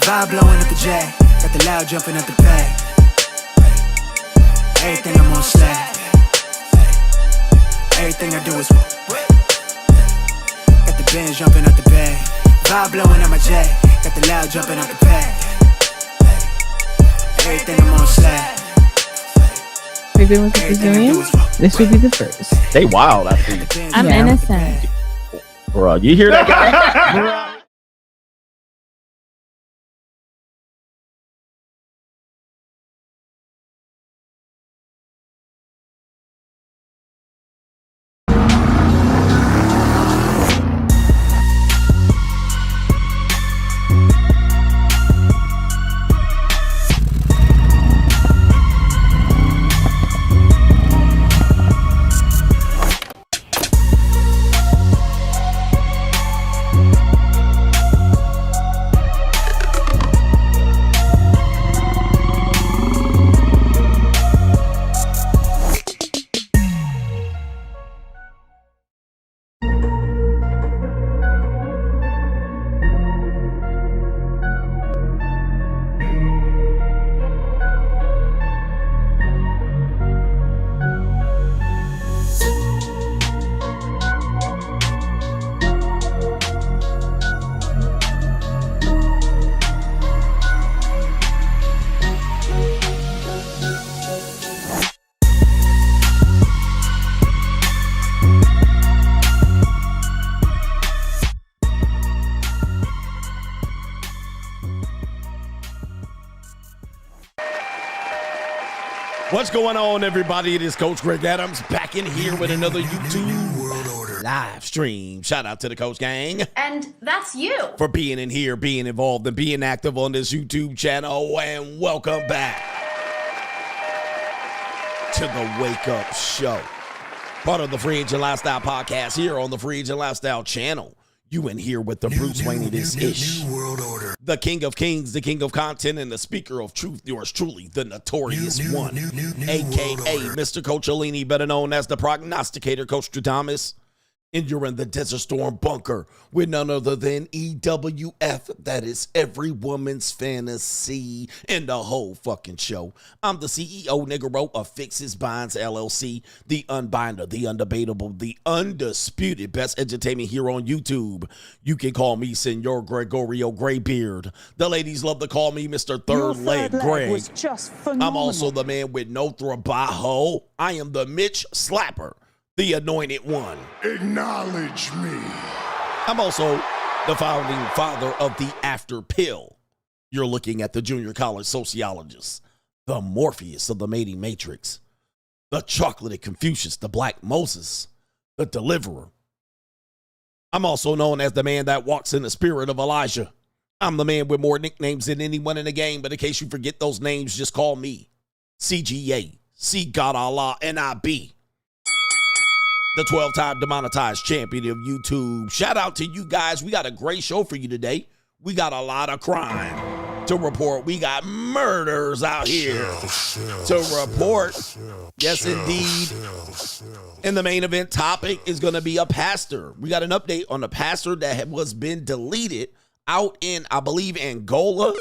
Vibe blowing up the J, got the loud jumping up the bay. Everything I'm on slack. Everything I do is got the Benz jumping up the bay. Vibe blowing up my J, got the loud jumping up the bay. Everything I'm on slack. We've been with the Brazilians. This would be the first. They wild, I see. I'm innocent. Bro, you hear that guy? What's going on, everybody? It is Coach Greg Adams back in here with another YouTube live stream. Shout out to the Coach Gang. And that's you. For being in here, being involved, and being active on this YouTube channel. And welcome back to the Wake Up Show. Part of the Free Agent Lifestyle podcast here on the Free Agent Lifestyle channel. You in here with the Bruce Wayne of this ish. The King of Kings, the King of Content, and the Speaker of Truth, yours truly, the Notorious One, a.k.a. Mr. Coach Alini, better known as the Prognosticator, Coach Thomas. And you're in the Desert Storm bunker with none other than EWF. That is every woman's fantasy in the whole fucking show. I'm the CEO, Negro, of Fixes Binds LLC, the unbinder, the undebatable, the undisputed best entertainment here on YouTube. You can call me Senor Gregorio Graybeard. The ladies love to call me Mr. Third Leg Greg. Was just phenomenal. I'm also the man with no trabajo. I am the Mitch Slapper, the anointed one. Acknowledge me. I'm also the founding father of the After Pill. You're looking at the junior college sociologist, the Morpheus of the mating matrix, the chocolated Confucius, the Black Moses, the deliverer. I'm also known as the man that walks in the spirit of Elijah. I'm the man with more nicknames than anyone in the game, but in case you forget those names, just call me CGA, See God Allah, NIB. The 12-time demonetized champion of YouTube. Shout out to you guys. We got a great show for you today. We got a lot of crime to report. We got murders out here to report. Yes, indeed. And the main event topic is going to be a pastor. We got an update on a pastor that was been deleted out in, I believe, Angola.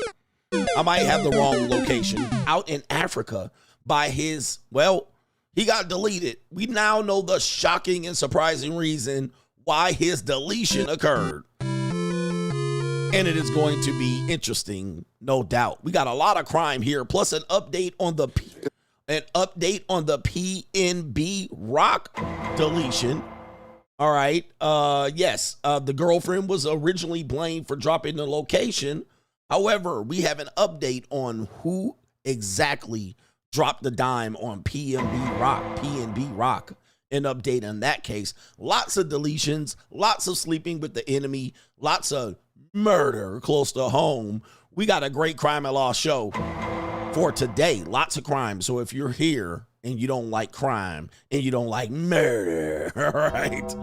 I might have the wrong location. Out in Africa by his, well, he got deleted. We now know the shocking and surprising reason why his deletion occurred. And it is going to be interesting, no doubt. We got a lot of crime here, plus an update on the PNB Rock deletion. All right. Yes, the girlfriend was originally blamed for dropping the location. However, we have an update on who exactly dropped the dime on PNB Rock, an update in that case. Lots of deletions, lots of sleeping with the enemy, lots of murder close to home. We got a great crime and law show for today. Lots of crime. So if you're here and you don't like crime and you don't like murder, all right,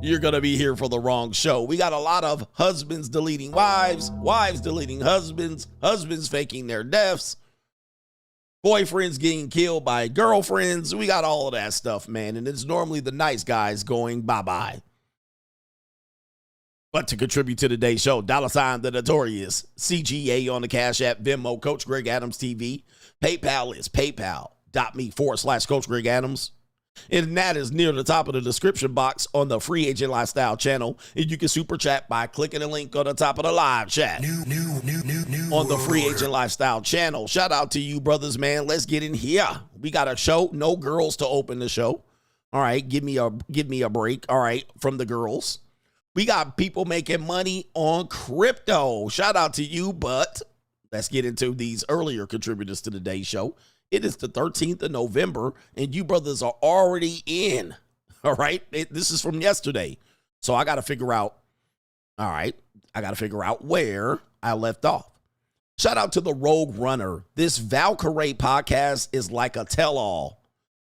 you're going to be here for the wrong show. We got a lot of husbands deleting wives, wives deleting husbands, husbands faking their deaths, boyfriends getting killed by girlfriends. We got all of that stuff, man. And it's normally the nice guys going bye-bye. But to contribute to today's show, $ the Notorious CGA on the Cash App, Venmo, Coach Greg Adams TV. PayPal is paypal.me/Coach Greg Adams. And that is near the top of the description box on the Free Agent Lifestyle channel. And you can super chat by clicking the link on the top of the live chat. On the Free Agent Lifestyle channel. Shout out to you, brothers, man. Let's get in here. We got a show. No girls to open the show. All right, give me a break. All right, from the girls. We got people making money on crypto. Shout out to you, but let's get into these earlier contributors to today's show. It is the 13th of November, and you brothers are already in. All right, this is from yesterday. So I got to figure out, where I left off. Shout out to the Rogue Runner. This Valkyrie podcast is like a tell-all.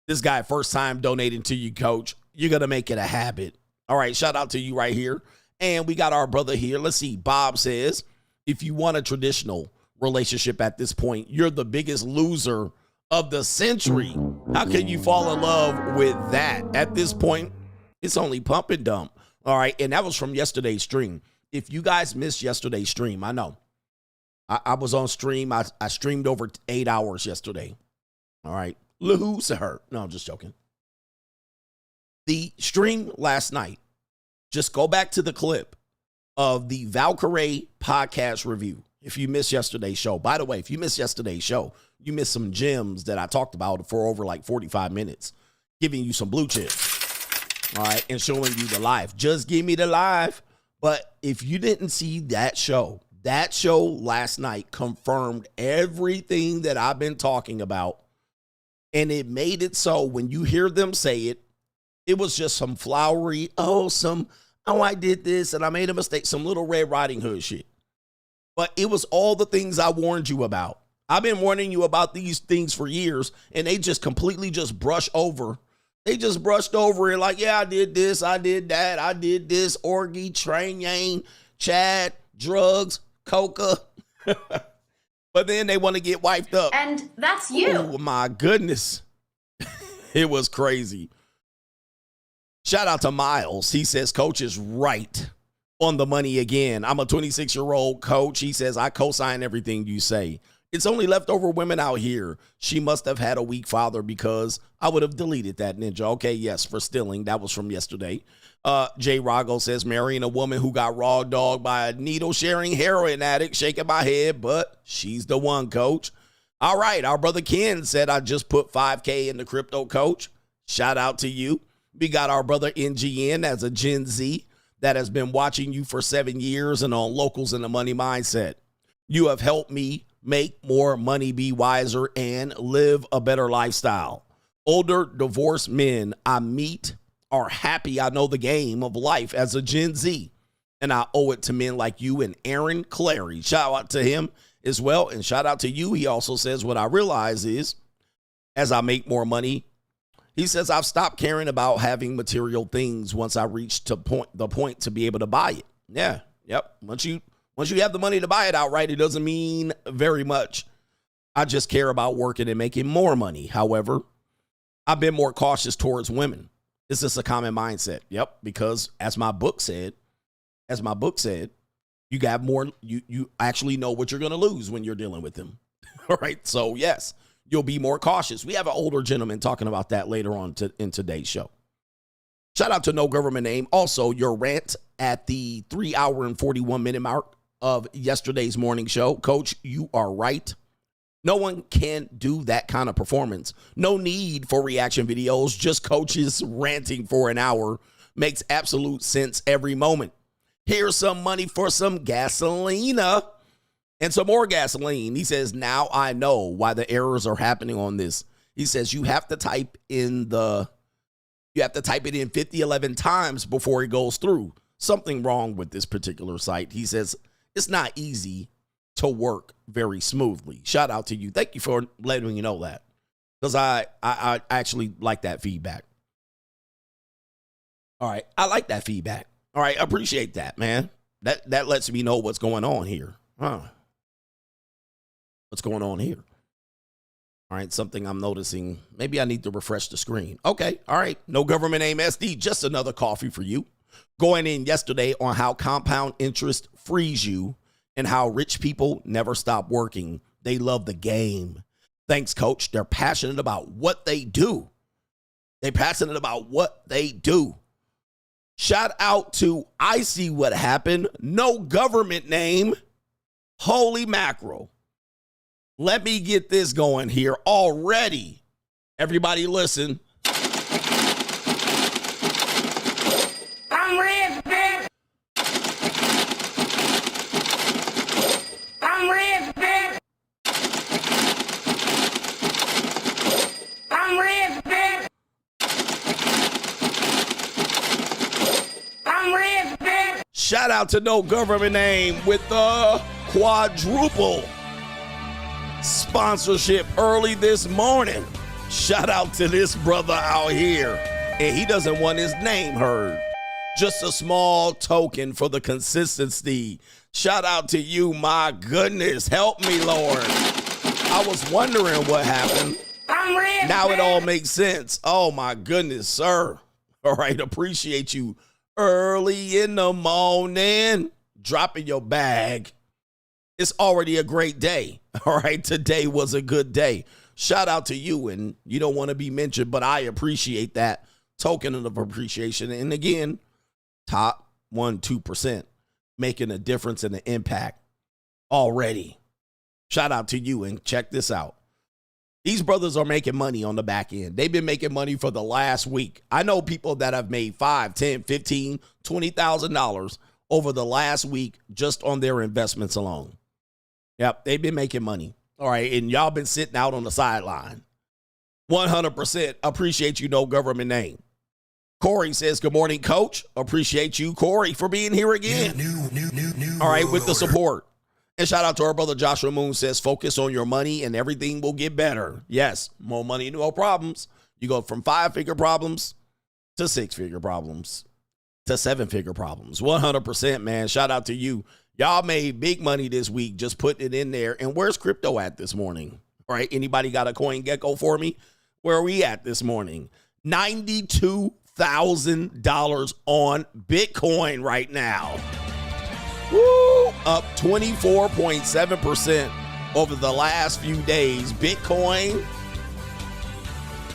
This guy, first time donating to you, Coach. You're going to make it a habit. All right, shout out to you right here. And we got our brother here. Let's see. Bob says, if you want a traditional relationship at this point, you're the biggest loser of the century. How can you fall in love with that? At this point, it's only pump and dump. All right, and that was from yesterday's stream. If you guys missed yesterday's stream, I know. I was on stream. I streamed over 8 hours yesterday. All right. Who's hurt? No, I'm just joking. The stream last night, just go back to the clip of the Valkyrie podcast review. If you missed yesterday's show, by the way, if you missed yesterday's show, you missed some gems that I talked about for over like 45 minutes, giving you some blue chips, all right, and showing you the live. Just give me the live. But if you didn't see that show last night confirmed everything that I've been talking about, and it made it so when you hear them say it, it was just some flowery, I did this and I made a mistake, some little Red Riding Hood shit. But it was all the things I warned you about. I've been warning you about these things for years, and they just completely just brush over. They just brushed over it like, yeah, I did this, I did that, I did this, orgy, train yang, Chad, drugs, coca. But then they want to get wiped up. And that's you. Oh, my goodness. It was crazy. Shout out to Miles. He says, Coach is right on the money again. I'm a 26-year-old coach. He says, I co-sign everything you say. It's only leftover women out here. She must have had a weak father because I would have deleted that, Ninja. Okay, yes, for stealing. That was from yesterday. Jay Rago says, marrying a woman who got raw dogged by a needle-sharing heroin addict. Shaking my head, but she's the one, Coach. All right, our brother Ken said, I just put $5K in the crypto, Coach. Shout out to you. We got our brother NGN as a Gen Z that has been watching you for 7 years and on Locals in the Money Mindset. You have helped me make more money, be wiser, and live a better lifestyle. Older divorced men I meet are happy I know the game of life as a Gen Z, and I owe it to men like you and Aaron Clary. Shout out to him as well, and shout out to you. He also says, what I realize is, as I make more money, he says, I've stopped caring about having material things once I reached the point to be able to buy it. Yeah, yep. Once you have the money to buy it outright, it doesn't mean very much. I just care about working and making more money. However, I've been more cautious towards women. It's just a common mindset. Yep, because as my book said, you got more. You actually know what you're going to lose when you're dealing with them. All right, so yes. You'll be more cautious. We have an older gentleman talking about that later on in today's show. Shout out to No Government Name. Also, your rant at the 3 hour and 41 minute mark of yesterday's morning show. Coach, you are right. No one can do that kind of performance. No need for reaction videos. Just coaches ranting for an hour makes absolute sense every moment. Here's some money for some gasolina. And some more gasoline. He says, now I know why the errors are happening on this. He says you have to type it in 11 times before it goes through. Something wrong with this particular site. He says it's not easy to work very smoothly. Shout out to you. Thank you for letting me know that, because I actually like that feedback. All right. I like that feedback. All right. I appreciate that, man. That lets me know what's going on here. What's going on here? All right, something I'm noticing. Maybe I need to refresh the screen. Okay, all right. No Government Name SD, just another coffee for you. Going in yesterday on how compound interest frees you and how rich people never stop working. They love the game. Thanks, coach. They're passionate about what they do. They're passionate about what they do. Shout out to I See What Happened. No government name. Holy mackerel. Let me get this going here already. Everybody listen. I'm rich, bitch. I'm rich, bitch. I'm rich, bitch. I'm rich, bitch. Shout out to No Government Name with the quadruple sponsorship early this morning. Shout out to this brother out here. And he doesn't want his name heard. Just a small token for the consistency. Shout out to you, my goodness. Help me, Lord. I was wondering what happened. Now it all makes sense. Oh, my goodness, sir. All right, appreciate you early in the morning. Dropping your bag. It's already a great day. All right, today was a good day. Shout out to you, and you don't want to be mentioned, but I appreciate that token of appreciation. And again, top 1-2% making a difference and an impact already. Shout out to you, and check this out. These brothers are making money on the back end. They've been making money for the last week. I know people that have made $5, $10, $15, $20,000 over the last week just on their investments alone. Yep, they've been making money. All right, and y'all been sitting out on the sideline. 100% appreciate you, No Government Name. Corey says, good morning, coach. Appreciate you, Corey, for being here again. All right, with the support. And shout out to our brother Joshua Moon says, focus on your money and everything will get better. Yes, more money, no problems. You go from 5-figure problems to 6-figure problems to 7-figure problems. 100%, man. Shout out to you. Y'all made big money this week just putting it in there. And where's crypto at this morning? All right, anybody got a coin gecko for me? Where are we at this morning? $92,000 on Bitcoin right now. Woo! Up 24.7% over the last few days. Bitcoin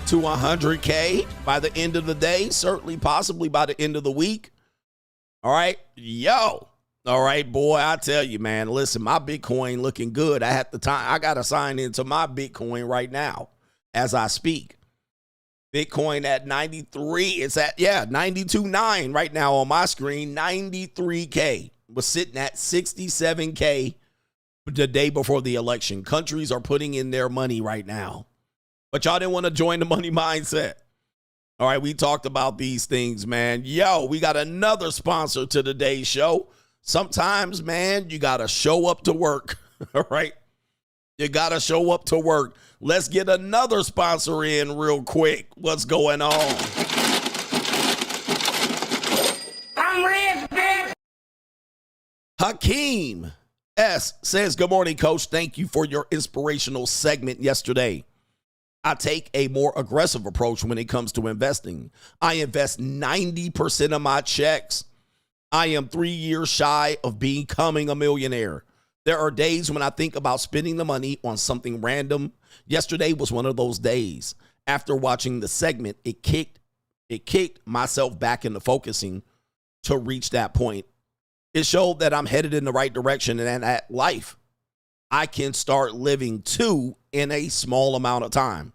to 100K by the end of the day. Certainly, possibly by the end of the week. All right. Yo. All right, boy, I tell you, man, listen, my Bitcoin looking good. I got to sign into my Bitcoin right now as I speak. Bitcoin at 93. It's at, 92.9 right now on my screen. 93K. Was sitting at 67K the day before the election. Countries are putting in their money right now. But y'all didn't want to join the money mindset. All right, we talked about these things, man. Yo, we got another sponsor to today's show. Sometimes, man, you got to show up to work. All right? You got to show up to work. Let's get another sponsor in real quick. What's going on? I'm rich, bitch. Hakeem S. says, good morning, coach. Thank you for your inspirational segment yesterday. I take a more aggressive approach when it comes to investing. I invest 90% of my checks. I am 3 years shy of becoming a millionaire. There are days when I think about spending the money on something random. Yesterday was one of those days. After watching the segment, it kicked myself back into focusing to reach that point. It showed that I'm headed in the right direction and at life, I can start living too in a small amount of time.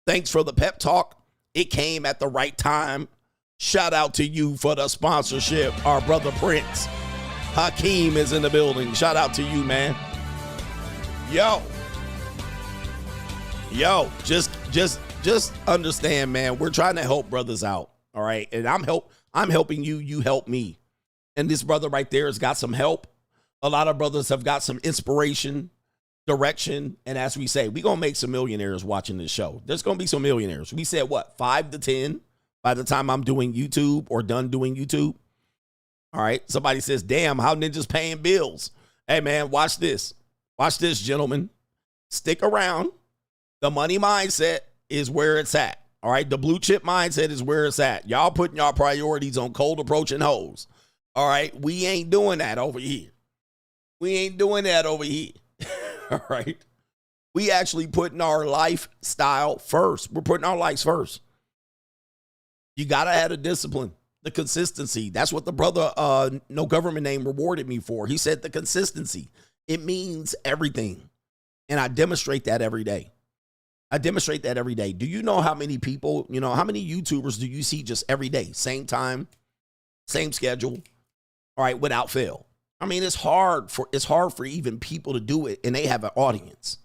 Thanks for the pep talk. It came at the right time. Shout out to you for the sponsorship. Our brother Prince. Hakeem is in the building. Shout out to you, man. Yo, just understand, man. We're trying to help brothers out. All right. And I'm helping you. You help me. And this brother right there has got some help. A lot of brothers have got some inspiration, direction. And as we say, we're going to make some millionaires watching this show. There's going to be some millionaires. We said, 5 to 10 by the time I'm doing YouTube or done doing YouTube. All right. Somebody says, damn, how Ninja's paying bills. Hey, man, watch this. Watch this, gentlemen. Stick around. The money mindset is where it's at. All right. The blue chip mindset is where it's at. Y'all putting y'all priorities on cold approaching hoes. All right. We ain't doing that over here. We ain't doing that over here. All right. We actually putting our lifestyle first. We're putting our lives first. You got to have the discipline, the consistency. That's what the brother, no government name, rewarded me for. He said the consistency. It means everything. And I demonstrate that every day. I demonstrate that every day. Do you know how many people, how many YouTubers do you see just every day? Same time, same schedule, all right, without fail. I mean, it's hard for even people to do it, and they have an audience,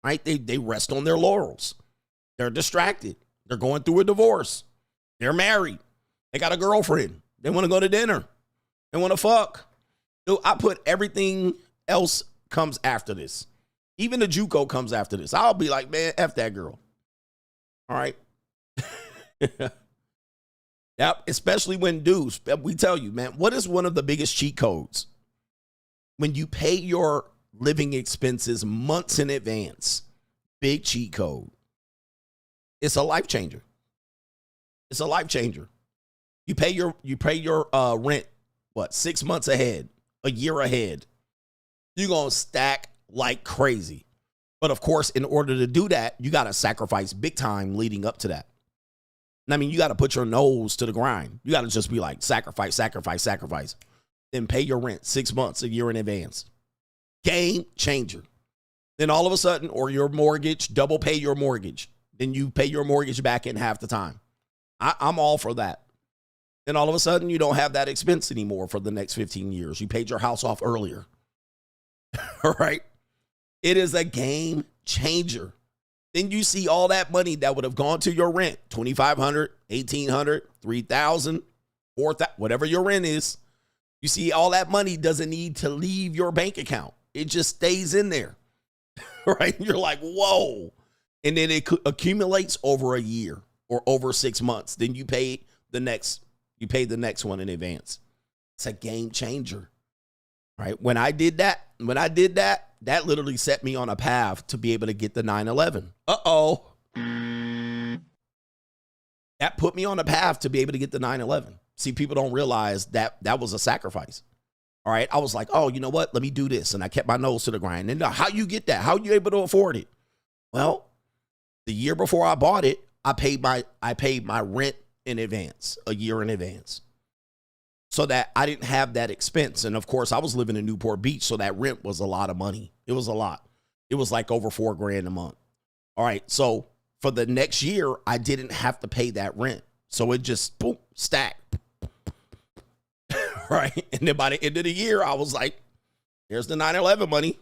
right? They rest on their laurels. They're distracted. They're going through a divorce. They're married. They got a girlfriend. They want to go to dinner. They want to fuck. Dude, I put everything else comes after this. Even the JUCO comes after this. I'll be like, man, F that girl. All right. Yep. Especially when dudes, we tell you, man, what is one of the biggest cheat codes? When you pay your living expenses months in advance, big cheat code. It's a life changer. It's a life changer. You pay your rent, 6 months ahead, a year ahead. You're going to stack like crazy. But of course, in order to do that, you got to sacrifice big time leading up to that. And I mean, you got to put your nose to the grind. You got to just be like, sacrifice, sacrifice, sacrifice. Then pay your rent 6 months, a year in advance. Game changer. Then all of a sudden, or your mortgage, double pay your mortgage. Then you pay your mortgage back in half the time. I'm all for that. Then all of a sudden, you don't have that expense anymore for the next 15 years. You paid your house off earlier. All right. It is a game changer. Then you see all that money that would have gone to your rent, $2,500, $1,800, $3,000, $4,000, whatever your rent is. You see all that money doesn't need to leave your bank account. It just stays in there. Right? You're like, whoa. And then it accumulates over a year or over 6 months. Then you pay the next one in advance. It's a game changer. Right? When I did that, that literally set me on a path to be able to get the 911. Uh-oh. That put me on a path to be able to get the 911. See, people don't realize that was a sacrifice. All right. I was like, oh, you know what? Let me do this. And I kept my nose to the grind. And how you get that? How are you able to afford it? Well, the year before I bought it, I paid my rent in advance, a year in advance, so that I didn't have that expense. And of course, I was living in Newport Beach, so that rent was a lot of money. It was a lot. It was like over $4,000 a month. All right. So for the next year, I didn't have to pay that rent. So it just boom, stacked. Right. And then by the end of the year, I was like, here's the 9/11 money.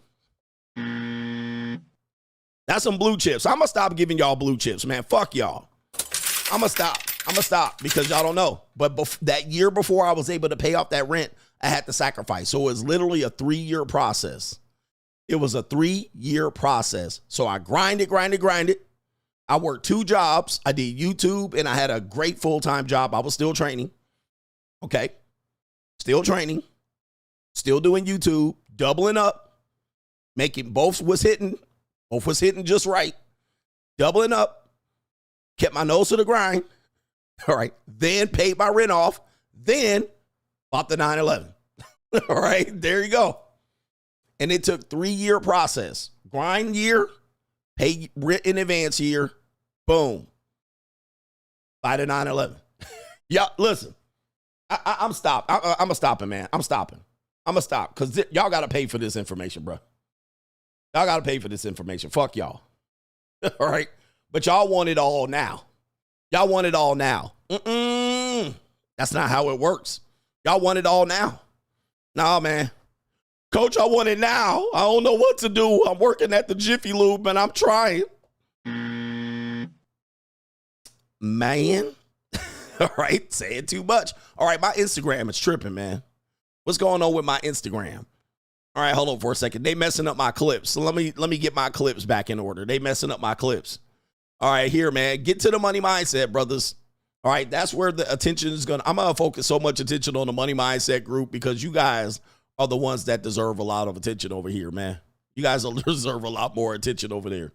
That's some blue chips. I'm going to stop giving y'all blue chips, man. Fuck y'all. I'm going to stop because y'all don't know. But that year before I was able to pay off that rent, I had to sacrifice. So it was literally a 3-year process. It was a 3-year process. So I grinded. I worked 2 jobs. I did YouTube and I had a great full-time job. I was still training. Okay. Still training. Still doing YouTube. Doubling up. Making both was hitting just right. Doubling up. Kept my nose to the grind. All right. Then paid my rent off. Then bought the 911. All right. There you go. And it took 3-year process. Grind year, pay rent in advance year. Boom. Buy the 911. Yeah, listen. I'm stopping. I'm stopping, man. I'm stopping. I'm going to stop because y'all got to pay for this information, bro. Y'all got to pay for this information. Fuck y'all. All right. But y'all want it all now. Y'all want it all now. That's not how it works. Y'all want it all now. Nah, man. Coach, I want it now. I don't know what to do. I'm working at the Jiffy Lube and I'm trying. Man. All right. Saying too much. All right. My Instagram is tripping, man. What's going on with my Instagram? All right. Hold on for a second. They messing up my clips. So let me get my clips back in order. They messing up my clips. All right. Here, man. Get to the money mindset, brothers. All right. That's where the attention is going. I'm going to focus so much attention on the money mindset group because you guys are the ones that deserve a lot of attention over here, man. You guys deserve a lot more attention over there.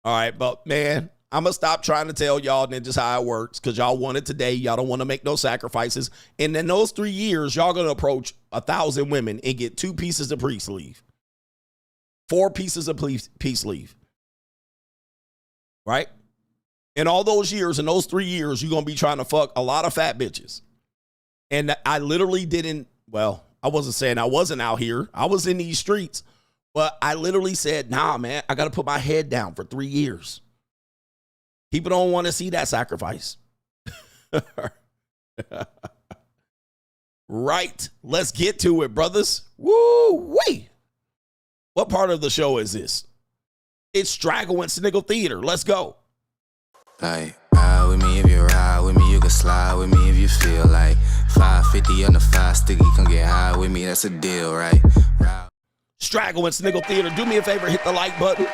All right. But, man, I'm going to stop trying to tell y'all ninjas how it works because y'all want it today. Y'all don't want to make no sacrifices. And in those 3 years, y'all going to approach 1,000 women and get 2 pieces of peace leave. 4 pieces of peace leave. Right? In all those years, in those 3 years, you're going to be trying to fuck a lot of fat bitches. And I literally didn't, well, I wasn't saying I wasn't out here. I was in these streets. But I literally said, nah, man, I got to put my head down for 3 years. People don't want to see that sacrifice. Right. Let's get to it, brothers. Woo-wee. What part of the show is this? It's Straggle and Sniggle Theater. Let's go. Like, ride with me if you ride with me, you can slide with me if you feel like 550 on the 5 sticky, come get high with me, that's a deal, right? Straggle and Sniggle Theater, do me a favor, hit the like button.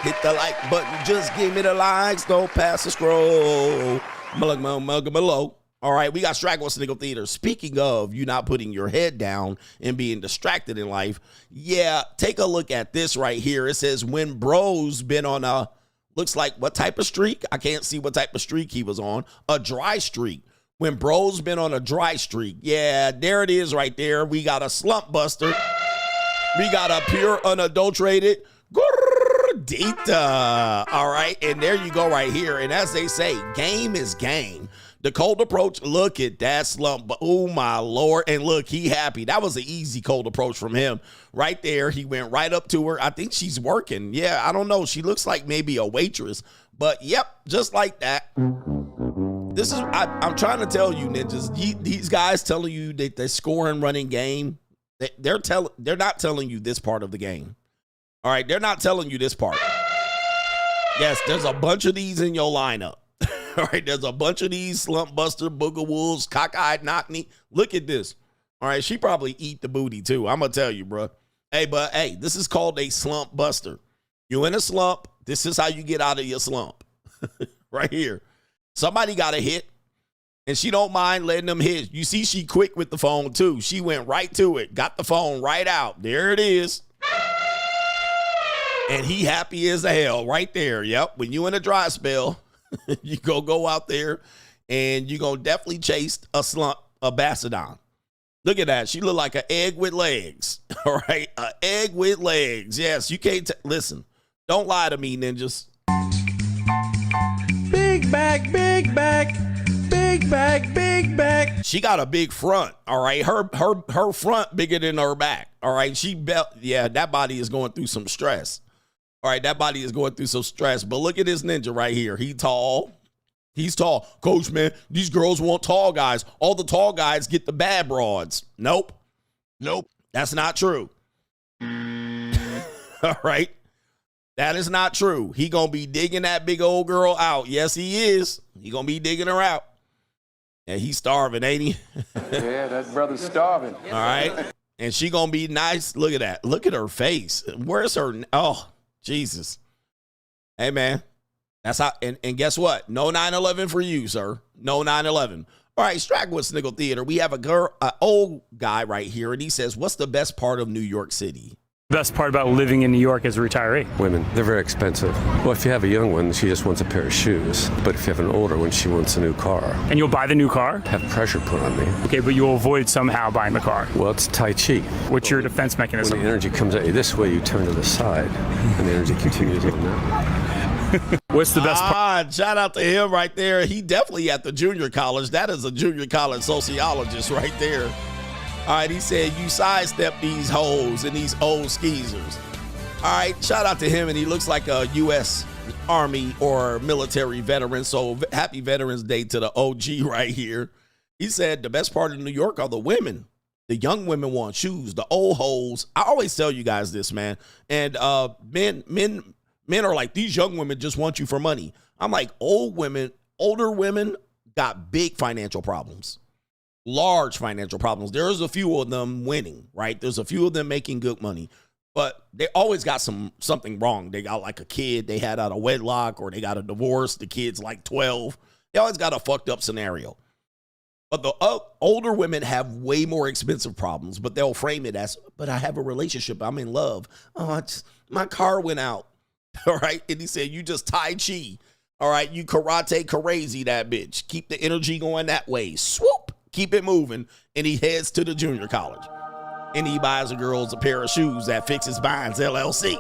Hit the like button, just give me the likes, don't pass the scroll. Below. All right, we got Straggle and Sniggle Theater. Speaking of you not putting your head down and being distracted in life, yeah, take a look at this right here. It says when bro's been on a, looks like what type of streak? I can't see what type of streak he was on. A dry streak. When bro's been on a dry streak. Yeah, there it is right there. We got a slump buster. We got a pure unadulterated gordita. All right, and there you go right here. And as they say, game is game. The cold approach, look at that slump. Oh, my Lord. And look, he happy. That was an easy cold approach from him. Right there, he went right up to her. I think she's working. Yeah, I don't know. She looks like maybe a waitress. But, yep, just like that. This is, I'm trying to tell you, ninjas, these guys telling you that they're scoring running game, they're not telling you this part of the game. All right, they're not telling you this part. Yes, there's a bunch of these in your lineup. All right, there's a bunch of these slump buster, booger wolves, cockeyed knock-knee. Look at this. All right, she probably eat the booty too. I'm going to tell you, bro. Hey, this is called a slump buster. You in a slump. This is how you get out of your slump. Right here. Somebody got a hit, and she don't mind letting them hit. You see she quick with the phone too. She went right to it, got the phone right out. There it is. And he happy as hell right there. Yep, when you in a dry spell, you go out there and you gonna definitely chase a Bassadon. Look at that. She look like an egg with legs. All right, an egg with legs. Yes, you can't listen. Don't lie to me, ninjas. Big back, big back, big back, big back. She got a big front. All right, her front bigger than her back. All right, yeah, that body is going through some stress. All right, that body is going through some stress. But look at this ninja right here. He's tall. Coach, man, these girls want tall guys. All the tall guys get the bad broads. Nope. That's not true. All right. That is not true. He going to be digging that big old girl out. Yes, he is. He going to be digging her out. And he's starving, ain't he? Yeah, that brother's starving. All right. And she going to be nice. Look at that. Look at her face. Where's her? Oh, Jesus. Hey, man. That's how. And guess what? No 9/11 for you, sir. No 9/11. All right, Straggle with Sniggle Theater. We have an old guy right here, and he says, what's the best part of New York City? Best part about living in New York as a retiree? Women, they're very expensive. Well, if you have a young one, she just wants a pair of shoes. But if you have an older one, she wants a new car. And you'll buy the new car? Have pressure put on me. Okay, but you'll avoid somehow buying the car. Well, it's Tai Chi. What's your defense mechanism? When the energy comes at you this way, you turn to the side, and the energy continues on that way. What's the best part? Shout out to him right there. He definitely at the junior college. That is a junior college sociologist right there. All right, he said, you sidestep these hoes and these old skeezers. All right, shout out to him, and he looks like a U.S. Army or military veteran, so happy Veterans Day to the OG right here. He said the best part of New York are the women. The young women want shoes, the old hoes. I always tell you guys this, man, and men are like, these young women just want you for money. I'm like, older women got big financial problems. Large financial problems. There's a few of them winning, right? There's a few of them making good money, but they always got something wrong. They got like a kid they had out of wedlock, or they got a divorce. The kid's like 12. They always got a fucked up scenario. But the older women have way more expensive problems, but they'll frame it as, but I have a relationship. I'm in love. Oh, my car went out. All right. And he said, you just Tai Chi. All right, you karate crazy that bitch. Keep the energy going that way. Swoop, keep it moving. And he heads to the junior college. And he buys the girls a pair of shoes at Fixes Binds LLC.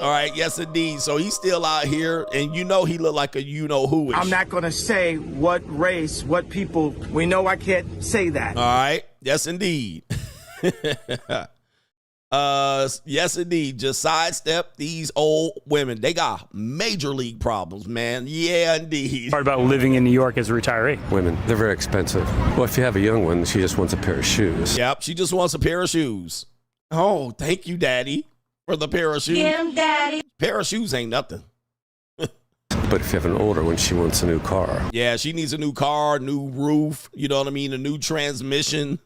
All right, yes indeed. So he's still out here, and you know he look like a you-know-who-ish. I'm not going to say what race, what people. We know I can't say that. All right, yes indeed. Yes indeed. Just sidestep these old women. They got major league problems, man. Yeah, indeed. Part about living in New York as a retiree. Women, they're very expensive. Well, if you have a young one, she just wants a pair of shoes. Yep, she just wants a pair of shoes. Oh, thank you, Daddy, for the pair of shoes. Him, daddy. Pair of shoes ain't nothing. But if you have an older one, she wants a new car. Yeah, she needs a new car, new roof, you know what I mean, a new transmission.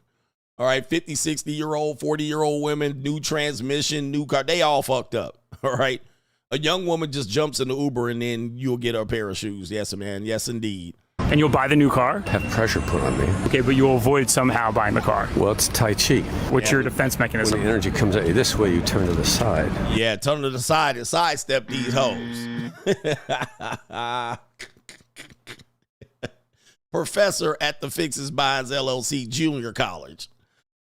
All right, 50, 60-year-old, 40-year-old women, new transmission, new car. They all fucked up, all right? A young woman just jumps in the Uber and then you'll get her a pair of shoes. Yes, man. Yes, indeed. And you'll buy the new car? Have pressure put on me. Okay, but you'll avoid somehow buying the car. Well, it's Tai Chi. What's your defense mechanism? When the energy comes at you this way, you turn to the side. Yeah, turn to the side and sidestep these hoes. Professor at the Fixes Binds LLC Junior College.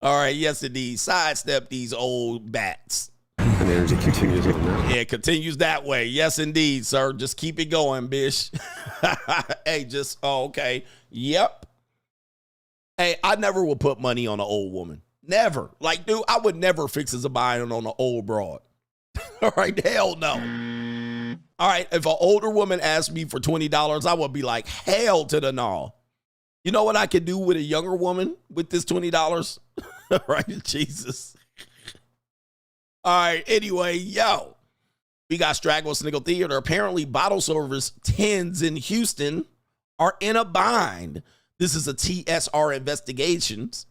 All right, yes, indeed. Sidestep these old bats. And the energy continues on that. Yeah, it continues that way. Yes, indeed, sir. Just keep it going, bish. Hey, okay. Yep. Hey, I never would put money on an old woman. Never. Like, dude, I would never Fixes a buying on an old broad. All right, hell no. All right, if an older woman asked me for $20, I would be like, hell to the no. You know what I could do with a younger woman with this $20? All right, Jesus. All right, anyway, yo. We got Straggle Sniggle Theater. Apparently, bottle service tens in Houston are in a bind. This is a TSR investigations.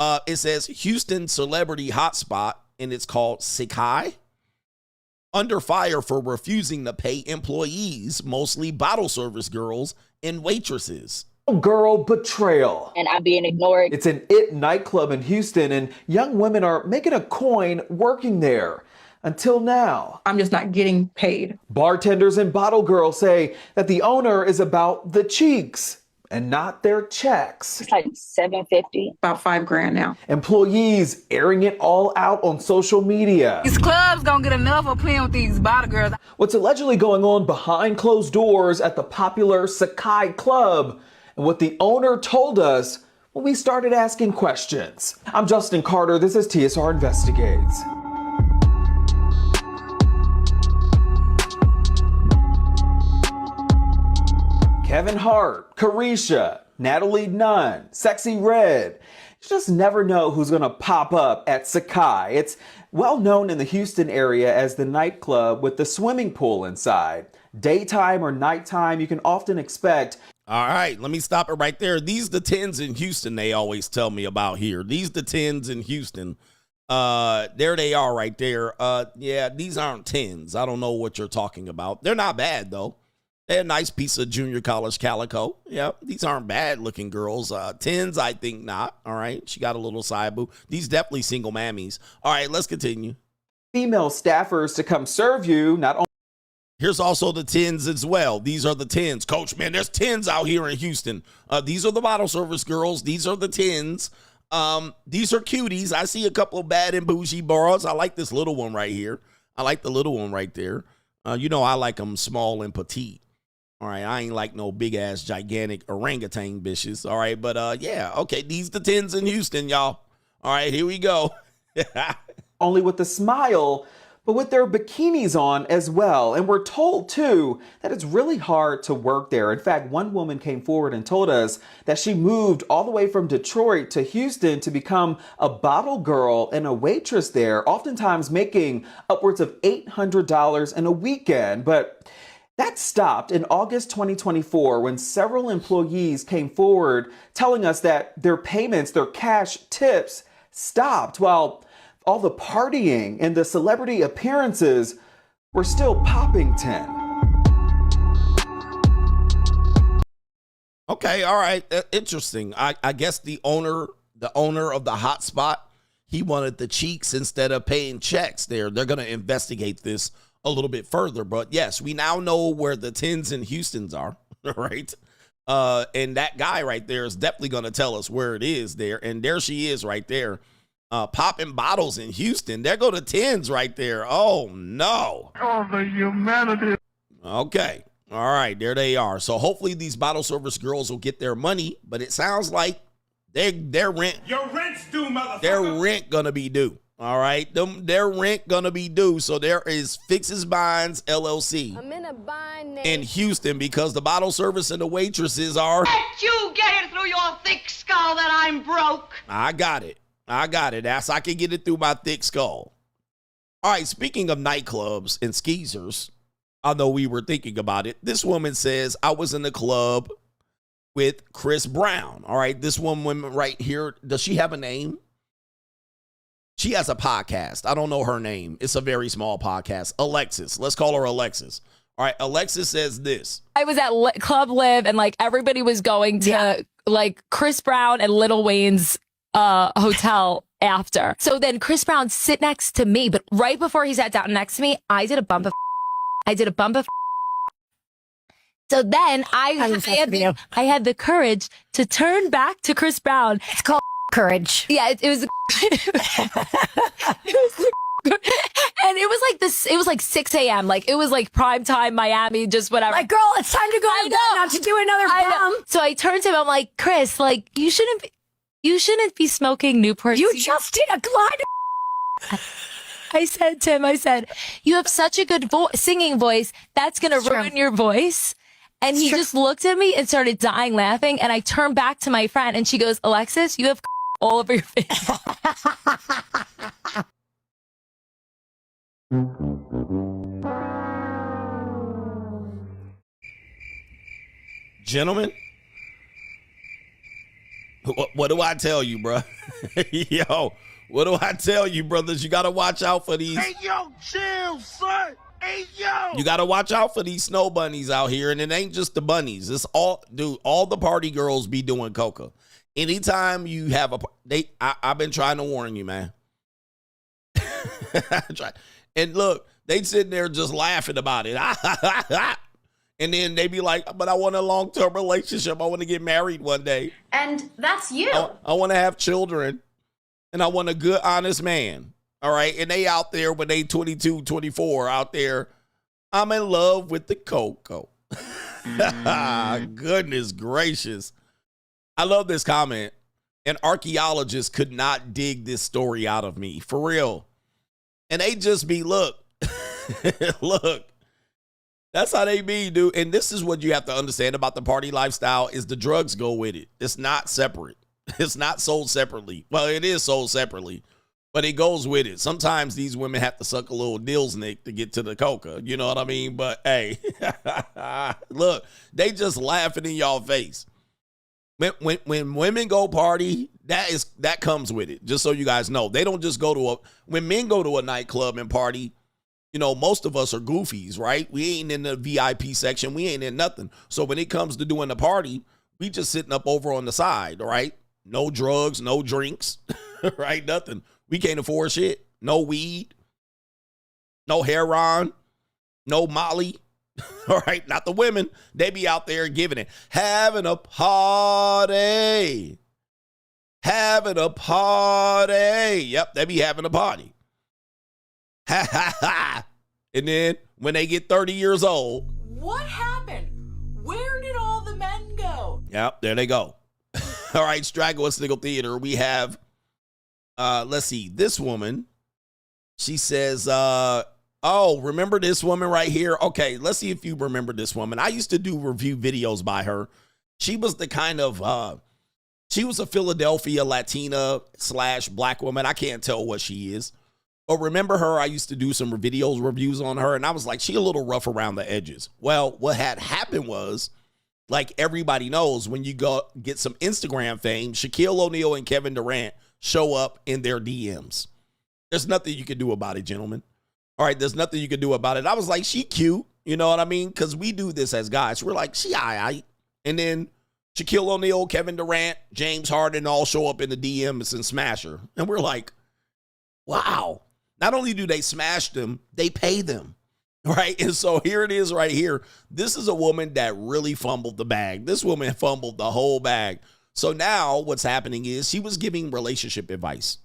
It says Houston celebrity hotspot, and it's called CGA. Under fire for refusing to pay employees, mostly bottle service girls and waitresses. Girl betrayal. And I'm being ignored. It's an IT nightclub in Houston, and young women are making a coin working there. Until now. I'm just not getting paid. Bartenders and bottle girls say that the owner is about the cheeks and not their checks. It's like $750. About $5,000 now. Employees airing it all out on social media. These clubs gonna get enough of playing with these bottle girls. What's allegedly going on behind closed doors at the popular Sakai Club, and what the owner told us when we started asking questions. I'm Justin Carter. This is TSR Investigates. Kevin Hart, Carisha, Natalie Nunn, Sexy Red. You just never know who's going to pop up at Sakai. It's well known in the Houston area as the nightclub with the swimming pool inside. Daytime or nighttime, you can often expect. All right, let me stop it right there. These the tens in Houston they always tell me about here. These the tens in Houston. There they are right there. Yeah, these aren't tens. I don't know what you're talking about. They're not bad, though. They're a nice piece of junior college calico. Yeah, these aren't bad looking girls. Tens, I think not. All right, she got a little side boob. These definitely single mammies. All right, let's continue. Female staffers to come serve you, not only. Here's also the tens as well. These are the tens. Coach, man, there's tens out here in Houston. These are the bottle service girls. These are the tens. These are cuties. I see a couple of bad and bougie bras. I like this little one right here. I like the little one right there. You know, I like them small and petite. All right, I ain't like no big-ass, gigantic orangutan bitches. All right, but yeah, okay, these the tens in Houston, y'all. All right, here we go. Only with a smile, but with their bikinis on as well. And we're told, too, that it's really hard to work there. In fact, one woman came forward and told us that she moved all the way from Detroit to Houston to become a bottle girl and a waitress there, oftentimes making upwards of $800 in a weekend. But that stopped in August 2024 when several employees came forward telling us that their payments, their cash tips, stopped while all the partying and the celebrity appearances were still popping 10. Okay, all right, interesting. I guess the owner of the hotspot, he wanted the cheeks instead of paying checks there. They're going to investigate this a little bit further. But yes, we now know where the 10s and Houstons are, right? And that guy right there is definitely going to tell us where it is there. And there she is right there, popping bottles in Houston. There go the 10s right there. Oh, no. Oh, the humanity. Okay. All right. There they are. So hopefully these bottle service girls will get their money. But it sounds like their rent. Your rent's due, motherfucker. Their rent going to be due. All right. Their rent going to be due. So there is Fixes Binds LLC in Houston because the bottle service and the waitresses are. Let you get it through your thick skull that I'm broke. I got it. That's I can get it through my thick skull. All right. Speaking of nightclubs and skeezers, I know we were thinking about it. This woman says, I was in the club with Chris Brown. All right. This woman right here, does she have a name? She has a podcast. I don't know her name. It's a very small podcast. Alexis. Let's call her Alexis. All right. Alexis says this. I was at Club Live and like everybody was going to like Chris Brown and Lil Wayne's hotel after. So then Chris Brown sit next to me, but right before he sat down next to me, I did a bump of. So then I had the courage to turn back to Chris Brown. It's called courage. Yeah, it was. And it was like this. It was like 6 a.m. Like it was like prime time Miami, just whatever. Like, girl, it's time to go. I know. Not to do another bump. So I turned to him. I'm like, Chris, like you shouldn't be smoking Newport. You just did a glide. I said to him, you have such a good singing voice. That's going to ruin your voice. And he just looked at me and started dying laughing. And I turned back to my friend and she goes, Alexis, you have all over your face. Gentlemen, what do I tell you, bro? Yo, what do I tell you, brothers? You got to watch out for these. Hey, yo, chill, son. Hey, yo. You got to watch out for these snow bunnies out here. And it ain't just the bunnies. It's all, dude, all the party girls be doing coca. Anytime you have I've been trying to warn you, man. And look, they sitting there just laughing about it. And then they be like, but I want a long-term relationship. I want to get married one day. And that's you. I want to have children. And I want a good, honest man. All right. And they out there when they 22, 24 out there. I'm in love with the cocoa. Goodness gracious. I love this comment. An archaeologist could not dig this story out of me. For real. And they just be, look. That's how they be, dude. And this is what you have to understand about the party lifestyle is the drugs go with it. It's not separate. It's not sold separately. Well, it is sold separately, but it goes with it. Sometimes these women have to suck a little dill's nick to get to the coca. You know what I mean? But hey, look, they just laughing in y'all face. When women go party, that comes with it. Just so you guys know, they don't just go when men go to a nightclub and party, you know, most of us are goofies, right? We ain't in the VIP section. We ain't in nothing. So when it comes to doing the party, we just sitting up over on the side, right? No drugs, no drinks, right? Nothing. We can't afford shit. No weed, no heroin, no Molly. All right. Not the women. They be out there giving it. Having a party. Having a party. Yep. They be having a party. Ha ha ha. And then when they get 30 years old. What happened? Where did all the men go? Yep. There they go. All right. Straggle and Sniggle Theater. We have, let's see, this woman. She says, oh, remember this woman right here? Okay, let's see if you remember this woman. I used to do review videos by her. She was the kind of, she was a Philadelphia Latina / black woman. I can't tell what she is. But remember her? I used to do some reviews on her, and I was like, she a little rough around the edges. Well, what had happened was, like everybody knows, when you go get some Instagram fame, Shaquille O'Neal and Kevin Durant show up in their DMs. There's nothing you can do about it, gentlemen. All right, there's nothing you can do about it. I was like, she cute. You know what I mean? Because we do this as guys. We're like, she all right. And then Shaquille O'Neal, Kevin Durant, James Harden all show up in the DMs and smash her. And we're like, wow. Not only do they smash them, they pay them. Right? And so here it is right here. This is a woman that really fumbled the bag. This woman fumbled the whole bag. So now what's happening is she was giving relationship advice.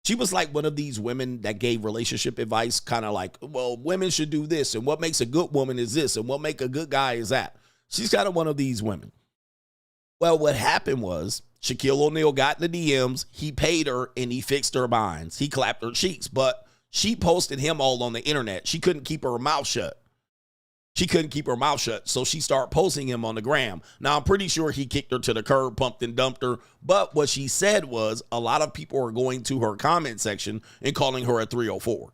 She was like one of these women that gave relationship advice, kind of like, well, women should do this, and what makes a good woman is this, and what makes a good guy is that. She's kind of one of these women. Well, what happened was Shaquille O'Neal got in the DMs, he paid her, and he fixed her minds. He clapped her cheeks, but she posted him all on the internet. She couldn't keep her mouth shut. So she started posting him on the gram. Now, I'm pretty sure he kicked her to the curb, pumped and dumped her. But what she said was a lot of people are going to her comment section and calling her a 304.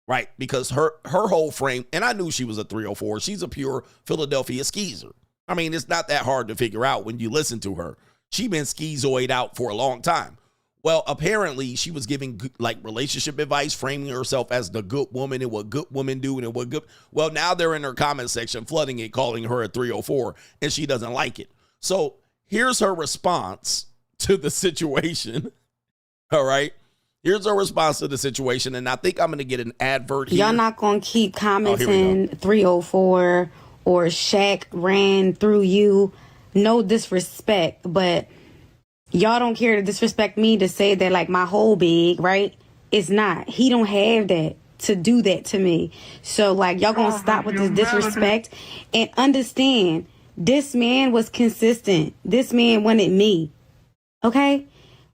Right? Because her whole frame, and I knew she was a 304. She's a pure Philadelphia skeezer. I mean, it's not that hard to figure out when you listen to her. She's been schizoid out for a long time. Well, apparently she was giving like relationship advice, framing herself as the good woman and what good women do and what good. Well, now they're in her comment section flooding it, calling her a 304, and she doesn't like it. So here's her response to the situation. All right. Here's her response to the situation. And I think I'm going to get an advert here. Y'all not going to keep commenting 304 or Shaq ran through you. No disrespect, but y'all don't care to disrespect me to say that like my whole big, right? It's not. He don't have that to do that to me. So like y'all gonna stop with this disrespect and understand this man was consistent. This man wanted me. Okay?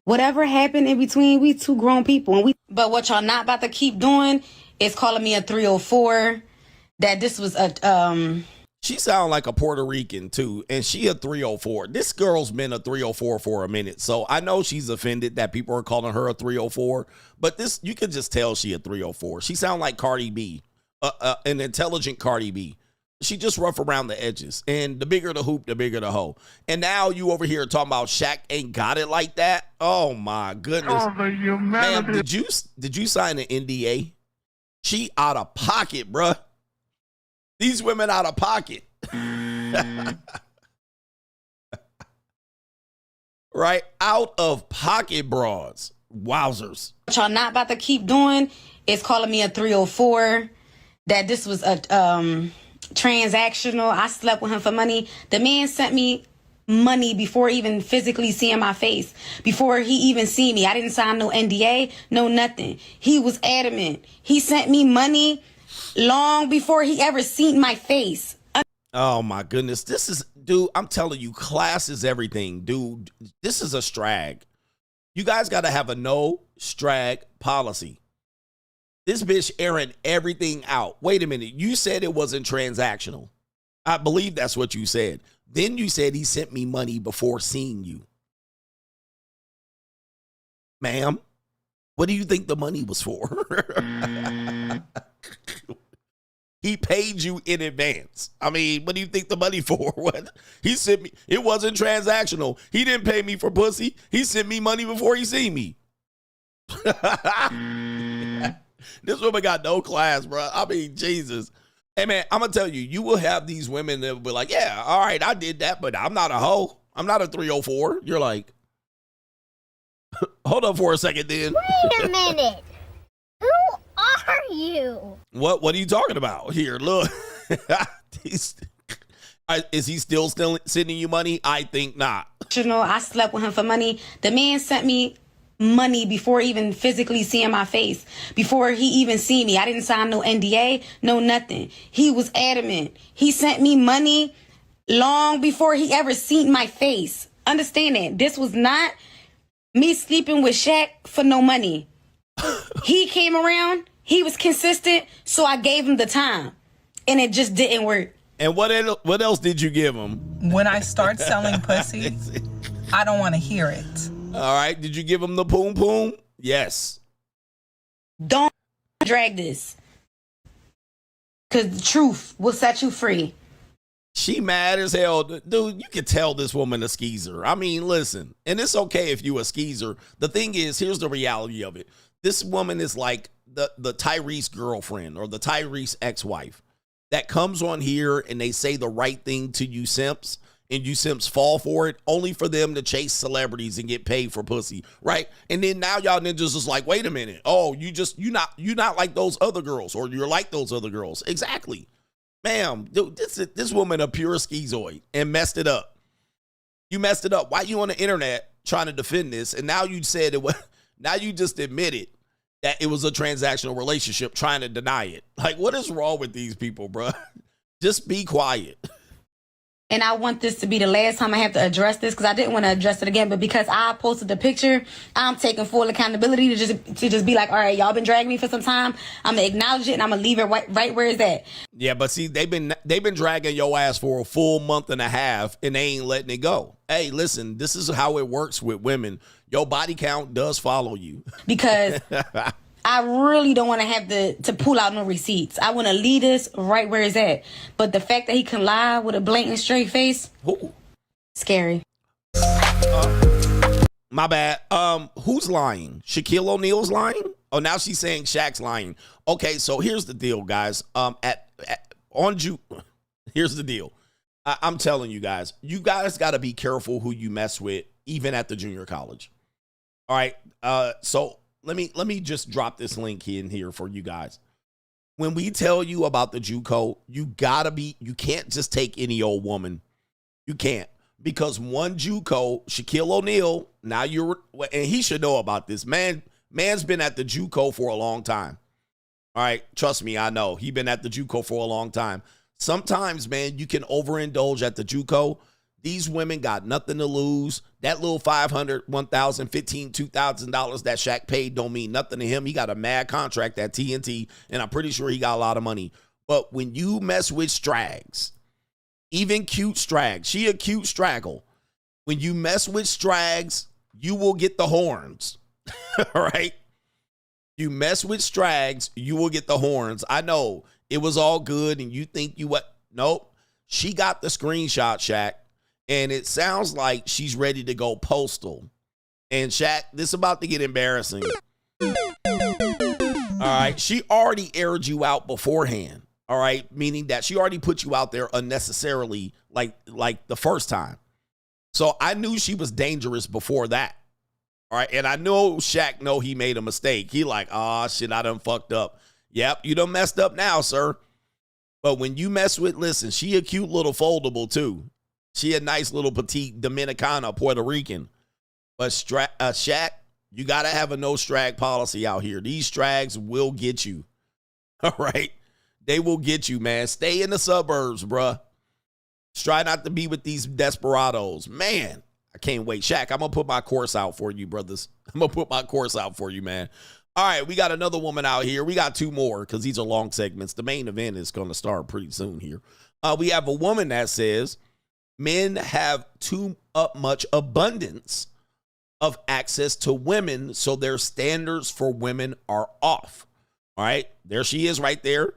Whatever happened in between, we two grown people. But what y'all not about to keep doing is calling me a 304. That this was a She sound like a Puerto Rican, too, and she a 304. This girl's been a 304 for a minute, so I know she's offended that people are calling her a 304, but this, you can just tell she a 304. She sound like Cardi B, an intelligent Cardi B. She just rough around the edges, and the bigger the hoop, the bigger the hoe. And now you over here talking about Shaq ain't got it like that? Oh, my goodness. Ma'am, did you sign an NDA? She out of pocket, bruh. These women out of pocket. Right? Out of pocket broads. Wowzers. What y'all not about to keep doing is calling me a 304. That this was a transactional. I slept with him for money. The man sent me money before even physically seeing my face. Before he even seen me. I didn't sign no NDA, no nothing. He was adamant. He sent me money long before he ever seen my face. Oh my goodness. This is, dude, I'm telling you, class is everything, dude. This is a strag. You guys got to have a no strag policy. This bitch airing everything out. Wait a minute. You said it wasn't transactional. I believe that's what you said. Then you said he sent me money before seeing you. Ma'am, what do you think the money was for? He paid you in advance. I mean, what do you think the money for? What? He sent me. It wasn't transactional. He didn't pay me for pussy. He sent me money before he seen me. This woman got no class, bro. I mean, Jesus. Hey, man, I'm going to tell you, you will have these women that will be like, yeah, all right, I did that, but I'm not a hoe. I'm not a 304. You're like, hold up for a second then. Wait a minute. Who are you? What are you talking about? Here, look. Is he still sending you money? I think not. I slept with him for money. The man sent me money before even physically seeing my face. Before he even seen me. I didn't sign no NDA, no nothing. He was adamant. He sent me money long before he ever seen my face. Understand that. This was not me sleeping with Shaq for no money. He came around. He was consistent, so I gave him the time, and it just didn't work. And what else did you give him? When I start selling pussy, I don't want to hear it. All right. Did you give him the poom poom? Yes. Don't drag this, because the truth will set you free. She mad as hell. Dude, you can tell this woman a skeezer. I mean, listen, and it's okay if you a skeezer. The thing is, here's the reality of it. This woman is like the Tyrese girlfriend or the Tyrese ex-wife that comes on here and they say the right thing to you simps, and you simps fall for it only for them to chase celebrities and get paid for pussy, right? And then now y'all ninjas is like, wait a minute. Oh, you not like those other girls, or you're like those other girls. Exactly. Ma'am, this woman a pure schizoid and messed it up. You messed it up. Why you on the internet trying to defend this? And now you said it was, now you just admitted that it was a transactional relationship, trying to deny it. Like, what is wrong with these people, bro? Just be quiet. And I want this to be the last time I have to address this, because I didn't want to address it again. But because I posted the picture, I'm taking full accountability to just be like, all right, y'all been dragging me for some time. I'm gonna acknowledge it and I'm gonna leave it right where it's at. Yeah, but see, they've been dragging your ass for a full month and a half, and they ain't letting it go. Hey, listen, this is how it works with women. Your body count does follow you. Because I really don't want to have to pull out no receipts. I want to leave this right where it's at. But the fact that he can lie with a blatant straight face, scary. My bad. Who's lying? Shaquille O'Neal's lying? Oh, now she's saying Shaq's lying. Okay, so here's the deal, guys. Here's the deal. I'm telling you guys got to be careful who you mess with, even at the junior college. All right. So let me just drop this link in here for you guys. When we tell you about the JUCO, you can't just take any old woman. You can't, because one JUCO, Shaquille O'Neal, and he should know about this. Man's been at the JUCO for a long time. All right, trust me, I know. He been at the JUCO for a long time. Sometimes, man, you can overindulge at the JUCO. These women got nothing to lose. That little $500, $1,000, $1,500, $2,000 that Shaq paid don't mean nothing to him. He got a mad contract at TNT, and I'm pretty sure he got a lot of money. But when you mess with Strags, even cute Strag, she a cute Straggle. When you mess with Strags, you will get the horns. All right? You mess with Strags, you will get the horns. I know it was all good, and you think you what? Nope. She got the screenshot, Shaq. And it sounds like she's ready to go postal. And Shaq, this is about to get embarrassing. All right. She already aired you out beforehand. All right. Meaning that she already put you out there unnecessarily, like the first time. So I knew she was dangerous before that. All right. And I know Shaq know he made a mistake. He like, oh, shit, I done fucked up. Yep. You done messed up now, sir. But when you mess with, listen, she a cute little foldable too. She a nice little petite Dominicana, Puerto Rican. But Shaq, you got to have a no strag policy out here. These strags will get you. All right? They will get you, man. Stay in the suburbs, bruh. Try not to be with these desperados. Man, I can't wait. Shaq, I'm going to put my course out for you, brothers. I'm going to put my course out for you, man. All right, we got another woman out here. We got two more because these are long segments. The main event is going to start pretty soon here. We have a woman that says, men have too much abundance of access to women, so their standards for women are off. All right, there she is right there.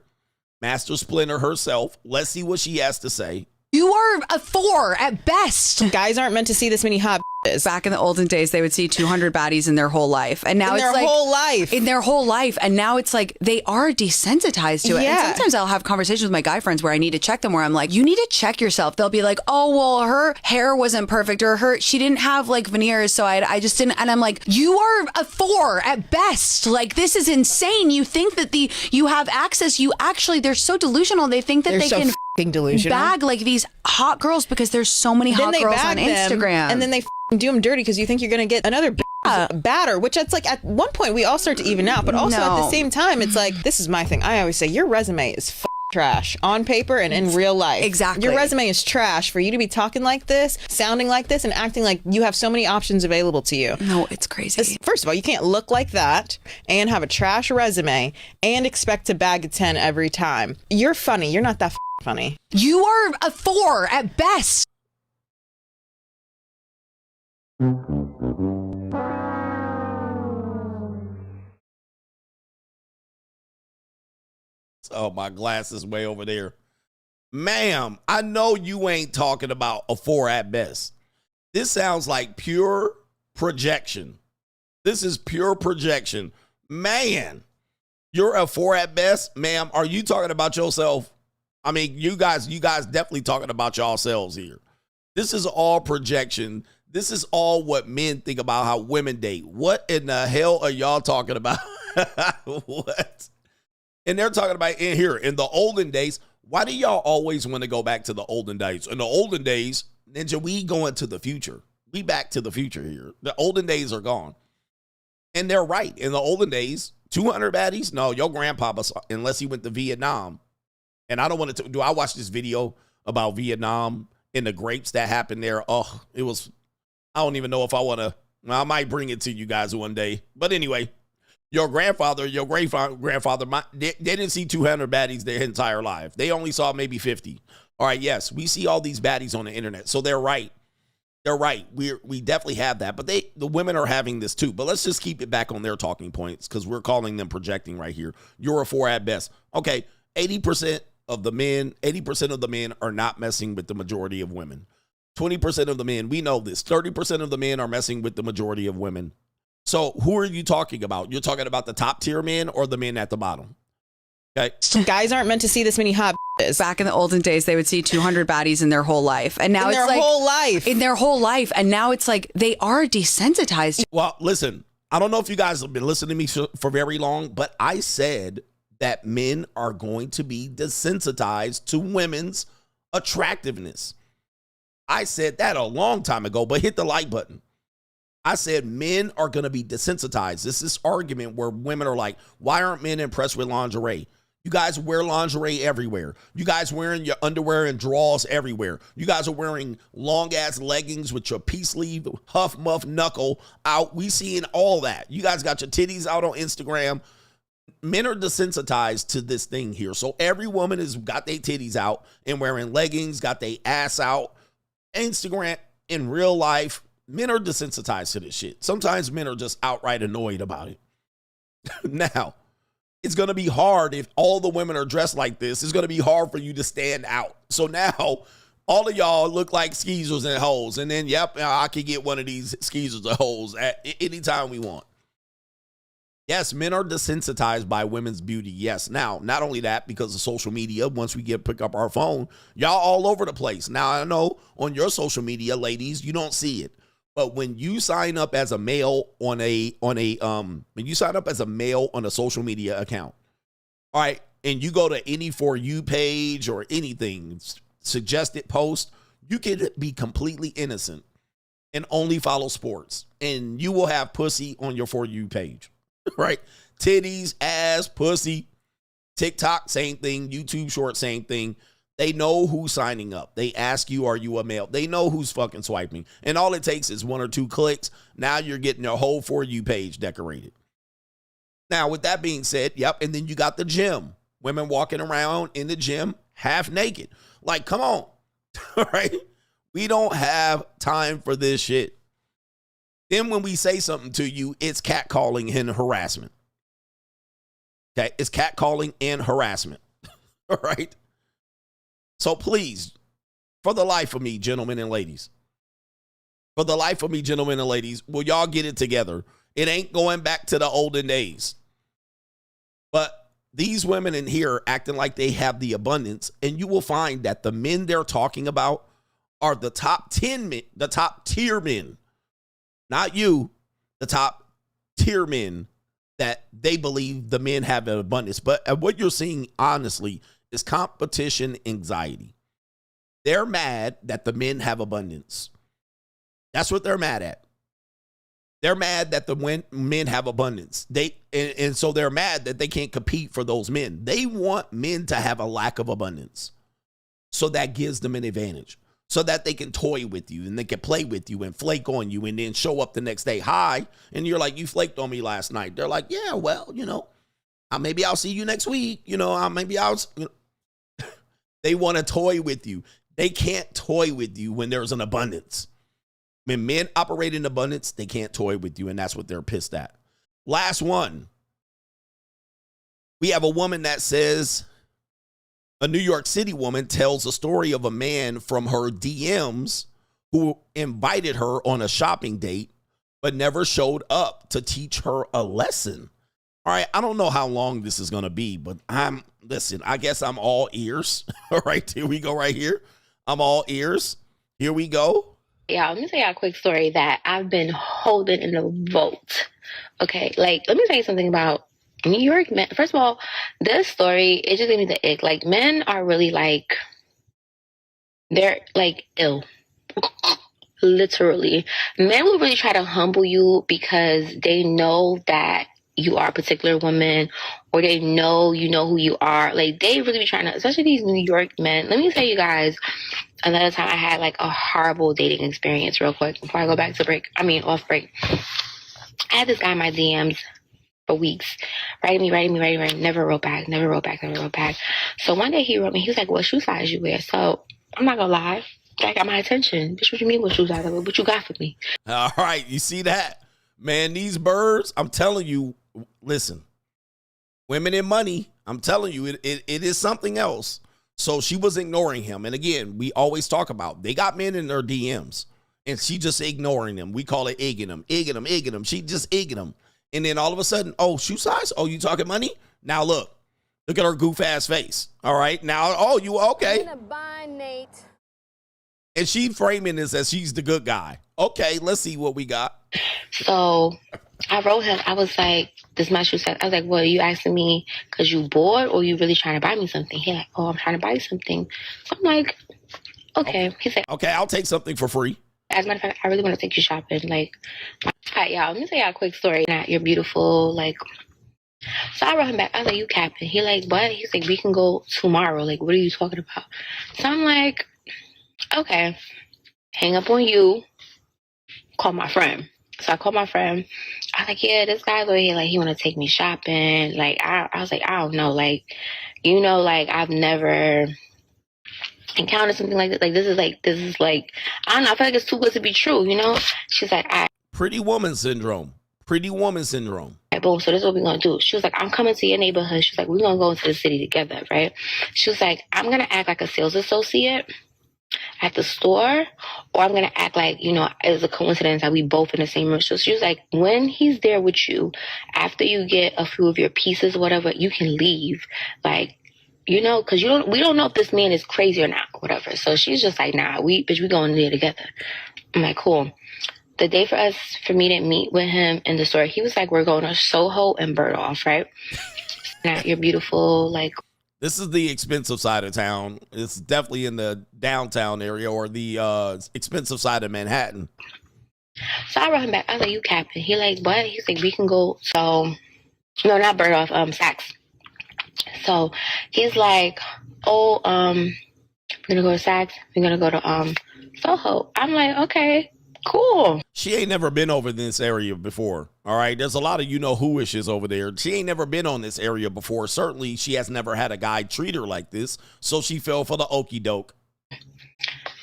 Master Splinter herself. Let's see what she has to say. You are a 4 at best. Guys aren't meant to see this many hot bitches. Back in the olden days, they would see 200 baddies in their whole life. And now in their whole life. And now it's like they are desensitized to it. Yeah. And sometimes I'll have conversations with my guy friends where I need to check them, where I'm like, you need to check yourself. They'll be like, oh, well, her hair wasn't perfect, or she didn't have like veneers, so I just didn't. And I'm like, you are a 4 at best. Like, this is insane. You think that you have access. You actually, they're so delusional. They think that they're they so can delusional. bag like these hot girls because there's so many hot girls on Instagram. And then they do them dirty because you think you're going to get another batter, which it's like at one point we all start to even out, but also at the same time, it's like, this is my thing. I always say your resume is trash on paper and in real life. Exactly. Your resume is trash for you to be talking like this, sounding like this, and acting like you have so many options available to you. No, it's crazy. First of all, you can't look like that and have a trash resume and expect to bag a 10 every time. You're funny. You're not that funny. You are a 4 at best. Oh, my glass is way over there. Ma'am, I know you ain't talking about a 4 at best. This sounds like pure projection. This is pure projection. Man, you're a 4 at best? Ma'am, are you talking about yourself? I mean, you guys definitely talking about yourselves here. This is all projection. This is all what men think about how women date. What in the hell are y'all talking about? What? And they're talking about in here, in the olden days. Why do y'all always want to go back to the olden days? In the olden days, Ninja, we going to the future. We back to the future here. The olden days are gone. And they're right. In the olden days, 200 baddies? No, your grandpapa, unless he went to Vietnam. And I don't want to, do I watch this video about Vietnam and the grapes that happened there? Oh, it was, I don't even know if I want to, I might bring it to you guys one day. But anyway, your grandfather, your great-grandfather, they didn't see 200 baddies their entire life. They only saw maybe 50. All right, yes, we see all these baddies on the internet. So they're right. They're right. We definitely have that. But the women are having this too. But let's just keep it back on their talking points because we're calling them projecting right here. You're a 4 at best. Okay, 80% of the men are not messing with the majority of women. 20% of the men, we know this. 30% of the men are messing with the majority of women. So who are you talking about? You're talking about the top tier men or the men at the bottom? Okay. Guys aren't meant to see this many hot bitches. Back in the olden days, they would see 200 baddies in their whole life. And now in their whole life. And now it's like they are desensitized. Well, listen, I don't know if you guys have been listening to me for very long, but I said that men are going to be desensitized to women's attractiveness. I said that a long time ago, but hit the like button. I said men are going to be desensitized. It's this argument where women are like, why aren't men impressed with lingerie? You guys wear lingerie everywhere. You guys wearing your underwear and drawers everywhere. You guys are wearing long-ass leggings with your peace sleeve, huff, muff, knuckle out. We seeing all that. You guys got your titties out on Instagram. Men are desensitized to this thing here. So every woman has got their titties out and wearing leggings, got their ass out. Instagram, in real life, men are desensitized to this shit. Sometimes men are just outright annoyed about it. Now, it's going to be hard if all the women are dressed like this. It's going to be hard for you to stand out. So now, all of y'all look like skeezers and hoes. And then, yep, I can get one of these skeezers or hoes at any time we want. Yes, men are desensitized by women's beauty. Yes. Now, not only that, because of social media, once we pick up our phone, y'all all over the place. Now, I know on your social media, ladies, you don't see it. But when you sign up as a male on a social media account, all right, and you go to any For You page or anything, suggested post, you can be completely innocent and only follow sports. And you will have pussy on your For You page, right? Titties, ass, pussy. TikTok, same thing. YouTube short, same thing. They know who's signing up. They ask you, are you a male? They know who's fucking swiping. And all it takes is 1 or 2 clicks. Now you're getting your whole For You page decorated. Now, with that being said, yep, and then you got the gym. Women walking around in the gym half naked. Like, come on. All right? We don't have time for this shit. Then when we say something to you, it's catcalling and harassment. Okay? It's catcalling and harassment. All right? So please, for the life of me, gentlemen and ladies, will y'all get it together? It ain't going back to the olden days. But these women in here acting like they have the abundance, and you will find that the men they're talking about are the top 10 men, the top tier men. Not you, the top tier men that they believe the men have an abundance. But what you're seeing, honestly, is competition anxiety. They're mad that the men have abundance. That's what they're mad at. They're mad that the men have abundance. And so they're mad that they can't compete for those men. They want men to have a lack of abundance. So that gives them an advantage. So that they can toy with you and they can play with you and flake on you and then show up the next day. Hi. And you're like, you flaked on me last night. They're like, yeah, well, maybe I'll see you next week. They want to toy with you. They can't toy with you when there's an abundance. When men operate in abundance, they can't toy with you, and that's what they're pissed at. Last one. We have a woman that says, a New York City woman tells a story of a man from her DMs who invited her on a shopping date, but never showed up to teach her a lesson. All right, I don't know how long this is going to be, but I guess I'm all ears. All right, here we go right here. I'm all ears. Here we go. Yeah, let me tell y'all a quick story that I've been holding in the vault. Okay, like, let me tell you something about New York men. First of all, this story, it just gave me the ick. Like, men are really like, they're like ill. Literally. Men will really try to humble you because they know that you are a particular woman, or they know you know who you are. Like, they really be trying to, especially these New York men. Let me tell you guys, another time I had like a horrible dating experience real quick before I go back to off break. I had this guy in my DMs for weeks, writing me, never wrote back. So one day he wrote me, he was like, what shoe size you wear? So I'm not gonna lie, that got my attention. Bitch, what you mean what shoe size? What you got for me? All right, you see that? Man, these birds, I'm telling you, listen, women and money, I'm telling you, it is something else. So she was ignoring him. And again, we always talk about, they got men in their DMs, and she just ignoring them. We call it egging them. She just egging them. And then all of a sudden, oh, shoe size? Oh, you talking money? Now look at her goof ass face. All right. Now, oh, you okay. I'm gonna buy Nate. And she framing this as she's the good guy. Okay, let's see what we got. So I wrote him, I was like, this is my shoe size. I was like, well, are you asking me because you bored, or you really trying to buy me something? He like, oh, I'm trying to buy you something. So I'm like, okay. He said, okay, I'll take something for free. As a matter of fact, I really want to take you shopping. Like, all right, y'all, let me tell y'all a quick story. You're beautiful. Like, so I wrote him back. I was like, you capping. He like, what? He's like, we can go tomorrow. Like, what are you talking about? So I'm like, okay, hang up on you, call my friend. So I called my friend. I was like, yeah, this guy's over here, like, he want to take me shopping. Like, I was like, I don't know. Like, you know, like, I've never encountered something like this. Like, this is like, I don't know. I feel like it's too good to be true, you know? She's like, Pretty woman syndrome. All right, boom, so this is what we're going to do. She was like, I'm coming to your neighborhood. She's like, we're going to go into the city together, right? She was like, I'm going to act like a sales associate at the store, or I'm going to act like, you know, it's a coincidence that we both in the same room. So she was like, when he's there with you, after you get a few of your pieces or whatever, you can leave. Like, you know, because we don't know if this man is crazy or not, whatever. So she's just like, nah, we going there together. I'm like, cool. The day for me to meet with him in the store, he was like, we're going to Soho and Bergdorf, right? Now, you're beautiful, like. This is the expensive side of town. It's definitely in the downtown area, or the expensive side of Manhattan. So I wrote him back. I was like, you capping. He like, what? He's like, we can go. So, no, not Bergdorf, Saks. So he's like, oh, we're going to go to Saks. We're going to go to Soho. I'm like, okay, cool. She ain't never been over this area before. All right. There's a lot of who-ishes over there. She ain't never been on this area before. Certainly, she has never had a guy treat her like this. So she fell for the okie doke.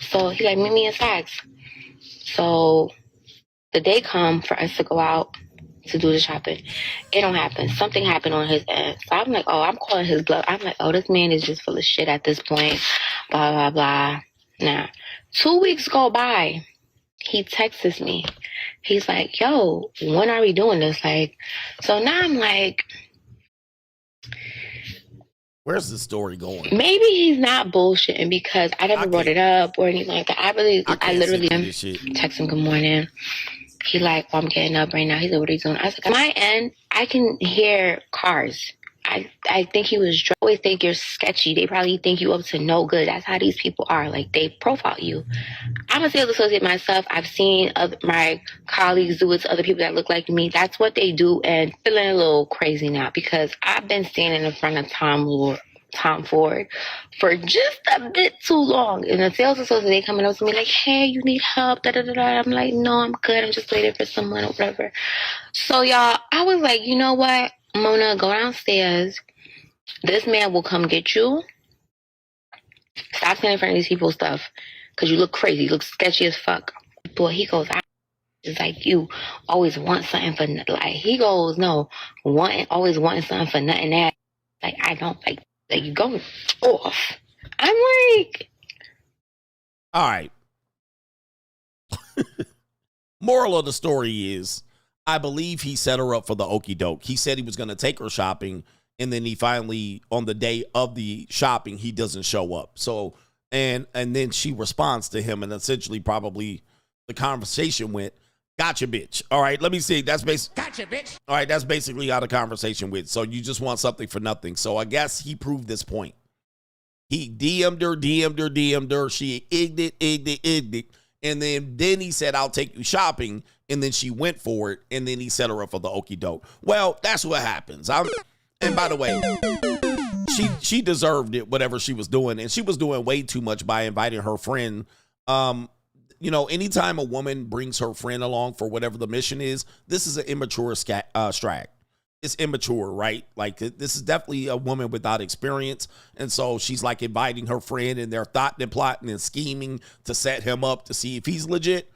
So he's like, meet me in Saks. So the day come for us to go out to do the shopping. It don't happen. Something happened on his end. So I'm like, oh, I'm calling his bluff. I'm like, oh, this man is just full of shit at this point. Blah, blah, blah. Now, 2 weeks go by. He texts me. He's like, yo, when are we doing this? Like, so now I'm like, where's the story going? Maybe he's not bullshitting because I never brought it up or anything like that. I literally text him, good morning. He like, well, I'm getting up right now. He's like, what are you doing? I was like, at my end, I can hear cars. I think he was drunk. I always think you're sketchy. They probably think you up to no good. That's how these people are. Like, they profile you. I'm a sales associate myself. I've seen my colleagues do it to other people that look like me. That's what they do, and feeling a little crazy now because I've been standing in front of Tom Ford for just a bit too long. And the sales associate, they coming up to me like, hey, you need help, da-da-da-da. I'm like, no, I'm good. I'm just waiting for someone or whatever. So, y'all, I was like, you know what? Mona, go downstairs. This man will come get you. Stop standing in front of these people's stuff because you look crazy. You look sketchy as fuck. Boy, he goes, it's like you always want something for nothing. Like, he goes, no, always wanting something for nothing. That, like, I don't like you going off. I'm like, all right. Moral of the story is, I believe he set her up for the okie doke. He said he was going to take her shopping, and then he finally, on the day of the shopping, he doesn't show up. So And then she responds to him, and essentially probably the conversation went, "Gotcha, bitch." All right, let me see. That's basically Gotcha, bitch. all right. That's basically how the conversation went. So you just want something for nothing. So I guess he proved this point. He DM'd her. She ignored it. And then he said, "I'll take you shopping." And then she went for it. And then he set her up for the okie doke. Well, that's what happens. And by the way, she deserved it, whatever she was doing. And she was doing way too much by inviting her friend. Anytime a woman brings her friend along for whatever the mission is, this is an immature strag. It's immature, right? Like, this is definitely a woman without experience. And so she's like inviting her friend, and they're thoughting and plotting and scheming to set him up to see if he's legit.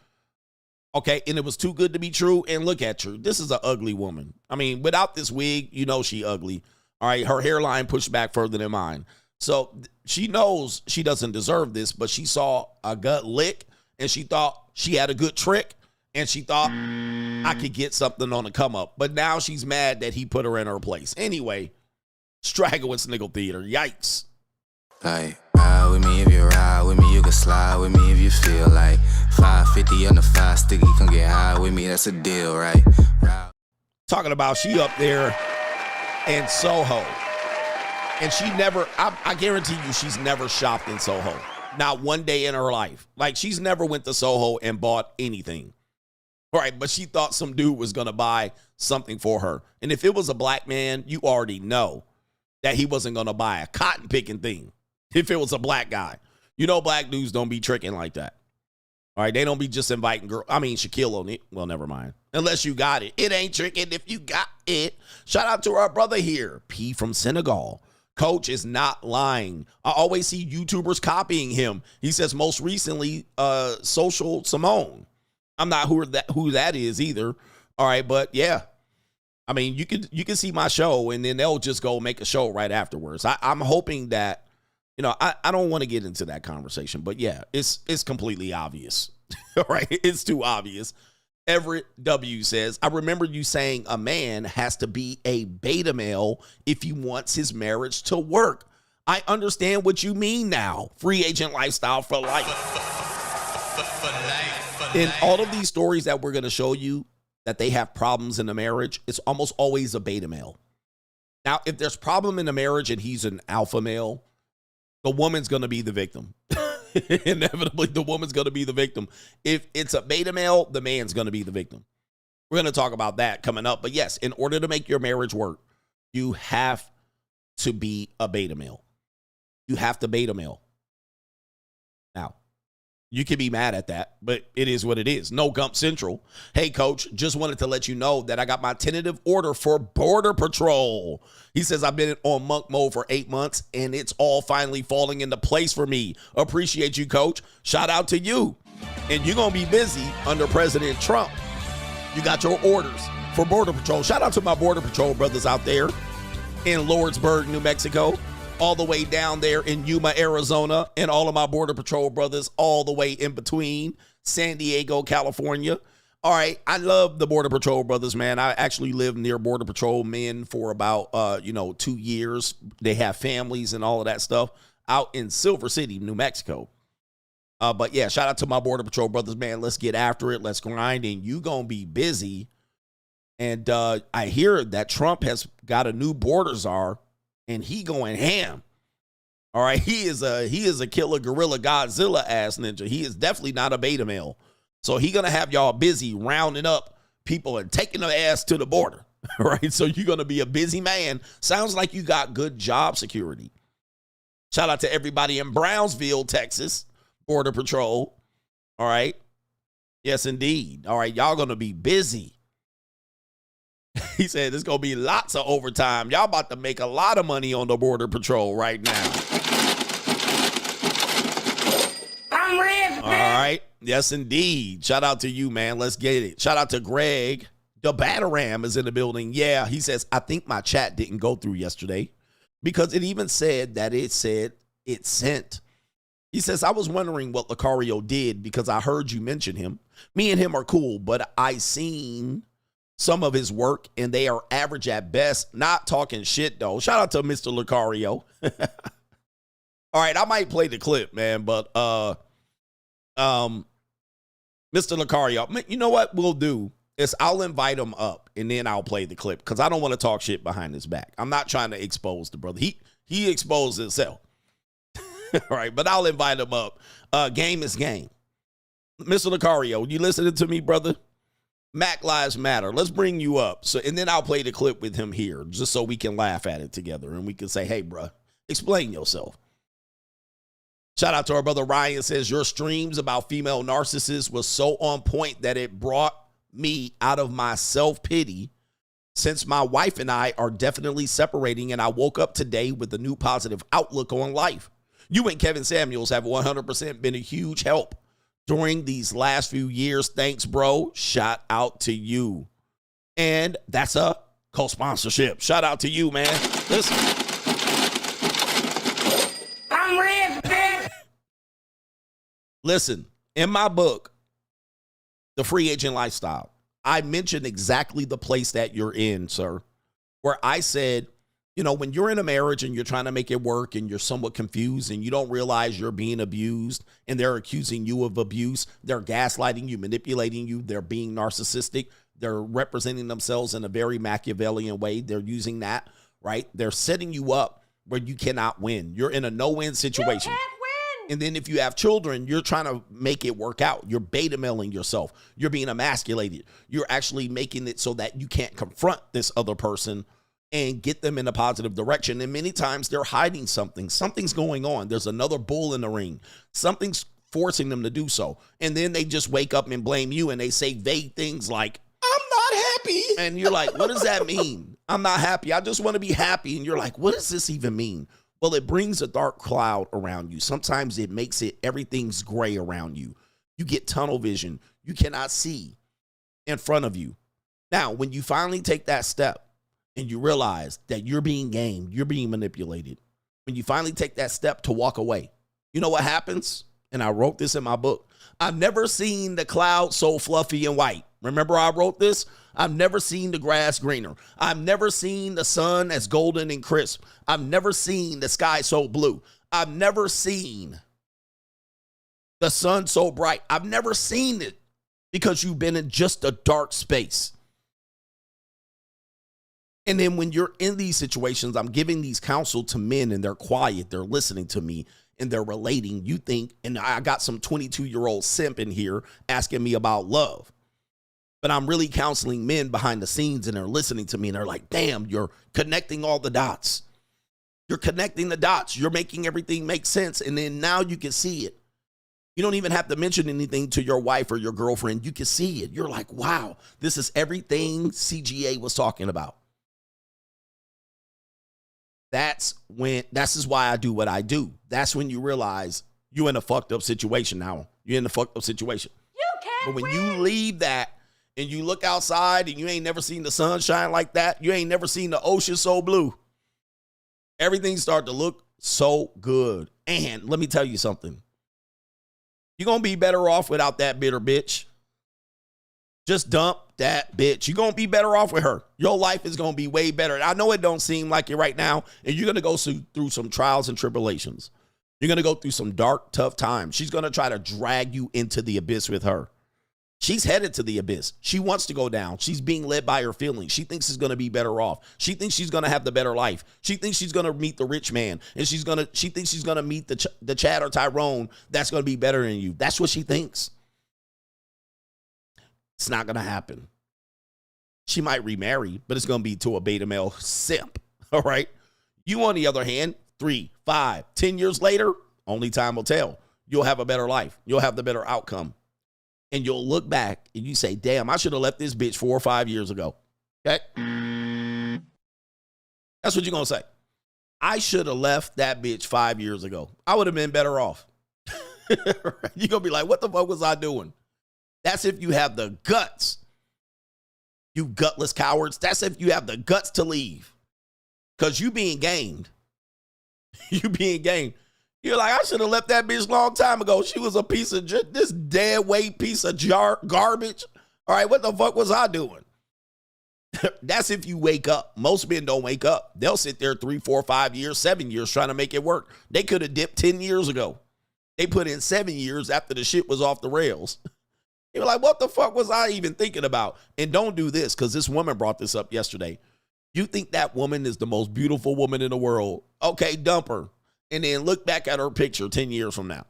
Okay, and it was too good to be true. And look at her. This is an ugly woman. I mean, without this wig, she ugly. All right, her hairline pushed back further than mine. So she knows she doesn't deserve this, but she saw a gut lick, and she thought she had a good trick, and she thought I could get something on the come up. But now she's mad that he put her in her place. Anyway, Straggle and Sniggle Theater. Yikes. Like, ride with me if you ride with me, you can slide with me if you feel like 550 on the 5 sticky, come get high with me, that's a deal, right? Talking about she up there in Soho. And she never, I guarantee you, she's never shopped in Soho. Not one day in her life. Like, she's never went to Soho and bought anything. All right, but she thought some dude was going to buy something for her. And if it was a black man, you already know that he wasn't going to buy a cotton picking thing. If it was a black guy. Black dudes don't be tricking like that. All right, they don't be just inviting girls. I mean, Shaquille O'Neal. Well, never mind. Unless you got it. It ain't tricking if you got it. Shout out to our brother here, P from Senegal. Coach is not lying. I always see YouTubers copying him. He says most recently, Social Simone. I'm not who that is either. All right, but yeah. I mean, you can see my show, and then they'll just go make a show right afterwards. I'm hoping that, I don't want to get into that conversation, but yeah, it's completely obvious. All right, it's too obvious. Everett W says, I remember you saying a man has to be a beta male if he wants his marriage to work. I understand what you mean now. Free agent lifestyle for life. In all of these stories that we're going to show you that they have problems in the marriage, it's almost always a beta male. Now, if there's problem in the marriage and he's an alpha male, the woman's going to be the victim. Inevitably, the woman's going to be the victim. If it's a beta male, the man's going to be the victim. We're going to talk about that coming up. But yes, in order to make your marriage work, you have to be a beta male. You have to beta male. Now, you can be mad at that, but it is what it is. No Gump Central. Hey, coach, just wanted to let you know that I got my tentative order for Border Patrol. He says I've been on monk mode for 8 months, and it's all finally falling into place for me. Appreciate you, coach. Shout out to you. And you're going to be busy under President Trump. You got your orders for Border Patrol. Shout out to my Border Patrol brothers out there in Lordsburg, New Mexico, all the way down there in Yuma, Arizona, and all of my Border Patrol brothers all the way in between San Diego, California. All right, I love the Border Patrol brothers, man. I actually lived near Border Patrol men for about, 2 years. They have families and all of that stuff out in Silver City, New Mexico. But yeah, shout out to my Border Patrol brothers, man. Let's get after it. Let's grind, and you going to be busy. And I hear that Trump has got a new border czar, and he going ham. All right, he is a killer gorilla Godzilla ass ninja. He is definitely not a beta male. So he gonna have y'all busy rounding up people and taking their ass to the border. All right, so you're gonna be a busy man. Sounds like you got good job security. Shout out to everybody in Brownsville, Texas, Border Patrol. All right, yes indeed. All right, y'all gonna be busy. He said there's going to be lots of overtime. Y'all about to make a lot of money on the Border Patrol right now. I'm ready. All right. Yes, indeed. Shout out to you, man. Let's get it. Shout out to Greg. The Bataram is in the building. Yeah, he says, I think my chat didn't go through yesterday because it even said that it sent. He says, I was wondering what Lucario did because I heard you mention him. Me and him are cool, but I seen some of his work, and they are average at best. Not talking shit, though. Shout out to Mr. Lucario. All All right, I might play the clip, man, but Mr. Lucario, you know what we'll do is I'll invite him up and then I'll play the clip because I don't want to talk shit behind his back. I'm not trying to expose the brother. He exposed himself. All right, but I'll invite him up. Game is game. Mr. Lucario, you listening to me, brother? Mac Lives Matter. Let's bring you up. And then I'll play the clip with him here just so we can laugh at it together and we can say, hey, bro, explain yourself. Shout out to our brother Ryan, says your streams about female narcissists was so on point that it brought me out of my self-pity since my wife and I are definitely separating and I woke up today with a new positive outlook on life. You and Kevin Samuels have 100% been a huge help during these last few years. Thanks, bro. Shout out to you. And that's a co-sponsorship. Shout out to you, man. Listen. I'm rich, bitch. Listen, in my book, The Free Agent Lifestyle, I mentioned exactly the place that you're in, sir, where I said, you know, when you're in a marriage and you're trying to make it work and you're somewhat confused and you don't realize you're being abused and they're accusing you of abuse, they're gaslighting you, manipulating you, they're being narcissistic, they're representing themselves in a very Machiavellian way. They're using that, right? They're setting you up where you cannot win. You're in a no-win situation. You can't win. And then if you have children, you're trying to make it work out. You're beta mailing yourself. You're being emasculated. You're actually making it so that you can't confront this other person and get them in a positive direction. And many times they're hiding something. Something's going on. There's another bull in the ring. Something's forcing them to do so. And then they just wake up and blame you and they say vague things like, I'm not happy. And you're like, what does that mean? I'm not happy. I just want to be happy. And you're like, what does this even mean? Well, it brings a dark cloud around you. Sometimes it makes it, everything's gray around you. You get tunnel vision. You cannot see in front of you. Now, when you finally take that step, and you realize that you're being gamed, you're being manipulated. When you finally take that step to walk away, you know what happens? And I wrote this in my book. I've never seen the cloud so fluffy and white. Remember I wrote this? I've never seen the grass greener. I've never seen the sun as golden and crisp. I've never seen the sky so blue. I've never seen the sun so bright. I've never seen it because you've been in just a dark space. And then when you're in these situations, I'm giving these counsel to men and they're quiet. They're listening to me and they're relating. You think, and I got some 22-year-old simp in here asking me about love. But I'm really counseling men behind the scenes and they're listening to me and they're like, damn, you're connecting all the dots. You're connecting the dots. You're making everything make sense. And then now you can see it. You don't even have to mention anything to your wife or your girlfriend. You can see it. You're like, wow, this is everything CGA was talking about. This is why I do what I do. That's when you realize you're in a fucked up situation now. You're in a fucked up situation. But when you leave that and you look outside and you ain't never seen the sun shine like that, you ain't never seen the ocean so blue, everything start to look so good. And let me tell you something. You're going to be better off without that bitter bitch. Just dump that bitch. You're going to be better off with her. Your life is going to be way better. I know it don't seem like it right now, and you're going to go through some trials and tribulations. You're going to go through some dark, tough times. She's going to try to drag you into the abyss with her. She's headed to the abyss. She wants to go down. She's being led by her feelings. She thinks she's going to be better off. She thinks she's going to have the better life. She thinks she's going to meet the rich man, and she thinks she's going to meet the Chad or Tyrone that's going to be better than you. That's what she thinks. It's not going to happen. She might remarry, but it's going to be to a beta male simp. All right. You, on the other hand, 3, 5, 10 years later, only time will tell. You'll have a better life. You'll have the better outcome. And you'll look back and you say, damn, I should have left this bitch 4 or 5 years ago. Okay. That's what you're going to say. I should have left that bitch 5 years ago. I would have been better off. You're going to be like, what the fuck was I doing? That's if you have the guts. You gutless cowards. That's if you have the guts to leave. Because you being gamed. You being gamed. You're like, I should have left that bitch a long time ago. She was a piece of this dead weight piece of garbage. All right, what the fuck was I doing? That's if you wake up. Most men don't wake up. They'll sit there 3, 4, 5 years, 7 years trying to make it work. They could have dipped 10 years ago. They put in 7 years after the shit was off the rails. You're like, what the fuck was I even thinking about? And don't do this, because this woman brought this up yesterday. You think that woman is the most beautiful woman in the world. Okay, dump her. And then look back at her picture 10 years from now.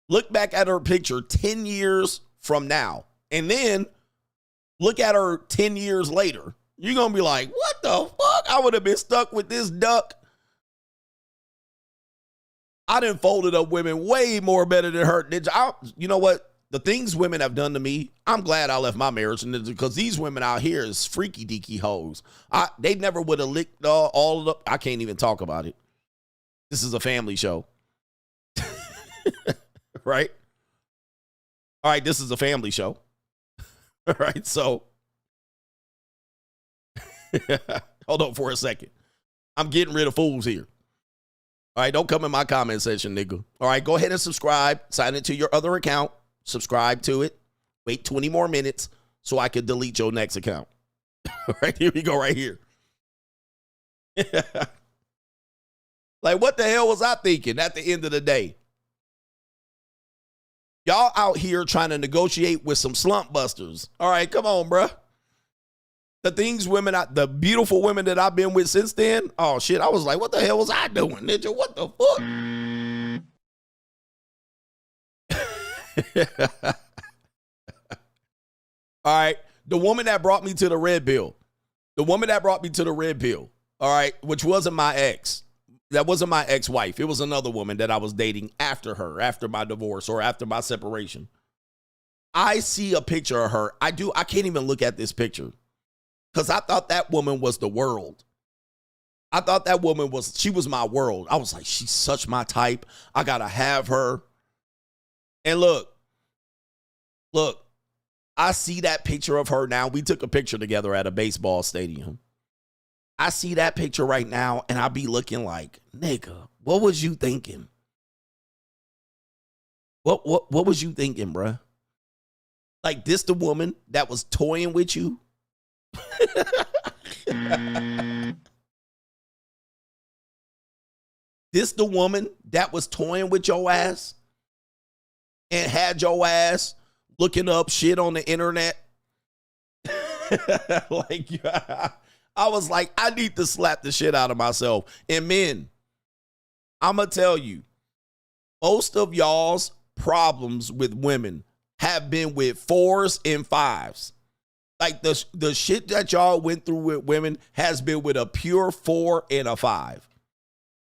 Look back at her picture 10 years from now. And then look at her 10 years later. You're going to be like, what the fuck? I would have been stuck with this duck. I done folded up women way more better than her. You know what? The things women have done to me, I'm glad I left my marriage, because these women out here is freaky deaky hoes. They never would have licked all of the, I can't even talk about it. This is a family show. Right? All right, this is a family show. All right, so hold on for a second. I'm getting rid of fools here. All right, don't come in my comment section, nigga. All right, go ahead and subscribe. Sign into your other account. Subscribe to it. Wait 20 more minutes so I can delete your next account. All right, here we go right here. Like, what the hell was I thinking at the end of the day? Y'all out here trying to negotiate with some slump busters. All right, come on, bruh. The things women, the beautiful women that I've been with since then, oh shit, I was like, what the hell was I doing, Ninja? What the fuck? All right, the woman that brought me to the red pill. The woman that brought me to the red pill, all right, which wasn't my ex. That wasn't my ex-wife. It was another woman that I was dating after her, after my divorce or after my separation. I see a picture of her. I can't even look at this picture because I thought that woman was the world. I thought that woman she was my world. I was like, she's such my type. I got to have her. And look, I see that picture of her now. We took a picture together at a baseball stadium. I see that picture right now, and I be looking like, nigga, what was you thinking? What was you thinking, bruh? Like, this the woman that was toying with you? This the woman that was toying with your ass and had your ass looking up shit on the internet? Like, I was like, I need to slap the shit out of myself. And men, I'm going to tell you, most of y'all's problems with women have been with 4s and 5s. Like the shit that y'all went through with women has been with a pure 4 and a 5.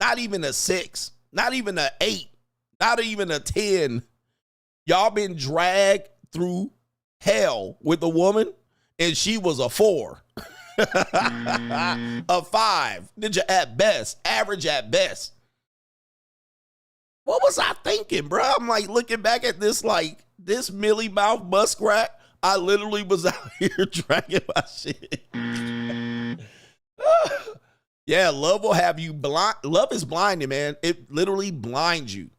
Not even a 6, not even a 8, not even a 10. Y'all been dragged through hell with a woman and she was a 4. A 5, ninja at best, average at best. What was I thinking, bro? I'm like looking back at this, like this Millie Mouth muskrat. I literally was out here dragging my shit. Yeah, love will have you blind. Love is blinding, man. It literally blinds you.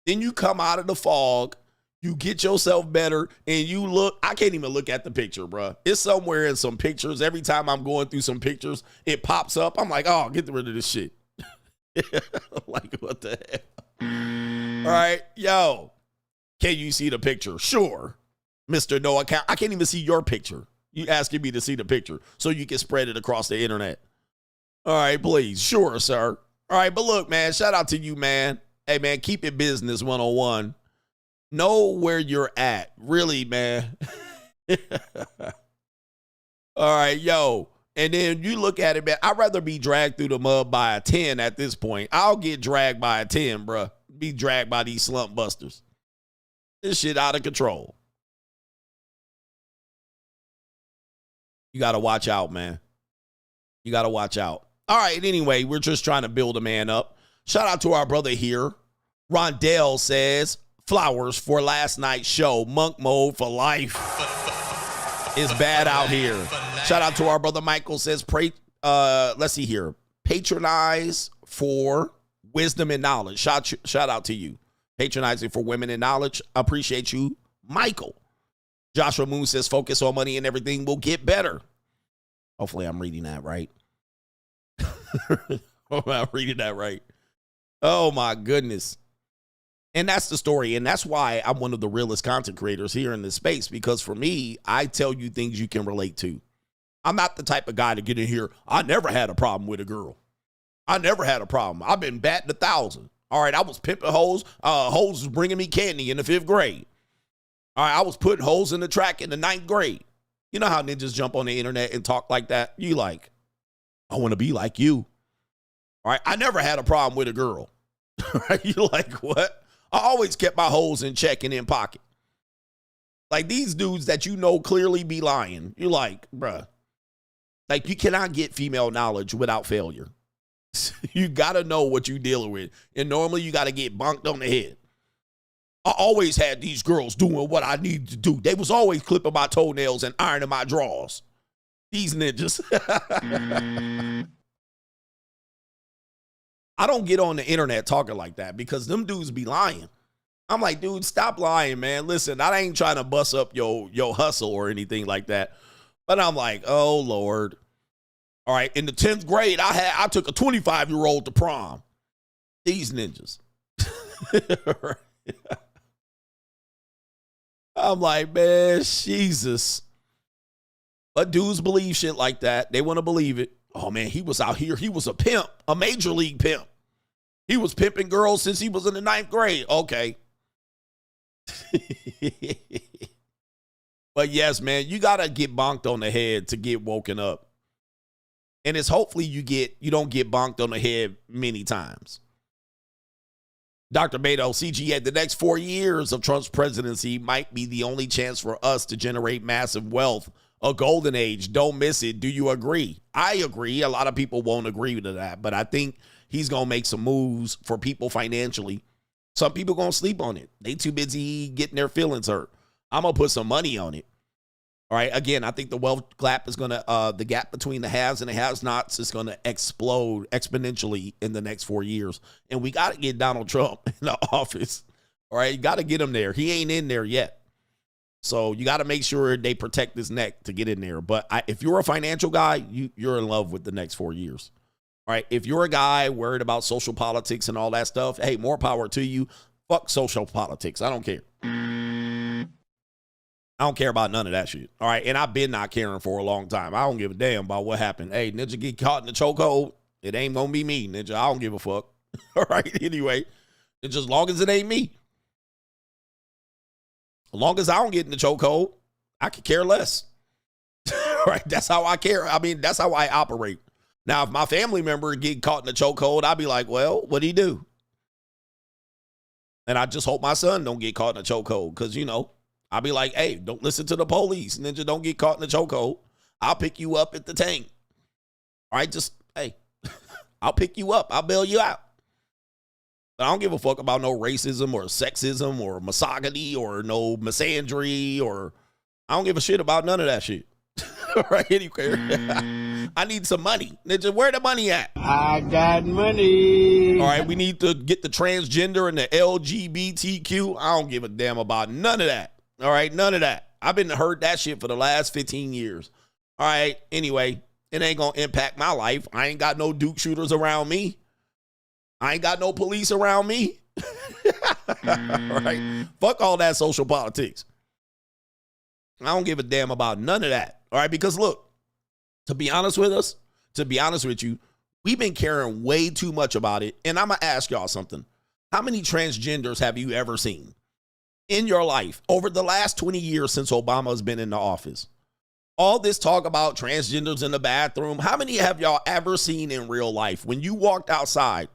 Then you come out of the fog. You get yourself better and you look. I can't even look at the picture, bro. It's somewhere in some pictures. Every time I'm going through some pictures, it pops up. I'm like, oh, get rid of this shit. Like, what the hell? All right, yo, can you see the picture? Sure, Mr. No Account. I can't even see your picture. You asking me to see the picture so you can spread it across the internet. All right, please. Sure, sir. All right, but look, man, shout out to you, man. Hey, man, keep it business 101. Know where you're at. Really, man. All right, yo. And then you look at it, man. I'd rather be dragged through the mud by a 10 at this point. I'll get dragged by a 10, bro. Be dragged by these slump busters. This shit out of control. You got to watch out, man. You got to watch out. All right, anyway, we're just trying to build a man up. Shout out to our brother here. Rondell says, flowers for last night's show. Monk mode for life. It's bad out here. Shout out to our brother Michael says, let's see here. Patronize for wisdom and knowledge. Shout out to you. patronizing for women in knowledge. Appreciate you, Michael. Joshua Moon says, focus on money and everything will get better. Hopefully I'm reading that right. Hopefully I'm reading that right. Oh, my goodness. And that's the story. And that's why I'm one of the realest content creators here in this space, because for me, I tell you things you can relate to. I'm not the type of guy to get in here. I never had a problem with a girl. I never had a problem. I've been batting 1,000. All right, I was pimping hoes. Hoes was bringing me candy in the 5th grade. All right, I was putting hoes in the track in the 9th grade. You know how ninjas jump on the internet and talk like that? You like, I want to be like you. All right, I never had a problem with a girl. All right, you like, what? I always kept my hoes in check and in pocket. Like these dudes that you know clearly be lying. You're like, bruh. Like you cannot get female knowledge without failure. You got to know what you're dealing with. And normally you got to get bonked on the head. I always had these girls doing what I needed to do. They was always clipping my toenails and ironing my drawers. These ninjas. I don't get on the internet talking like that because them dudes be lying. I'm like, dude, stop lying, man. Listen, I ain't trying to bust up your hustle or anything like that. But I'm like, oh, Lord. All right, in the 10th grade, I took a 25-year-old to prom. These ninjas. I'm like, man, Jesus. But dudes believe shit like that. They want to believe it. Oh, man, he was out here. He was a pimp, a major league pimp. He was pimping girls since he was in the 9th grade. Okay. But yes, man, you got to get bonked on the head to get woken up. And it's hopefully you don't get bonked on the head many times. Dr. Beto, CGA, the next 4 years of Trump's presidency might be the only chance for us to generate massive wealth. A golden age. Don't miss it. Do you agree? I agree. A lot of people won't agree to that, but I think he's going to make some moves for people financially. Some people going to sleep on it. They too busy getting their feelings hurt. I'm going to put some money on it. All right. Again, I think the wealth gap is going to, the gap between the haves and the have-nots is going to explode exponentially in the next 4 years. And we got to get Donald Trump in the office. All right. You got to get him there. He ain't in there yet. So you got to make sure they protect his neck to get in there. But if you're a financial guy, you're in love with the next 4 years. All right. If you're a guy worried about social politics and all that stuff, hey, more power to you. Fuck social politics. I don't care. I don't care about none of that shit. All right. And I've been not caring for a long time. I don't give a damn about what happened. Hey, ninja get caught in the chokehold. It ain't going to be me, ninja. I don't give a fuck. All right. Anyway, it's just as long as it ain't me. As long as I don't get in the chokehold, I could care less. Right? That's how I care. I mean, that's how I operate. Now, if my family member get caught in the chokehold, I'd be like, well, what'd he do? And I just hope my son don't get caught in a chokehold because, you know, I'll be like, hey, don't listen to the police. Ninja, don't get caught in the chokehold. I'll pick you up at the tank. All right, just, hey, I'll pick you up. I'll bail you out. But I don't give a fuck about no racism or sexism or misogyny or no misandry or I don't give a shit about none of that shit. All right, anyway. I need some money. Ninja, where the money at? I got money. All right, we need to get the transgender and the LGBTQ. I don't give a damn about none of that. All right, none of that. I've been heard that shit for the last 15 years. All right, anyway, it ain't going to impact my life. I ain't got no Duke shooters around me. I ain't got no police around me. All right, fuck all that social politics. I don't give a damn about none of that. All right, because look, to be honest with you, we've been caring way too much about it. And I'm going to ask y'all something. How many transgenders have you ever seen in your life over the last 20 years since Obama has been in the office? All this talk about transgenders in the bathroom, how many have y'all ever seen in real life? When you walked outside,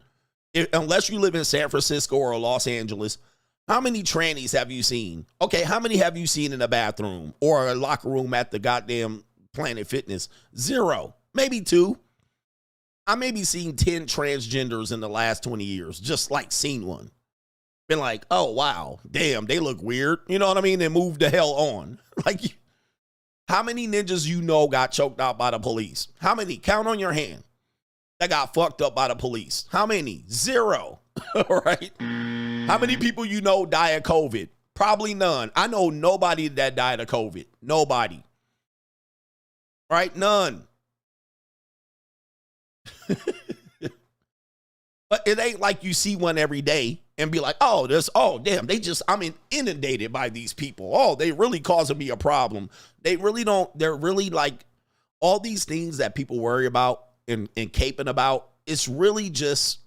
unless you live in San Francisco or Los Angeles, how many trannies have you seen? Okay, how many have you seen in a bathroom or a locker room at the goddamn Planet Fitness? 0, maybe 2. I maybe seen 10 transgenders in the last 20 years, just like seen one. Been like, oh, wow, damn, they look weird. You know what I mean? And moved the hell on. Like, how many ninjas you know got choked out by the police? How many? Count on your hand. That got fucked up by the police. How many? 0. All right. How many people you know die of COVID? Probably none. I know nobody that died of COVID. Nobody. Right? None. But it ain't like you see one every day and be like, oh, damn, I'm inundated by these people. Oh, they really causing me a problem. They really don't, they're really like all these things that people worry about and caping about. It's really just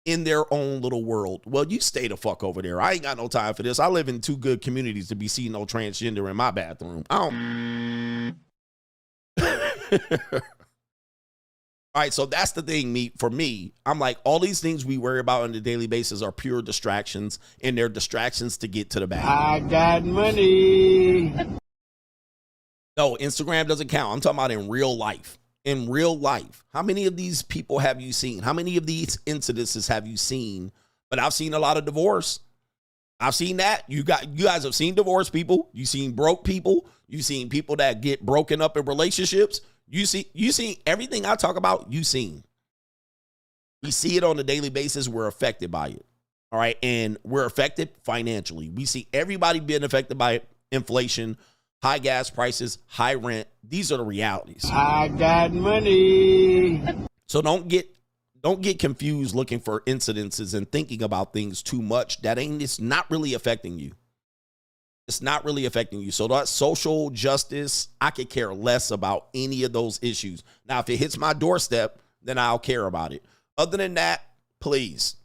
in their own little world. Well, you stay the fuck over there. I ain't got no time for this. I live in 2 good communities to be seeing no transgender in my bathroom. I don't. All right, so that's the thing, for me. I'm like, all these things we worry about on a daily basis are pure distractions, and they're distractions to get to the bag. I got money. No, Instagram doesn't count. I'm talking about in real life. In real life, how many of these people have you seen? How many of these incidences have you seen? But I've seen a lot of divorce. I've seen that. You guys have seen divorced people. You've seen broke people. You've seen people that get broken up in relationships. You see everything I talk about, you've seen. We see it on a daily basis. We're affected by it. All right. And we're affected financially. We see everybody being affected by it. Inflation, high gas prices, high rent. These are the realities. I got money. So don't get confused looking for incidences and thinking about things too much. It's not really affecting you. It's not really affecting you. So that social justice, I could care less about any of those issues. Now, if it hits my doorstep, then I'll care about it. Other than that, please.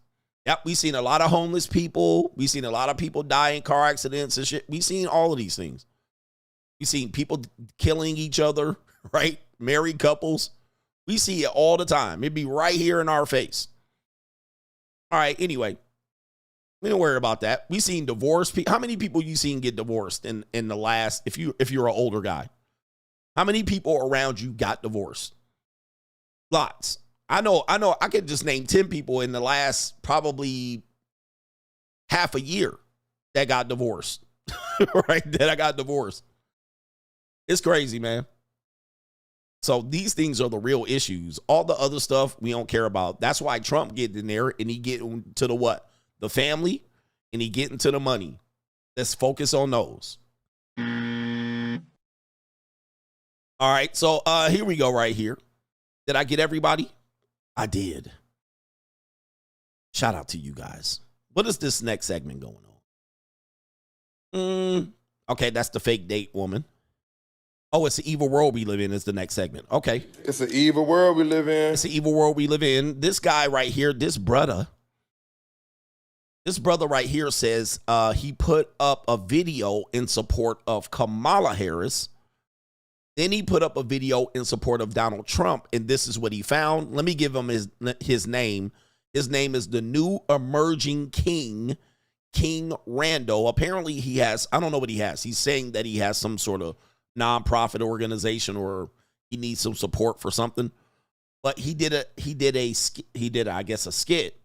Yep, we've seen a lot of homeless people. We've seen a lot of people die in car accidents and shit. We've seen all of these things. We've seen people killing each other, right? Married couples. We see it all the time. It'd be right here in our face. All right, anyway. We don't worry about that. We seen divorce. How many people you seen get divorced in the last, if you're an older guy? How many people around you got divorced? Lots. I know I could just name 10 people in the last probably half a year that got divorced. Right? That I got divorced. It's crazy, man. So these things are the real issues. All the other stuff we don't care about. That's why Trump get in there and he get into the what? The family, and he get into the money. Let's focus on those. All right, so here we go right here. Did I get everybody? I did. Shout out to you guys. What is this next segment going on? Okay, that's the fake date woman. Oh, it's the evil world we live in is the next segment. Okay. It's an evil world we live in. It's the evil world we live in. This guy right here, this brother right here says he put up a video in support of Kamala Harris. Then he put up a video in support of Donald Trump, and this is what he found. Let me give him his name. His name is the new emerging king, King Rando. Apparently he has, I don't know what he has. He's saying that he has some sort of nonprofit organization or he needs some support for something. But he did I guess a skit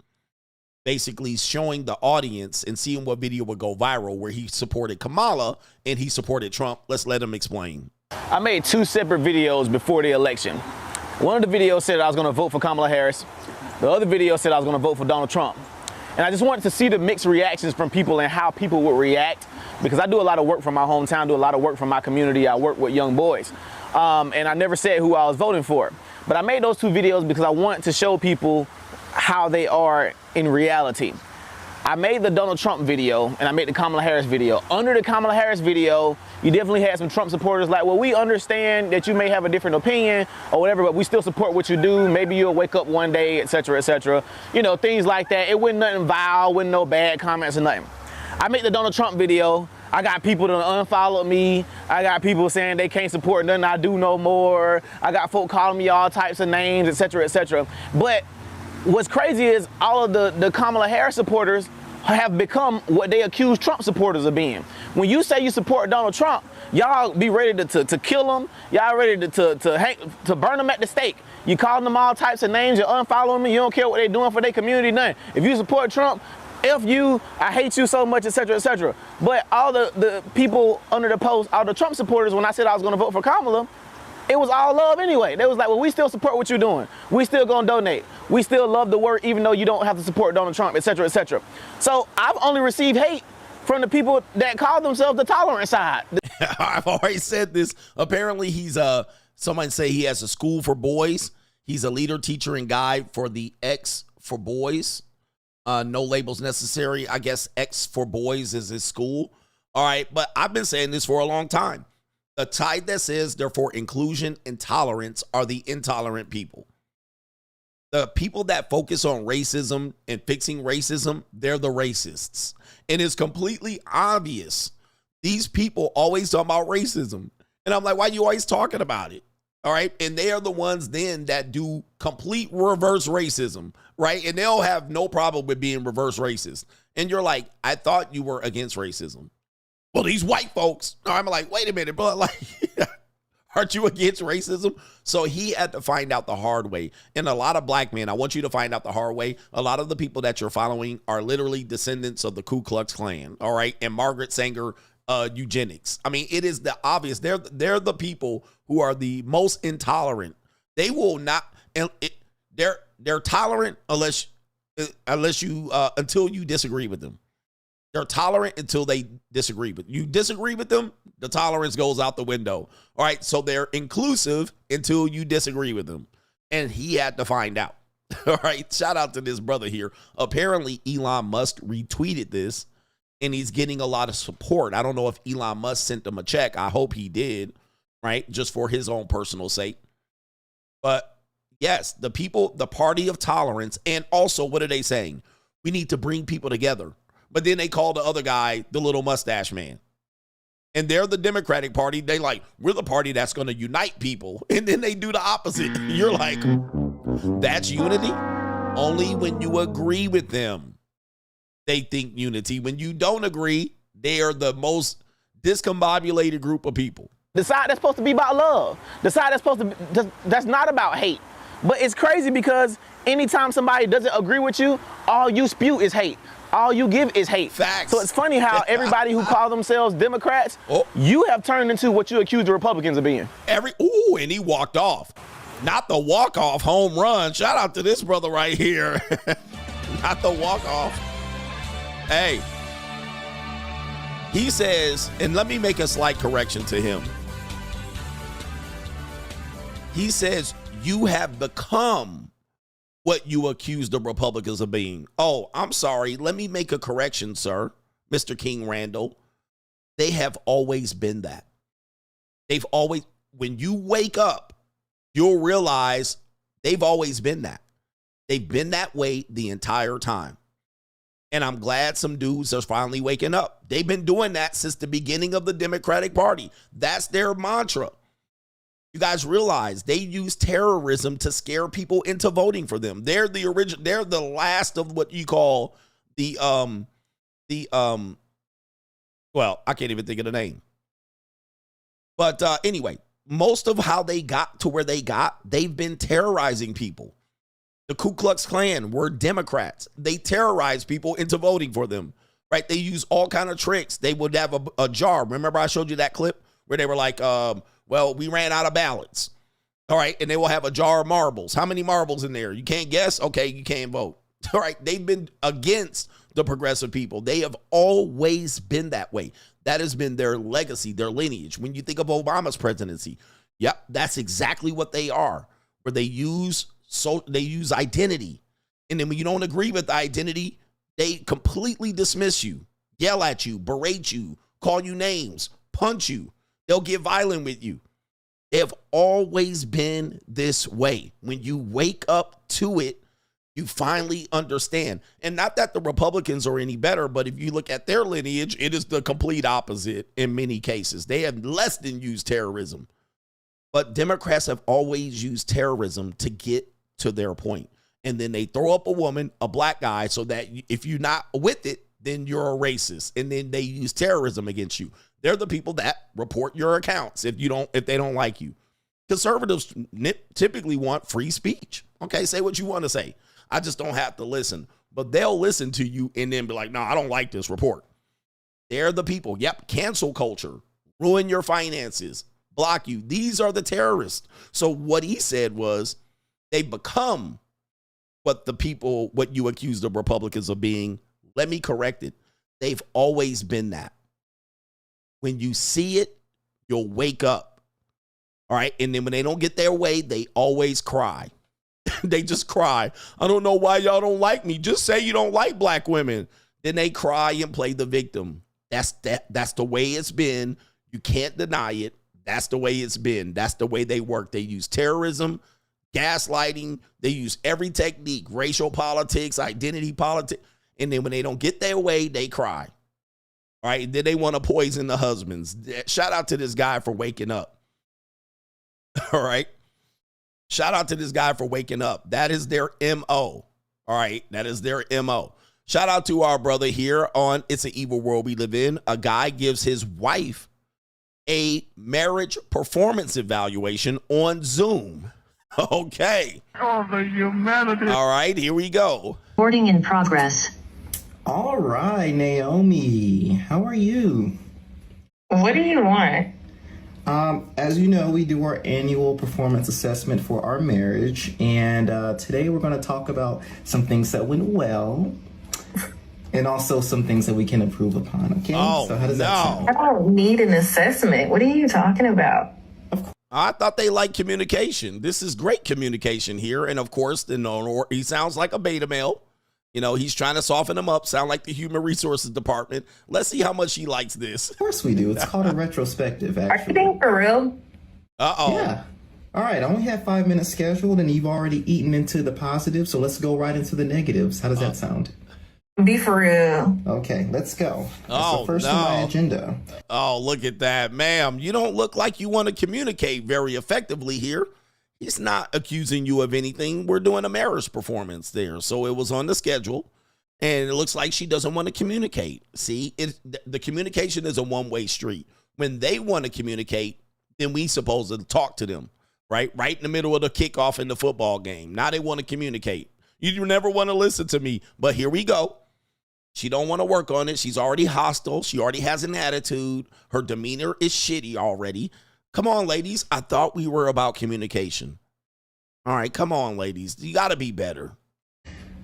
basically showing the audience and seeing what video would go viral where he supported Kamala and he supported Trump. Let's let him explain. I made 2 separate videos before the election. One of the videos said I was going to vote for Kamala Harris. The other video said I was going to vote for Donald Trump. And I just wanted to see the mixed reactions from people and how people would react, because I do a lot of work from my hometown, do a lot of work from my community. I work with young boys. And I never said who I was voting for. But I made those 2 videos because I wanted to show people how they are in reality. I made the Donald Trump video and I made the Kamala Harris video. Under the Kamala Harris video, you definitely had some Trump supporters like, well, we understand that you may have a different opinion or whatever, but we still support what you do. Maybe you'll wake up one day, etc., etc. You know, things like that. It wasn't nothing vile, wasn't no bad comments or nothing. I made the Donald Trump video. I got people that unfollowed me. I got people saying they can't support nothing I do no more. I got folk calling me all types of names, etc., etc. But what's crazy is all of the Kamala Harris supporters have become what they accuse Trump supporters of being. When you say you support Donald Trump, y'all be ready to kill him. Y'all ready to burn him at the stake. You calling them all types of names. You're unfollowing me. You don't care what they're doing for their community, nothing. If you support Trump, F you, I hate you so much, etc., etc. But all the people under the post, all the Trump supporters, when I said I was going to vote for Kamala, it was all love anyway. They was like, well, we still support what you're doing. We still gonna donate. We still love the work, even though you don't have to support Donald Trump, et cetera, et cetera. So I've only received hate from the people that call themselves the tolerant side. I've already said this. Apparently, he's somebody say he has a school for boys. He's a leader, teacher, and guide for the X for Boys. No labels necessary. I guess X for Boys is his school. All right, but I've been saying this for a long time. The tide that says they're for inclusion and tolerance are the intolerant people. The people that focus on racism and fixing racism, they're the racists. And it's completely obvious. These people always talk about racism. And I'm like, why are you always talking about it? All right. And they are the ones then that do complete reverse racism, right? And they'll have no problem with being reverse racist. And you're like, I thought you were against racism. Well, these white folks, I'm like, wait a minute, bro. Like, aren't you against racism? So he had to find out the hard way. And a lot of black men, I want you to find out the hard way. A lot of the people that you're following are literally descendants of the Ku Klux Klan. All right. And Margaret Sanger eugenics. I mean, it is the obvious. They're the people who are the most intolerant. They will not. They're tolerant unless you until you disagree with them. They're tolerant until they disagree with you. Disagree with them, the tolerance goes out the window. All right, so they're inclusive until you disagree with them, and he had to find out. All right, shout out to this brother here. Apparently, Elon Musk retweeted this. And he's getting a lot of support. I don't know if Elon Musk sent him a check. I hope he did, right? Just for his own personal sake. But yes, the people, the party of tolerance. And also, what are they saying? We need to bring people together. But then they call the other guy the little mustache man. And they're the Democratic Party. They like, we're the party that's going to unite people. And then they do the opposite. You're like, that's unity? Only when you agree with them. They think unity. When you don't agree, they are the most discombobulated group of people. The side that's supposed to be about love. The side that's not about hate. But it's crazy because anytime somebody doesn't agree with you, all you spew is hate. All you give is hate. Facts. So it's funny how everybody who call themselves Democrats, you have turned into what you accuse the Republicans of being. And he walked off. Not the walk-off home run. Shout out to this brother right here. Not the walk-off. Hey, he says, and let me make a slight correction to him. He says, you have become what you accuse the Republicans of being. Oh, I'm sorry. Let me make a correction, sir, Mr. King Randall. They have always been that. They've always, when you wake up, you'll realize they've always been that. They've been that way the entire time. And I'm glad some dudes are finally waking up. They've been doing that since the beginning of the Democratic Party. That's their mantra. You guys realize they use terrorism to scare people into voting for them. They're the original. They're the last of what you call well, I can't even think of the name. But anyway, most of how they got to where they got, they've been terrorizing people. The Ku Klux Klan were Democrats. They terrorized people into voting for them, right? They use all kind of tricks. They would have a jar. Remember I showed you that clip where they were like, well, we ran out of ballots. All right. And they will have a jar of marbles. How many marbles in there? You can't guess? Okay, you can't vote. All right. They've been against the progressive people. They have always been that way. That has been their legacy, their lineage. When you think of Obama's presidency, yep, that's exactly what they are, where they use identity. And then when you don't agree with the identity, they completely dismiss you, yell at you, berate you, call you names, punch you. They'll get violent with you. They have always been this way. When you wake up to it, you finally understand. And not that the Republicans are any better, but if you look at their lineage, it is the complete opposite in many cases. They have less than used terrorism. But Democrats have always used terrorism to get to their point. And then they throw up a woman, a black guy, so that if you're not with it, then you're a racist. And then they use terrorism against you. They're the people that report your accounts if they don't like you. Conservatives typically want free speech. Okay, say what you want to say. I just don't have to listen. But they'll listen to you and then be like, no, I don't like this report. They're the people. Yep, cancel culture. Ruin your finances. block you. These are the terrorists. So what he said was they become what you accused of Republicans of being. Let me correct it. They've always been that. When you see it, you'll wake up. All right. And then when they don't get their way, they always cry. They just cry. I don't know why y'all don't like me. Just say you don't like black women. Then they cry and play the victim. That's the way it's been. You can't deny it. That's the way it's been. That's the way they work. They use terrorism, gaslighting. They use every technique, racial politics, identity politics. And then when they don't get their way, they cry. All right. Then they want to poison the husbands. Shout out to this guy for waking up. All right. Shout out to this guy for waking up. That is their MO. All right. That is their MO. Shout out to our brother here on It's an Evil World We Live In. A guy gives his wife a marriage performance evaluation on Zoom. Okay. Oh, the humanity. All right. Here we go. Recording in progress. All right, Naomi. How are you? What do you want? As you know, we do our annual performance assessment for our marriage, and today we're going to talk about some things that went well, and also some things that we can improve upon. Okay. Oh, so how does that sound? I don't need an assessment. What are you talking about? I thought they liked communication. This is great communication here, and of course, he sounds like a beta male. You know, he's trying to soften him up, sound like the human resources department. Let's see how much he likes this. Of course we do. It's called a retrospective, actually. Are you being for real? Uh-oh. Yeah. All right, I only have 5 minutes scheduled, and you've already eaten into the positives, so let's go right into the negatives. How does that sound? Be for real. Okay, let's go. That's Oh, the first no. on my agenda. Oh, look at that. Ma'am, you don't look like you want to communicate very effectively here. He's not accusing you of anything. We're doing a marriage performance there. So it was on the schedule, and it looks like she doesn't want to communicate. See, the communication is a one-way street. When they want to communicate, then we supposed to talk to them, right? Right in the middle of the kickoff in the football game. Now they want to communicate. You never want to listen to me, but here we go. She don't want to work on it. She's already hostile. She already has an attitude. Her demeanor is shitty already. Come on, ladies. I thought we were about communication. All right, come on, ladies. You got to be better.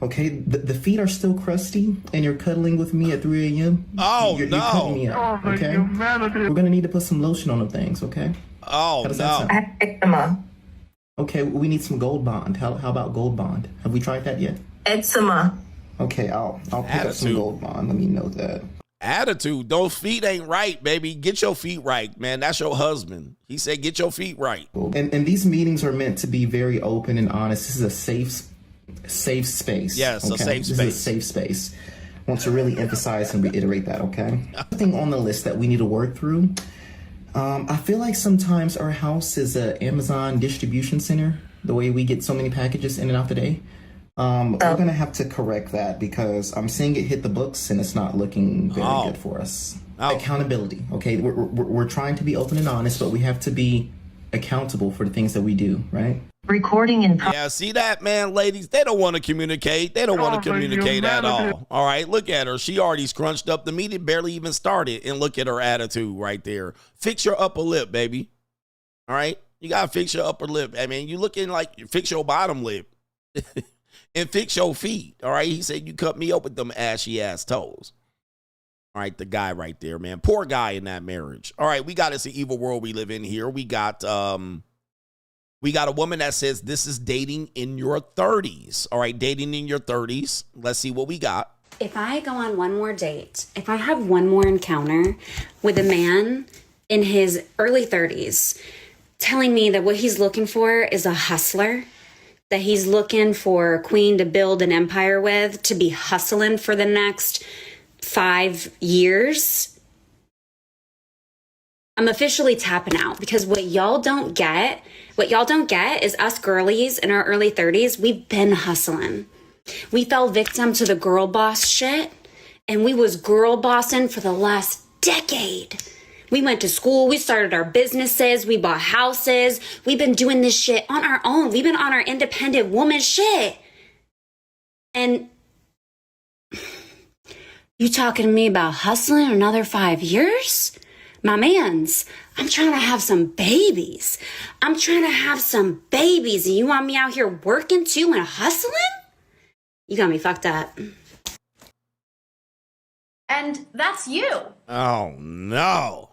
Okay, the feet are still crusty, and you're cuddling with me at 3 a.m. Oh, you're no. cutting me up, Oh, the okay? humanity. We're going to need to put some lotion on them things, okay? Oh, How does no. that sound? I have eczema. Okay, we need some Gold Bond. How about Gold Bond? Have we tried that yet? Eczema. Okay, I'll pick up some Attitude. Gold Bond. Let me know that. Attitude. Those feet ain't right, baby. Get your feet right, man. That's your husband. He said, get your feet right. And these meetings are meant to be very open and honest. This is a safe space. Yes, a safe This space. is a safe space. I want to really emphasize and reiterate that, okay? Something on the list that we need to work through. I feel like sometimes our house is an Amazon distribution center, the way we get so many packages in and out the day. We're going to have to correct that because I'm seeing it hit the books and it's not looking very good for us. Accountability, okay? We're trying to be open and honest, but we have to be accountable for the things that we do, right? Recording in Yeah, see that, man, ladies? They don't want to communicate. They don't want to communicate at all. All right, look at her. She already scrunched up. The meeting barely even started, and look at her attitude right there. Fix your upper lip, baby. All right? You got to fix your upper lip. I mean, you looking like you fix your bottom lip and fix your feet. All right? He said you cut me up with them ashy-ass toes. All right, the guy right there, man. Poor guy in that marriage. All right, we got It's the Evil World We Live In here. We got a woman that says this is dating in your 30s. All right, dating in your 30s. Let's see what we got. If I go on one more date, if I have one more encounter with a man in his early 30s telling me that what he's looking for is a hustler, that he's looking for a queen to build an empire with, to be hustling for the next 5 years, I'm officially tapping out, because what y'all don't get is us girlies in our early 30s, we've been hustling. We fell victim to the girl boss shit, and we was girl bossing for the last decade. We went to school, we started our businesses, we bought houses, we've been doing this shit on our own. We've been on our independent woman shit. And you talking to me about hustling another 5 years? my mans. I'm trying to have some babies. And you want me out here working too and hustling? You got me fucked up. And that's you. Oh, no.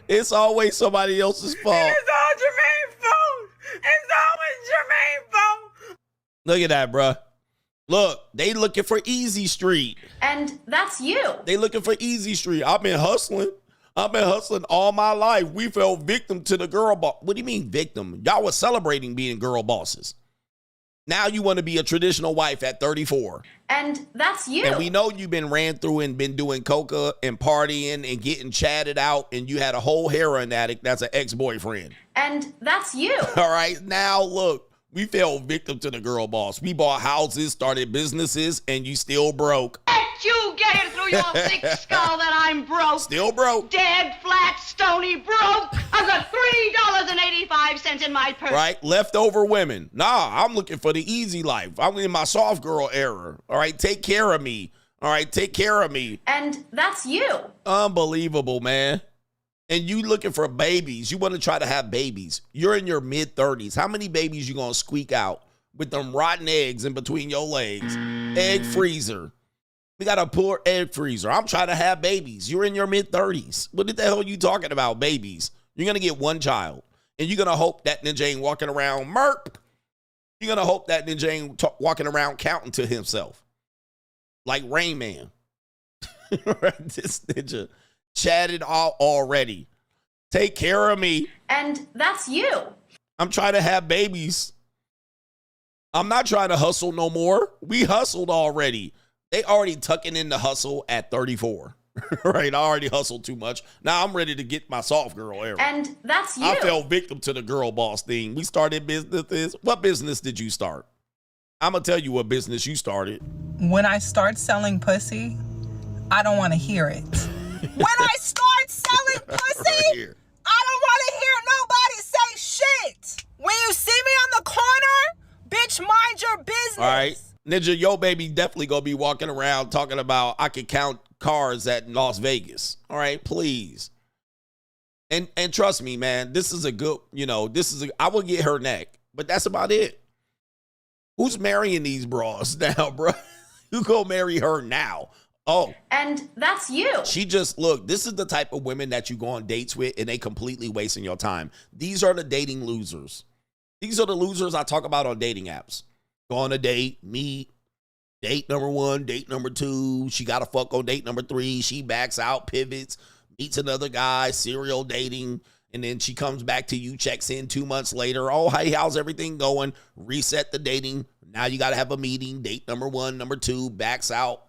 It's always somebody else's fault. It's all Jermaine's fault. It's always Jermaine's fault. Look at that, bruh. Look, they looking for Easy Street. And that's you. They looking for Easy Street. I've been hustling all my life. We fell victim to the girl boss. What do you mean victim? Y'all was celebrating being girl bosses. Now you want to be a traditional wife at 34. And that's you. And we know you've been ran through and been doing coca and partying and getting chatted out, and you had a whole heroin addict that's an ex-boyfriend. And that's you. All right, now look. We fell victim to the girl boss. We bought houses, started businesses, and you still broke. Let you get it through your thick skull that I'm broke. Still broke. Dead, flat, stony broke. I've got $3.85 in my purse. Right? Leftover women. Nah, I'm looking for the easy life. I'm in my soft girl era. All right, take care of me. All right, take care of me. And that's you. Unbelievable, man. And you looking for babies. You want to try to have babies. You're in your mid-30s. How many babies you going to squeak out with them rotten eggs in between your legs? Egg freezer. We got a poor egg freezer. I'm trying to have babies. You're in your mid-30s. What the hell are you talking about, babies? You're going to get one child. And you're going to hope that Ninja ain't walking around merp. You're going to hope that Ninja ain't walking around counting to himself. Like Rain Man. This Ninja chatted all already. Take care of me. And that's you. I'm trying to have babies. I'm not trying to hustle no more. We hustled already. They already tucking in the hustle at 34. Right? I already hustled too much. Now I'm ready to get my soft girl era. And that's you. I fell victim to the girl boss thing. We started businesses. What business did you start? I'm going to tell you what business you started. When I start selling pussy, I don't want to hear it. When I start selling pussy, I don't want to hear nobody say shit. When you see me on the corner, bitch, mind your business. All right. Ninja, your baby definitely going to be walking around talking about I can count cars at Las Vegas. All right, please. And trust me, man, this is a good, I will get her neck, but that's about it. Who's marrying these bras now, bro? You go marry her now. Oh. And that's you. She just, look, this is the type of women that you go on dates with and they completely wasting your time. These are the dating losers. These are the losers I talk about on dating apps. Go on a date, meet, date number 1, date number 2. She got to fuck on date number 3. She backs out, pivots, meets another guy, serial dating. And then she comes back to you, checks in 2 months later. Oh, hey, how's everything going? Reset the dating. Now you got to have a meeting. Date number 1, number 2, backs out.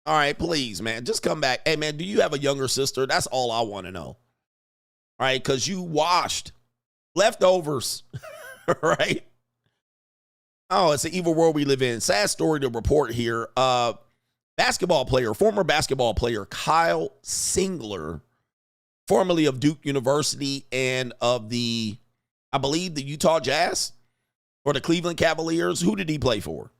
All right, please, man, just come back. Hey, man, do you have a younger sister? That's all I want to know. All right, because you washed leftovers, right? Oh, it's an evil world we live in. Sad story to report here. Former basketball player Kyle Singler, formerly of Duke University and of I believe, the Utah Jazz or the Cleveland Cavaliers. Who did he play for?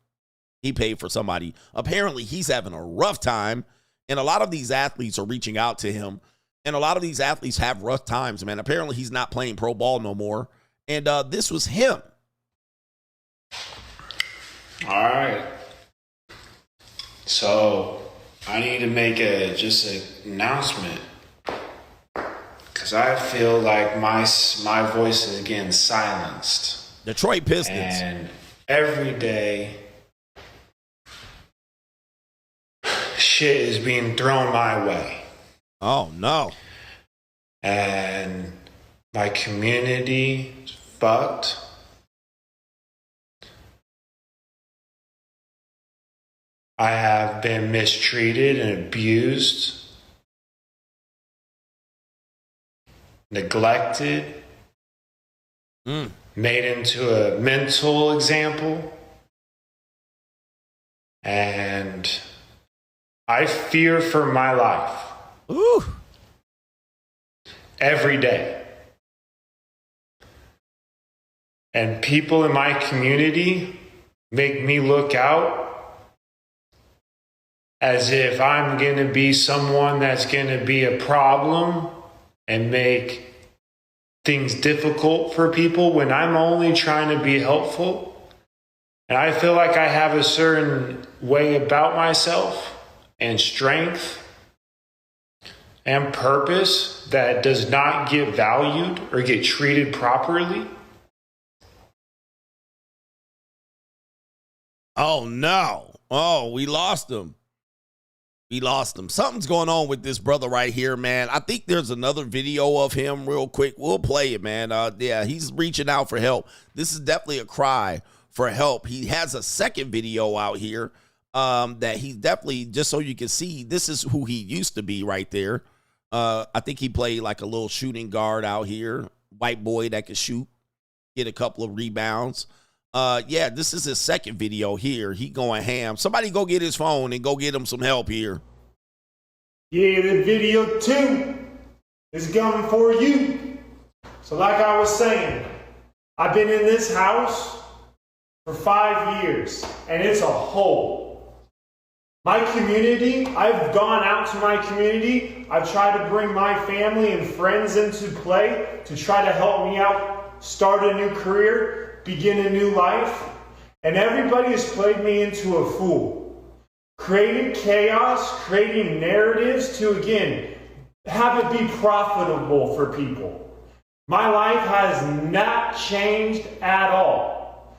He paid for somebody. Apparently, he's having a rough time, and a lot of these athletes are reaching out to him, and a lot of these athletes have rough times, man. Apparently, he's not playing pro ball no more, and this was him. All right. So I need to make just an announcement because I feel like my voice is getting silenced. Detroit Pistons. And every day, shit is being thrown my way. Oh, no. And my community is fucked. I have been mistreated and abused, neglected, made into a mental example, and I fear for my life. Ooh. Every day. And people in my community make me look out as if I'm going to be someone that's going to be a problem and make things difficult for people when I'm only trying to be helpful. And I feel like I have a certain way about myself and strength and purpose that does not get valued or get treated properly. Oh, no. Oh, we lost him. We lost him. Something's going on with this brother right here, man. I think there's another video of him real quick. We'll play it, man. Yeah, he's reaching out for help. This is definitely a cry for help. He has a second video out here that he's definitely, just so you can see, this is who he used to be right there. I think he played like a little shooting guard out here. White boy that could shoot, get a couple of rebounds. Yeah, this is his second video here. He going ham. Somebody go get his phone and go get him some help here. Yeah, the video 2 is coming for you. So like I was saying, I've been in this house for 5 years, and it's a hole. My community, I've gone out to my community. I've tried to bring my family and friends into play to try to help me out, start a new career, begin a new life. And everybody has played me into a fool. Created chaos, creating narratives to, again, have it be profitable for people. My life has not changed at all.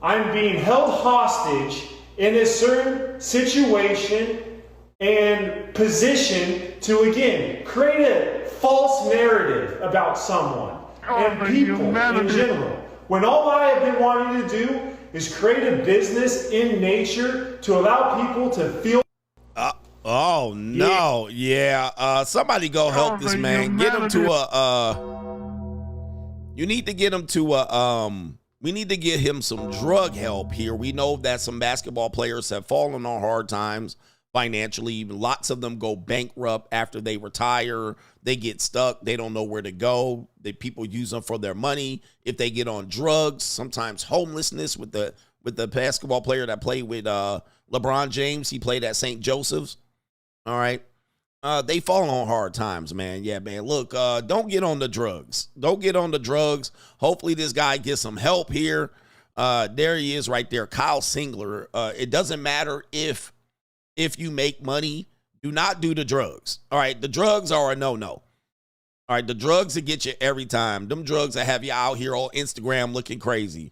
I'm being held hostage in a certain situation and position to, again, create a false narrative about someone and people in general. When all I have been wanting to do is create a business in nature to allow people to feel. Oh, no. Yeah. Somebody go help this man. Get him to you need to get him to we need to get him some drug help here. We know that some basketball players have fallen on hard times financially. Lots of them go bankrupt after they retire. They get stuck. They don't know where to go. People use them for their money. If they get on drugs, sometimes homelessness with the basketball player that played with LeBron James. He played at St. Joseph's. All right. They fall on hard times, man. Yeah, man. Look, don't get on the drugs. Don't get on the drugs. Hopefully this guy gets some help here. There he is right there, Kyle Singler. It doesn't matter if you make money. Do not do the drugs. All right, the drugs are a no-no. All right, the drugs that get you every time. Them drugs that have you out here on Instagram looking crazy.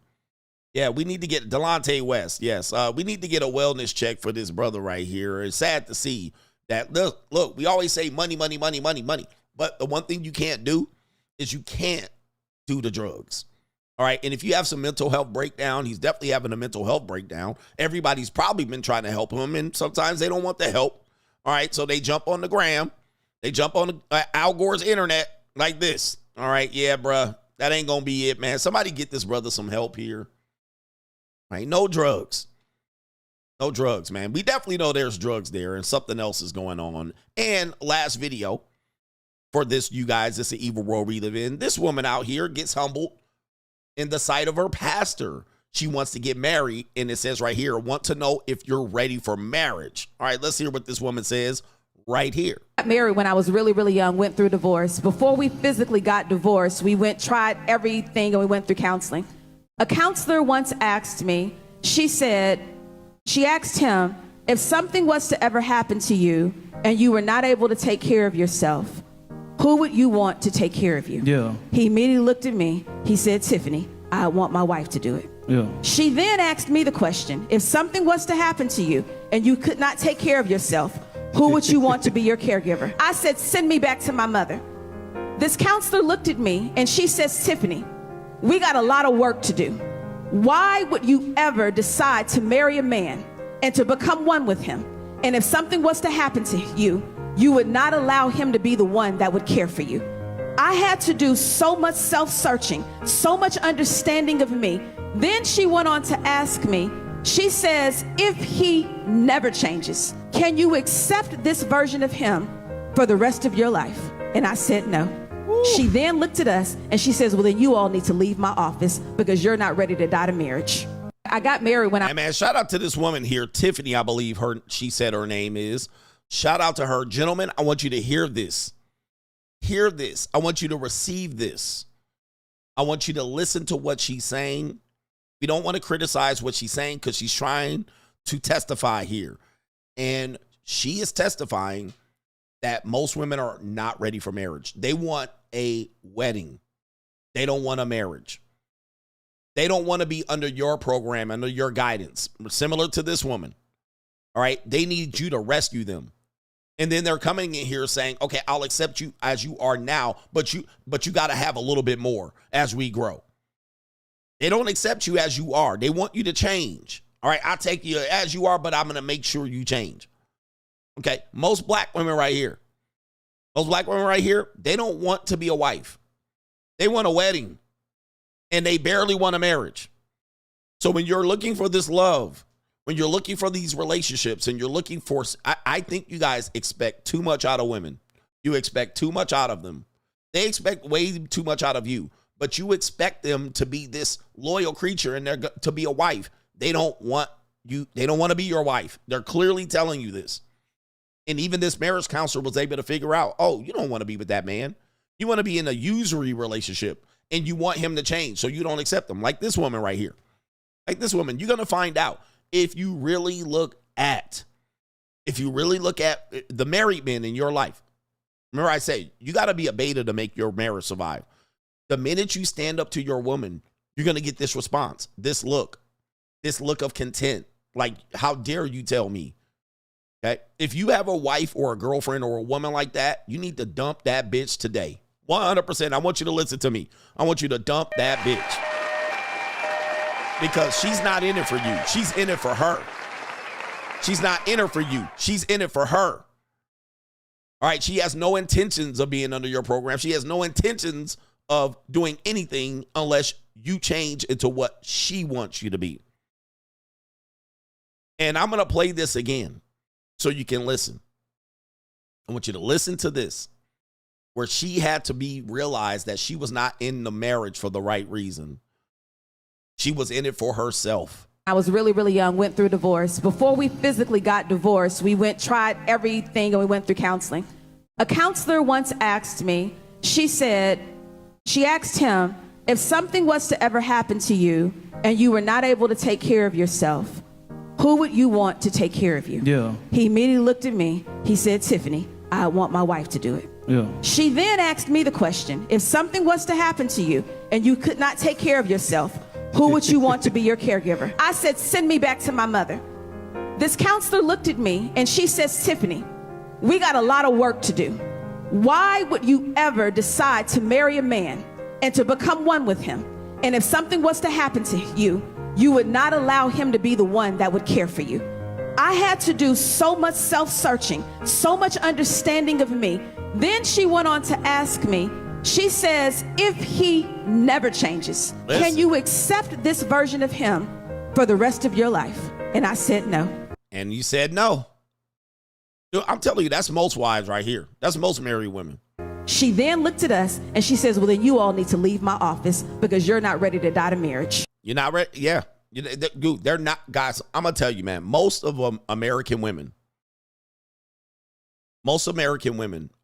Yeah, we need to get Delonte West. Yes, we need to get a wellness check for this brother right here. It's sad to see that. Look, we always say money, money, money, money, money. But the one thing you can't do is you can't do the drugs. All right, and if you have some mental health breakdown, he's definitely having a mental health breakdown. Everybody's probably been trying to help him, and sometimes they don't want the help. All right, so they jump on the gram. They jump on Al Gore's internet like this. All right, yeah, bruh, that ain't going to be it, man. Somebody get this brother some help here. All right, no drugs. No drugs, man. We definitely know there's drugs there and something else is going on. And last video for this, you guys, it's an evil world we live in. This woman out here gets humbled in the sight of her pastor. She wants to get married, and it says right here, want to know if you're ready for marriage. All right, let's hear what this woman says right here. I got married when I was really, really young, went through divorce. Before we physically got divorced, we tried everything, and we went through counseling. A counselor once asked me, she asked him, if something was to ever happen to you and you were not able to take care of yourself, who would you want to take care of you? Yeah. He immediately looked at me. He said, Tiffany, I want my wife to do it. Yeah. She then asked me the question, if something was to happen to you and you could not take care of yourself, who would you want to be your caregiver? I said, send me back to my mother. This counselor looked at me and she says, Tiffany, we got a lot of work to do. Why would you ever decide to marry a man and to become one with him? And if something was to happen to you, you would not allow him to be the one that would care for you. I had to do so much self-searching, so much understanding of me. Then she went on to ask me, she says, if he never changes, can you accept this version of him for the rest of your life? And I said no. Ooh. She then looked at us and she says, well, then you all need to leave my office because you're not ready to die to marriage. I got married when Hey, man, shout out to this woman here, Tiffany, I believe she said her name is. Shout out to her. Gentlemen, I want you to hear this. Hear this. I want you to receive this. I want you to listen to what she's saying. We don't want to criticize what she's saying because she's trying to testify here. And she is testifying that most women are not ready for marriage. They want a wedding. They don't want a marriage. They don't want to be under your program, under your guidance, similar to this woman. All right. They need you to rescue them. And then they're coming in here saying, okay, I'll accept you as you are now, but you got to have a little bit more as we grow. They don't accept you as you are. They want you to change. All right. I'll take you as you are, but I'm going to make sure you change. Okay. Most black women right here, they don't want to be a wife. They want a wedding. And they barely want a marriage. So when you're looking for this love, when you're looking for these relationships and you're looking for, I think you guys expect too much out of women. You expect too much out of them. They expect way too much out of you, but you expect them to be this loyal creature and they're to be a wife. They don't want you. They don't want to be your wife. They're clearly telling you this. And even this marriage counselor was able to figure out, oh, you don't want to be with that man. You want to be in a usury relationship. And you want him to change, so you don't accept him. Like this woman right here. Like this woman, you're going to find out if you really look at the married men in your life. Remember I say, you got to be a beta to make your marriage survive. The minute you stand up to your woman, you're going to get this response, this look of content. Like, how dare you tell me? Okay. If you have a wife or a girlfriend or a woman like that, you need to dump that bitch today. 100%. I want you to listen to me. I want you to dump that bitch. Because she's not in it for you. She's in it for her. She's not in it for you. She's in it for her. All right. She has no intentions of being under your program. She has no intentions of doing anything unless you change into what she wants you to be. And I'm going to play this again so you can listen. I want you to listen to this, where she had to be realized that she was not in the marriage for the right reason. She was in it for herself. I was really, really young, went through divorce. Before we physically got divorced, we tried everything, and we went through counseling. A counselor once asked me, she asked him, if something was to ever happen to you and you were not able to take care of yourself, who would you want to take care of you? Yeah. He immediately looked at me. He said, Tiffany, I want my wife to do it. Yeah. She then asked me the question, if something was to happen to you and you could not take care of yourself, who would you want to be your caregiver? I said, send me back to my mother. This counselor looked at me and she says, Tiffany, we got a lot of work to do. Why would you ever decide to marry a man and to become one with him? And if something was to happen to you, you would not allow him to be the one that would care for you. I had to do so much self-searching, so much understanding of me. Then she went on to ask me, she says, if he never changes, can you accept this version of him for the rest of your life? And I said no. And you said no. Dude, I'm telling you, that's most wives right here. That's most married women. She then looked at us and she says, well, then you all need to leave my office because you're not ready to die to marriage. You're not ready? Yeah. Dude, they're not, guys, I'm going to tell you, man, most American women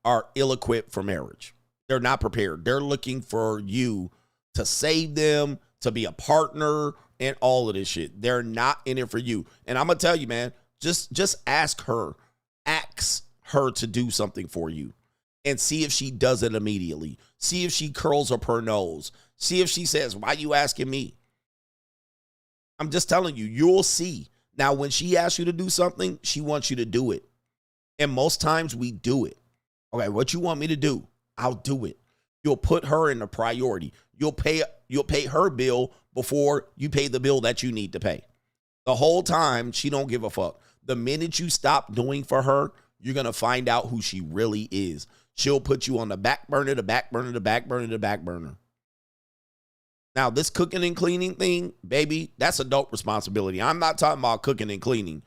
are ill-equipped for marriage. They're not prepared. They're looking for you to save them, to be a partner, and all of this shit. They're not in it for you. And I'm going to tell you, man, just ask her to do something for you and see if she does it immediately. See if she curls up her nose. See if she says, why you asking me? I'm just telling you, you'll see. Now, when she asks you to do something, she wants you to do it. And most times we do it. Okay, what you want me to do? I'll do it. You'll put her in a priority. You'll pay her bill before you pay the bill that you need to pay. The whole time, she don't give a fuck. The minute you stop doing for her, you're going to find out who she really is. She'll put you on the back burner, the back burner, the back burner, the back burner. Now, this cooking and cleaning thing, baby, that's adult responsibility. I'm not talking about cooking and cleaning.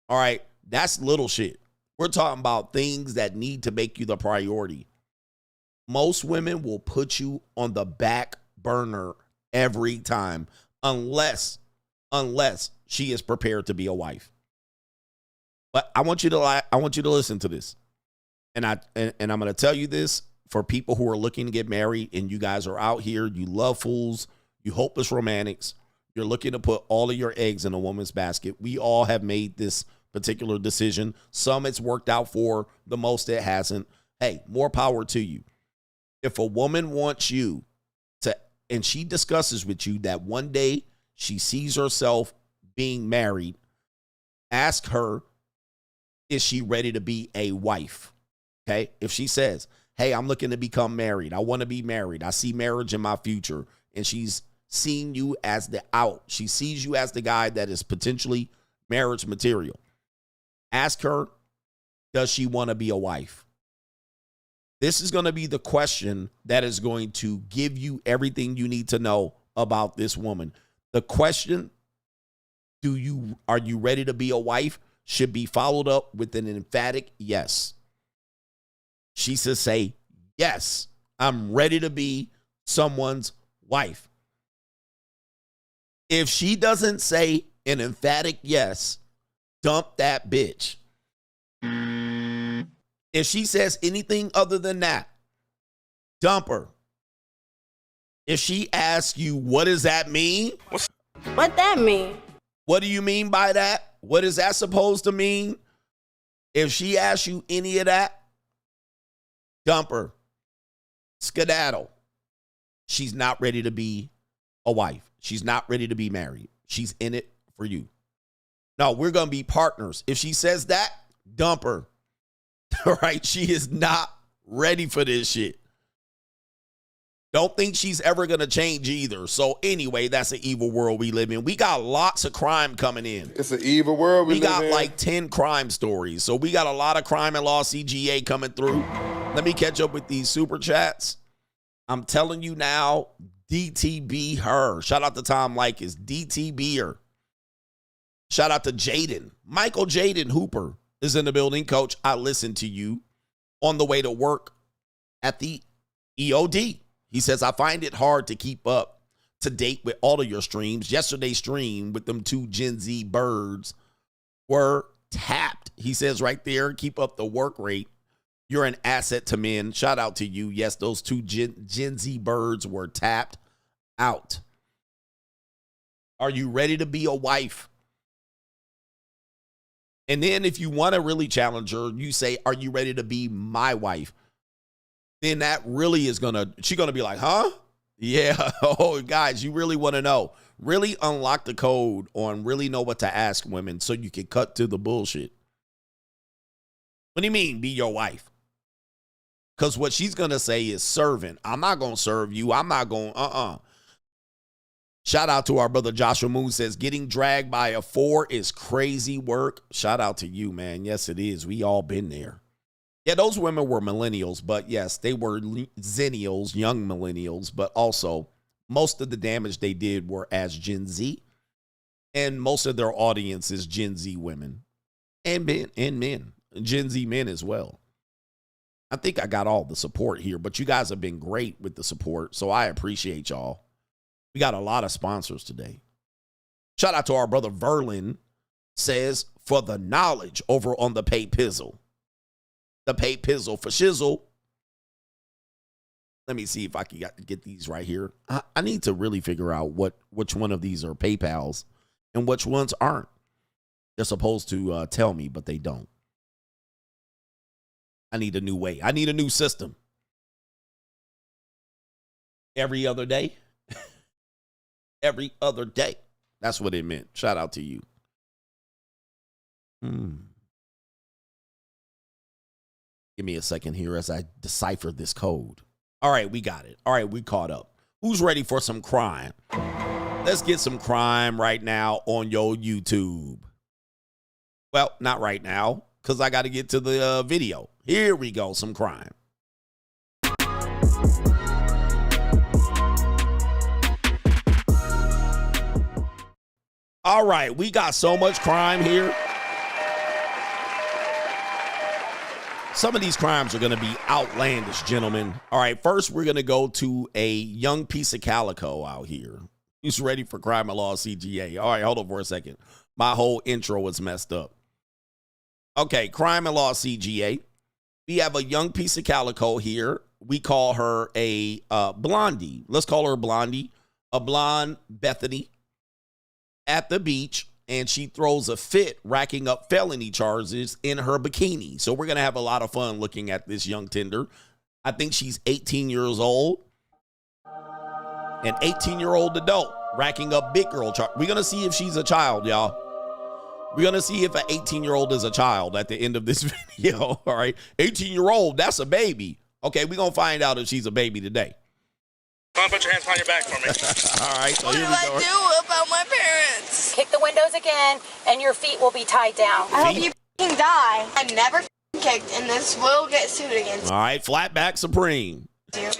All right, that's little shit. We're talking about things that need to make you the priority. Most women will put you on the back burner every time, unless unless she is prepared to be a wife. But I want you to listen to this. And I'm going to tell you this for people who are looking to get married and you guys are out here, you love fools, you hopeless romantics, you're looking to put all of your eggs in a woman's basket. We all have made this particular decision. Some it's worked out for, the most it hasn't. Hey, more power to you. If a woman wants you to, and she discusses with you that one day she sees herself being married, ask her, is she ready to be a wife? Okay. If she says, hey, I'm looking to become married, I want to be married, I see marriage in my future, and she's seeing you as the out, she sees you as the guy that is potentially marriage material, ask her, does she want to be a wife? This is going to be the question that is going to give you everything you need to know about this woman. The question, are you ready to be a wife, should be followed up with an emphatic yes. She should say, yes, I'm ready to be someone's wife. If she doesn't say an emphatic yes, dump that bitch. If she says anything other than that, dump her. If she asks you, what does that mean? What that mean? What do you mean by that? What is that supposed to mean? If she asks you any of that, dump her. Skedaddle. She's not ready to be a wife. She's not ready to be married. She's in it for you. No, we're going to be partners. If she says that, dump her. All right? She is not ready for this shit. Don't think she's ever going to change either. So anyway, that's an evil world we live in. We got lots of crime coming in. It's an evil world we live in. We got like 10 crime stories. So we got a lot of crime and Law CGA coming through. Let me catch up with these super chats. I'm telling you now, DTB her. Shout out to Tom Likes. DTB her. Shout out to Jaden. Michael Jaden Hooper is in the building. Coach, I listened to you on the way to work at the EOD. He says, I find it hard to keep up to date with all of your streams. Yesterday's stream with them 2 Gen Z birds were tapped. He says right there, keep up the work rate. You're an asset to men. Shout out to you. Yes, those 2 Gen Z birds were tapped out. Are you ready to be a wife? And then if you want to really challenge her, you say, are you ready to be my wife? Then that really is she's going to be like, huh? Yeah. Oh, guys, you really want to know. Really unlock the code on really know what to ask women so you can cut to the bullshit. What do you mean, be your wife? Because what she's going to say is servant. I'm not going to serve you. I'm not going, Shout out to our brother Joshua Moon says, getting dragged by a 4 is crazy work. Shout out to you, man. Yes, it is. We all been there. Yeah, those women were millennials, but yes, they were zennials, young millennials, but also most of the damage they did were as Gen Z, and most of their audience is Gen Z women and men, Gen Z men as well. I think I got all the support here, but you guys have been great with the support, so I appreciate y'all. We got a lot of sponsors today. Shout out to our brother Verlin, says, for the knowledge over on the Pay Pizzle. The Pay Pizzle for shizzle. Let me see if I can get these right here. I need to really figure out which one of these are PayPals and which ones aren't. They're supposed to tell me, but they don't. I need a new way. I need a new system. Every other day. Every other day. That's what it meant. Shout out to you. Give me a second here as I decipher this code. All right, we got it. All right, we caught up. Who's ready for some crime? Let's get some crime right now on your YouTube. Well, not right now, because I got to get to the video. Here we go, some crime. All right, we got so much crime here. Some of these crimes are going to be outlandish, gentlemen. All right, first we're going to go to a young piece of calico out here. He's ready for crime and law CGA. All right, hold on for a second. My whole intro was messed up. Okay, crime and law CGA. We have a young piece of calico here. We call her a blondie. Let's call her Blondie. A blonde Bethany at the beach, and she throws a fit racking up felony charges in her bikini. So we're going to have a lot of fun looking at this young tender. I think she's 18 years old. An 18-year-old adult racking up big girl charges. We're going to see if she's a child, y'all. We're going to see if an 18-year-old is a child at the end of this video, all right? 18-year-old, that's a baby. Okay, we're going to find out if she's a baby today. Come on, put your hands behind your back for me. All right, so here we go. What do I do about my parents? Kick the windows again, and your feet will be tied down. I hope you f***ing die. I never f***ing kicked, and this will get sued against. All right, Flatback Supreme.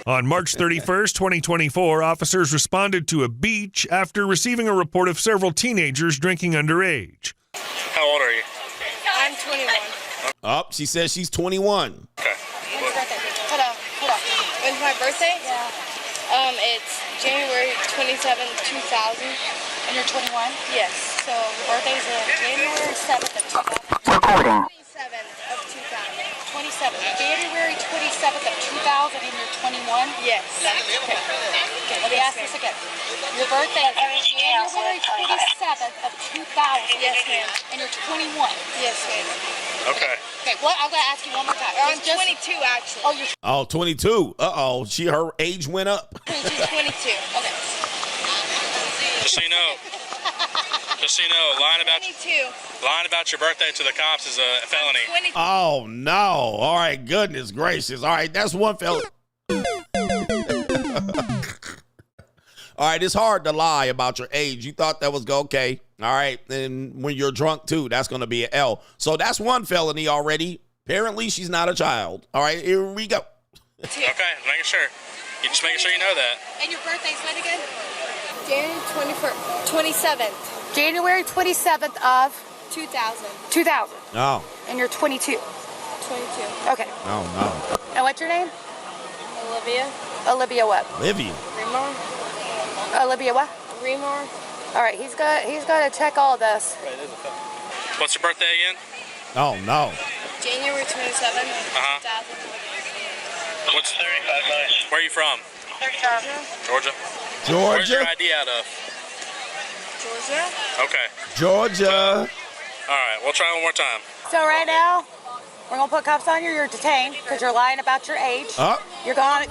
On March 31st, 2024, officers responded to a beach after receiving a report of several teenagers drinking underage. How old are you? I'm 21. Oh, she says she's 21. Okay. Hold on. When's my birthday? Yeah. It's January 27th, 2000. And you're 21? Yes. So your birthday's January 7th of 2000. Recording. 27th of 2000. 27th. January 27th of 2000, and you're 21? Yes. Okay, let me ask this again. Your birthday is January 27th of 2000. Yes, ma'am. And you're 21? Yes, ma'am. Okay. Okay, what? I'm going to ask you one more time. I'm 22, actually. Oh, you're Oh, 22. Uh-oh, her age went up. She's 22. Okay. Just so you know. Just so you know, lying about your birthday to the cops is a felony. Oh, no. All right, goodness gracious. All right, that's one fella. All right, it's hard to lie about your age. You thought that was okay. All right, and when you're drunk, too, that's going to be an L. So that's one felony already. Apparently, she's not a child. All right, here we go. Okay, making sure. You just making sure you know that. And your birthday's when again? January 27th. January 27th of 2000. 2000. Oh. And you're 22. 22. Okay. Oh, no. And what's your name? Olivia. Olivia what? Livy. Remar. Olivia what? Remar. All right, he's got to check all this. What's your birthday again? Oh, no. January 27th. 2000. What's where are you from? Georgia. Georgia. Where's your ID out of? Georgia. Okay. Georgia. All right, we'll try one more time. So right now, we're gonna put cuffs on you. You're detained because you're lying about your age. You're gone.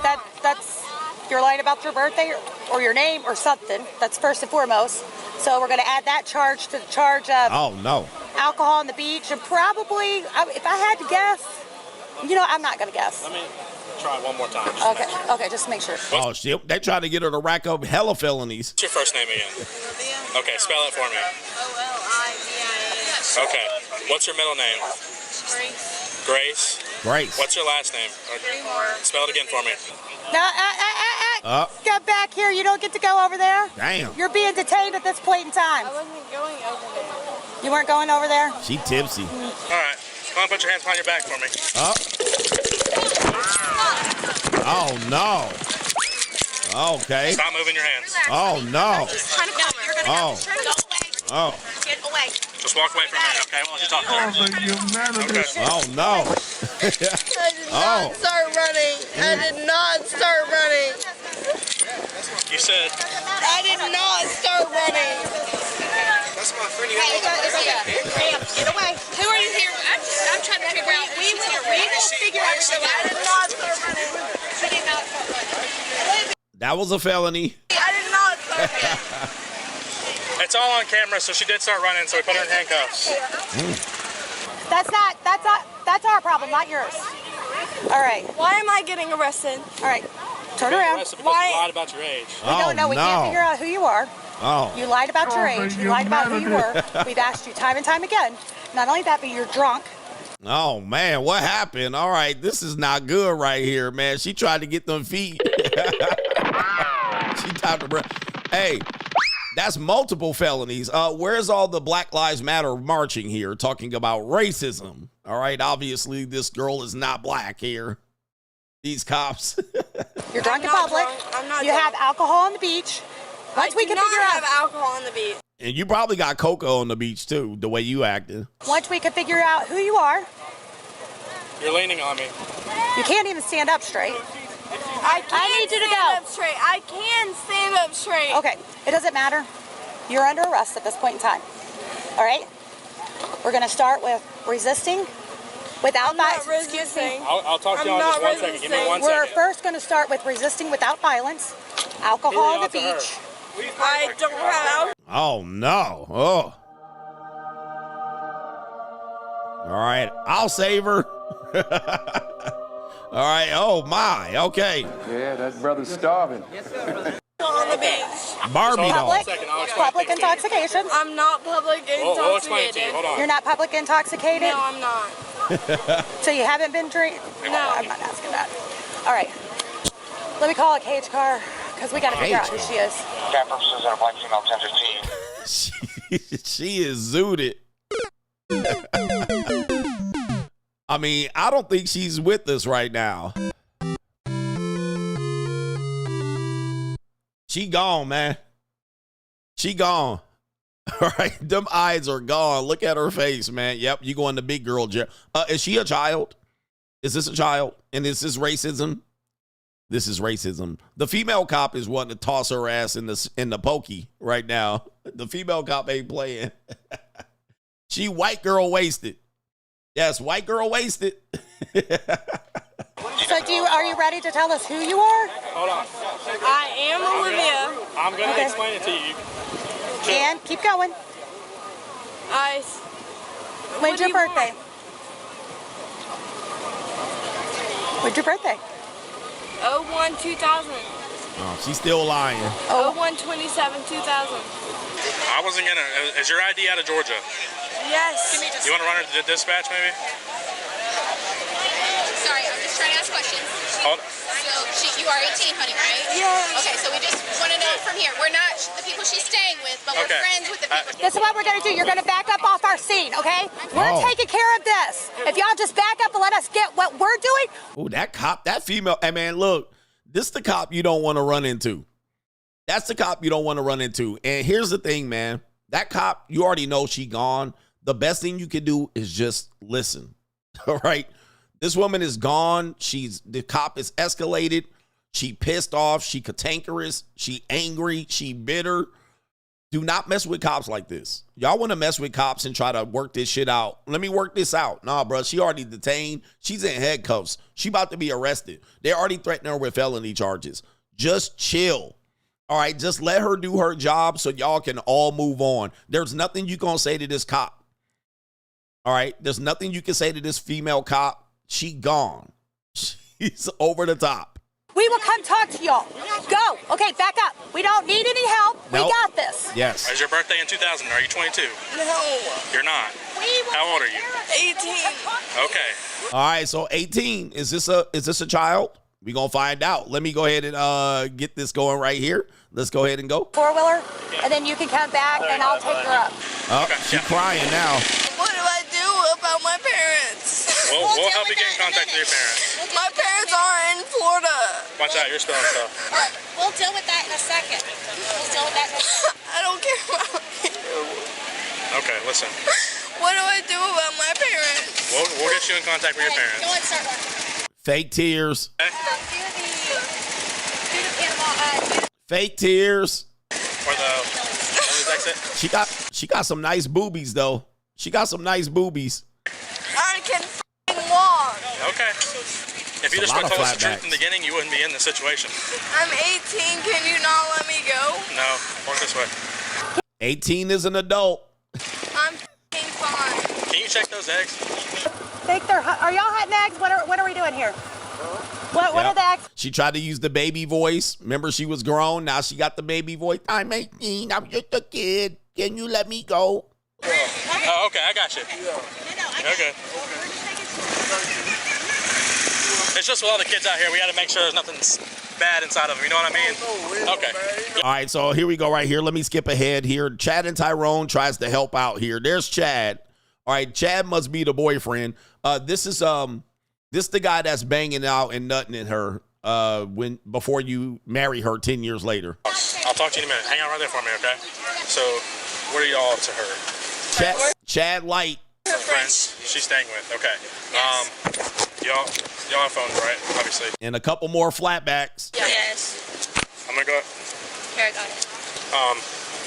You're lying about your birthday or your name or something. That's first and foremost. So we're gonna add that charge to the charge of Oh, no. alcohol on the beach and probably, if I had to guess, I'm not gonna guess. Let me try one more time. Okay, just make sure. Oh, shit. They tried to get her to rack up hella felonies. What's your first name again? Okay, spell it for me. Olivia. Okay. What's your middle name? Grace. Grace. Grace. What's your last name? Remar. Spell it again for me. No, get back here. You don't get to go over there. Damn. You're being detained at this point in time. I wasn't going over there. You weren't going over there? She tipsy. All right. Come on, put your hands behind your back for me. Oh, no. Okay. Stop moving your hands. Oh, no. Oh. Get away. Just walk away from me, okay? Why don't you talk to me? Okay. Oh, no. I did not start running. I did not start running. You said. I did not start running. That's my friend. Get away. Who are you here? I'm trying to figure out. We will figure out. I did not start running. She did not start running. That was a felony. I did not start running. It's all on camera, so she did start running, so we put her in handcuffs. That's our problem, not yours. All right. Why am I getting arrested? All right. Turn around. Why? You lied about your age. We don't know. We can't figure out who you are. Oh. You lied about your age. You lied about who you were. We've asked you time and time again. Not only that, but you're drunk. Oh, man, what happened? All right, this is not good right here, man. She tried to get them feet. She tried to... Hey, that's multiple felonies. Where's all the Black Lives Matter marching here talking about racism? All right, obviously this girl is not black here. These cops. You're drunk in public. I'm not you drunk. have alcohol on the beach. Once we can figure out alcohol on the beach. And you probably got cocoa on the beach too, the way you acted. Once we can figure out who you are. You're leaning on me. You can't even stand up straight. I need you to stand go. up straight. I can stand up straight. Okay, it doesn't matter. You're under arrest at this point in time. All right? We're going to start with resisting without violence. Excuse me. I'll talk to you in just 1 second. Give me 1 We're second. first going to start with resisting without violence, alcohol on the beach. I don't have alcohol. Oh no. Oh. All right. I'll save her. All right. Oh my. Okay. Yeah, that brother's starving. On the beach. Barbie doll. Public intoxication. I'm not public We'll explain it to you. intoxicated. Hold on. You're not public intoxicated? No, I'm not. So you haven't been drinking? No. I'm not asking that. All right. Let me call a cage car because we got to figure out who she is. Cat purposes are black female 1015. She is zooted. I mean, I don't think she's with us right now. She gone, man. She gone. All right, them eyes are gone. Look at her face, man. Yep, you going to big girl jail. Is she a child? Is this a child? And is this racism? This is racism. The female cop is wanting to toss her ass in the pokey right now. The female cop ain't playing. She white girl wasted. Yes, white girl wasted. So are you ready to tell us who you are? Hold on. I am Olivia. I'm going to explain it to you. And keep going. When's your birthday? When's your birthday? 01-2000. Oh, she's still lying. 01-27-2000. I wasn't going to. Is your ID out of Georgia? Yes. You want to run her to the dispatch, maybe? Sorry, I'm just trying to ask questions. Hold on. So, you are 18, honey, right? Yes. Okay, so we just want to know from here. We're not the people she's staying with, but we're friends with the people. This is what we're going to do. You're going to back up off our scene, okay? We're taking care of this. If y'all just back up and let us get what we're doing. Oh, that cop, that female. Hey, man, look, this is the cop you don't want to run into. That's the cop you don't want to run into. And here's the thing, man. That cop, you already know she gone. The best thing you can do is just listen. All right? This woman is gone. The cop is escalated. She pissed off. She cantankerous. She angry. She bitter. Do not mess with cops like this. Y'all want to mess with cops and try to work this shit out. Let me work this out. Nah, bro. She already detained. She's in handcuffs. She about to be arrested. They're already threatening her with felony charges. Just chill. All right? Just let her do her job so y'all can all move on. There's nothing you gonna say to this cop. All right? There's nothing you can say to this female cop. She gone. She's over the top. We will come talk to y'all. Go. Okay, back up. We don't need any help. Nope. We got this. Yes. Is your birthday in 2000? Are you 22? No. You're not. How old are you? 18. Okay. All right, so 18. Is this a child? We gonna find out. Let me go ahead and get this going right here. Let's go ahead and go. Four-wheeler, and then you can come back and I'll take her up. Oh, she's crying now. What do I do about my parents? We'll help you get in contact with your parents. My parents are in Florida. Watch out, you're spilling stuff. We'll deal with that in a second. We'll deal with that in a second. I don't care about you. Okay, listen. What do I do about my parents? We'll get you in contact with your parents. Go and start working. Fake tears. Do the Panama. Fake tears. Or the exit. She got some nice boobies though. She got some nice boobies. I can walk. Okay. If you just would have told us the truth in the beginning, you wouldn't be in this situation. I'm 18. Can you not let me go? No. Walk this way. 18 is an adult. I'm fine. Can you check those eggs? Are y'all hunting eggs? What are we doing here? What are the eggs? She tried to use the baby voice. Remember, she was grown. Now she got the baby voice. I'm 18. I'm just a kid. Can you let me go? Oh, okay. I got you. Okay. It's just with all the kids out here, we got to make sure there's nothing bad inside of them. You know what I mean? Okay. All right, so here we go right here. Let me skip ahead here. Chad and Tyrone tries to help out here. There's Chad. All right, Chad must be the boyfriend. This is the guy that's banging out and nutting in her before you marry her 10 years later. I'll I'll talk to you in a minute. Hang on right there for me, okay? So, what are y'all to her? Chad Light. Friends she's staying with. Okay. Y'all have phones, right? Obviously. And a couple more flatbacks. Yes. I'm gonna go. Here, I got it.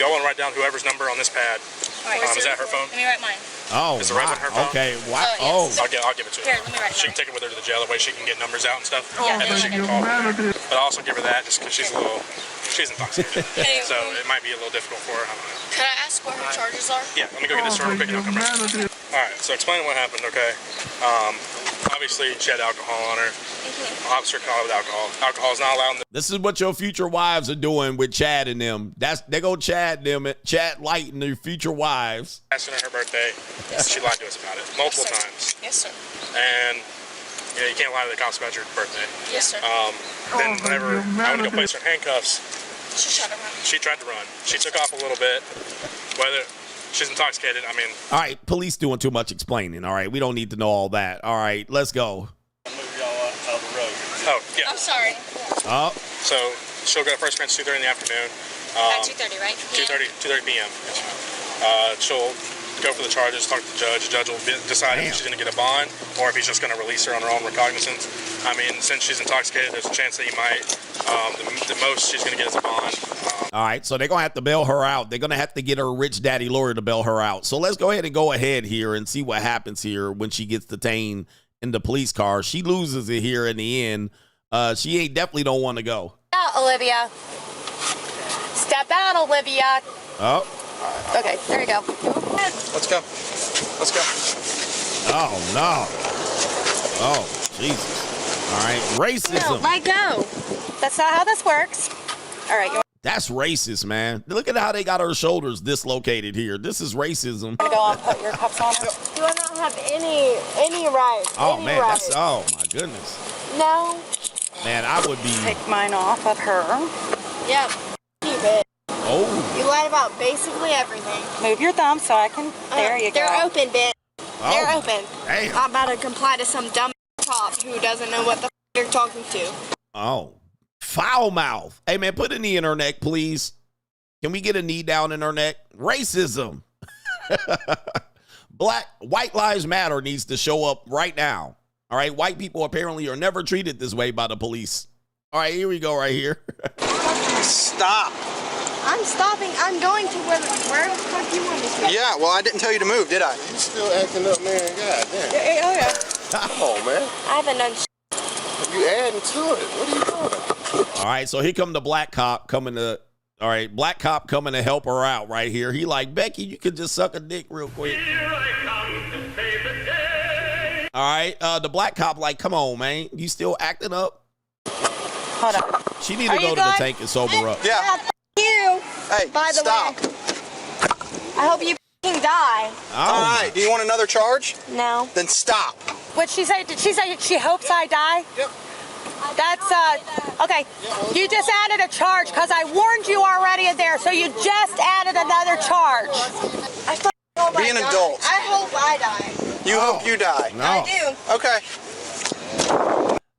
Y'all want to write down whoever's number on this pad? All right. Is that her phone? Let me write mine. Oh, Is the red one her phone? okay. Wow. Oh, yes. Oh. I'll give it to her. Here, let me write She can take it with her to the jail. That way she can get numbers out and stuff. Yeah. And then she can call me. But I'll also give her that just because she's intoxicated. So it might be a little difficult for her. I don't know. Could I ask what her charges are? Yeah, let me go get this real quick and I'll come back. All right, so explain what happened, okay? Obviously, she had alcohol on her. Officer caught with alcohol. Alcohol is not allowed in the... This is what your future wives are doing with Chad and them. They go Chad Light and their future wives. Asking her birthday. She lied to us about it multiple times. Yes, sir. And you can't lie to the cops about your birthday. Yes, sir. Then whenever I went to go place her in handcuffs, She tried to run. she tried to run. She took off a little bit. Whether she's intoxicated, I mean... All right, police doing too much explaining. All right, we don't need to know all that. All right, let's go. Oh, yeah. I'm sorry. Oh. So she'll go to first offense 2:30 in the afternoon. At 2:30, right? 2:30 p.m. She'll go for the charges, talk to the judge. The judge will decide if she's going to get a bond or if he's just going to release her on her own recognizance. I mean, since she's intoxicated, there's a chance that he might. The most she's going to get is a bond. All right, so they're going to have to bail her out. They're going to have to get her rich daddy lawyer to bail her out. So let's go ahead and go ahead here and see what happens here when she gets detained in the police car. She loses it here in the end. She definitely don't want to go. Out, Olivia. Step out, Olivia. Oh. Okay, there you go. Let's go. Let's go. Oh, no. Oh, Jesus. All right, racism. No, let go. That's not how this works. All right. That's racist, man. Look at how they got her shoulders dislocated here. This is racism. Go on, put your cuffs on. Do I not have any rights? Oh, any man, rights? oh, my goodness. No. Man, I would be... Take mine off of her. Yep. You bitch. Oh. You lied about basically everything. Move your thumb so I can... There you go. They're open, bitch. Oh. They're open. Damn. I'm about to comply to some dumb cop who doesn't know what the you're talking to. Oh. Foul mouth. Hey, man, put a knee in her neck, please. Can we get a knee down in her neck? Racism. White Lives Matter needs to show up right now. All right, white people apparently are never treated this way by the police. All right, here we go right here. Stop. I'm stopping. I'm going to where the fuck you want me to. Yeah, well, I didn't tell you to move, did I? You still acting up, man. God damn. Oh, yeah. Come on, man. I haven't done shit. You adding to it. What are you doing? All right, so here come the black cop coming to... All right, black cop coming to help her out right here. He like, Becky, you could just suck a dick real quick. All right, the black cop like, come on, man. You still acting up? Hold on. She need to go to the tank and sober up. Yeah. You. Hey, by the stop. way. I hope you f***ing die. Oh. All right, do you want another charge? No. Then stop. What'd she say? Did she say she hopes I die? Yep. That's, okay. You just added a charge because I warned you already there, so you just added another charge. I hope Be an adult. I hope I die. You hope you die. No. I do. Okay.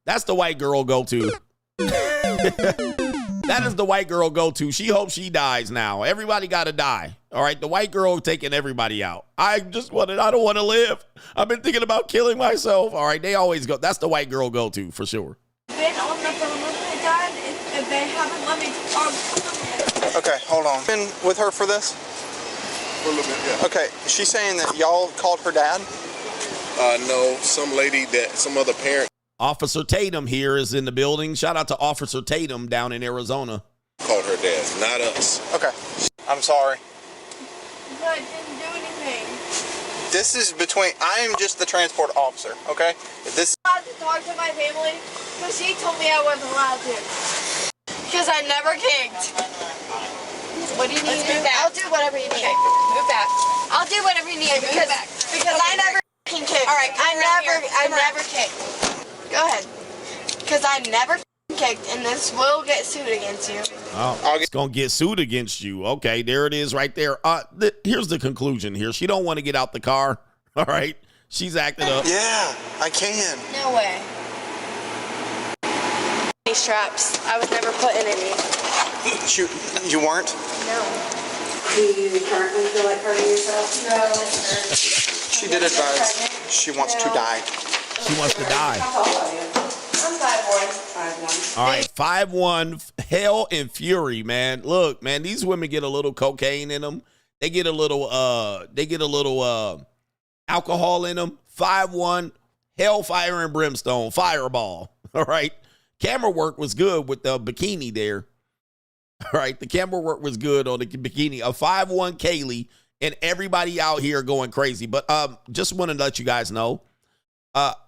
That's the white girl go-to. That is the white girl go-to. She hopes she dies now. Everybody got to die. All right, the white girl taking everybody out. I don't want to live. I've been thinking about killing myself. All right, they always go. That's the white girl go-to for sure. Been on the phone with my dad, and they haven't let me talk. Okay, hold on. Been with her for this? For a little bit, yeah. Okay, she's saying that y'all called her dad? No, some other parent. Officer Tatum here is in the building. Shout out to Officer Tatum down in Arizona. Called her dad, not us. Okay, I'm sorry. But I didn't do anything. This is I am just the transport officer, okay? This. I had to talk to my family, because she told me I wasn't allowed to. Because I never kicked. What do you need to do? I'll do whatever you need. Okay, move back. I'll do whatever you need because I never kicked. All right, I never kicked. Go ahead. Because I never kicked, and this will get sued against you. Oh, it's gonna get sued against you. Okay, there it is, right there. Here's the conclusion here. She don't want to get out the car. All right, she's acting up. Yeah, I can. No way. straps. I was never put in any. You weren't? No. Do you currently feel like hurting yourself? No. She did advise she wants to die. She wants to die. How tall are you? I'm 5'1". 5'1". All right, 5'1", hell and fury, man. Look, man, these women get a little cocaine in them. They get a little alcohol in them. 5'1", hellfire and brimstone, fireball. All right. Camera work was good with the bikini there. All right. The camera work was good on the bikini. A 5'1" Kaylee and everybody out here going crazy. But just want to let you guys know,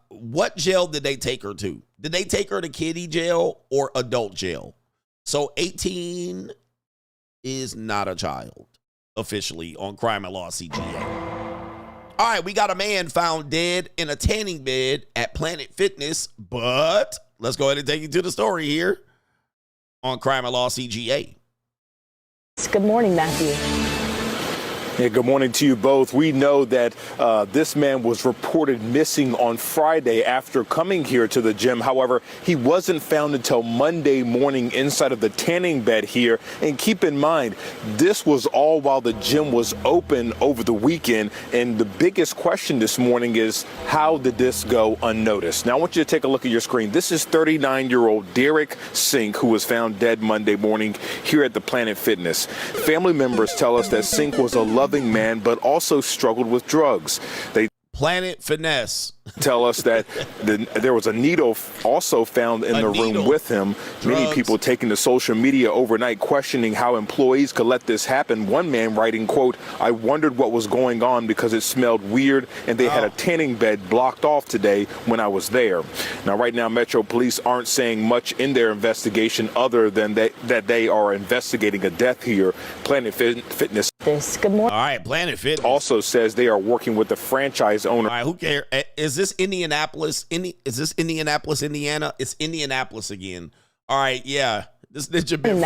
what jail did they take her to? Did they take her to kiddie jail or adult jail? So 18 is not a child officially on Crime and Law CGA. All right, we got a man found dead in a tanning bed at Planet Fitness, but let's go ahead and take you to the story here on Crime and Law CGA. Good morning, Matthew. Yeah, good morning to you both. We know that this man was reported missing on Friday after coming here to the gym. However, he wasn't found until Monday morning inside of the tanning bed here. And keep in mind, this was all while the gym was open over the weekend. And the biggest question this morning is, how did this go unnoticed? Now, I want you to take a look at your screen. This is 39-year-old Derek Sink, who was found dead Monday morning here at the Planet Fitness. Family members tell us that Sink was a loving man, but also struggled with drugs. They Planet Finesse tell us that there was a needle also found in the room with him. Drugs. Many people taking to social media overnight questioning how employees could let this happen. One man writing, quote, "I wondered what was going on because it smelled weird and they had a tanning bed blocked off today when I was there." Now, right now, Metro Police aren't saying much in their investigation other than that they are investigating a death here. Planet Fitness. Good morning. All right, Planet Fitness also says they are working with the franchise owner. All right, who cares? Is this Indianapolis? Is this Indianapolis, Indiana? It's Indianapolis again. All right, yeah. This ninja been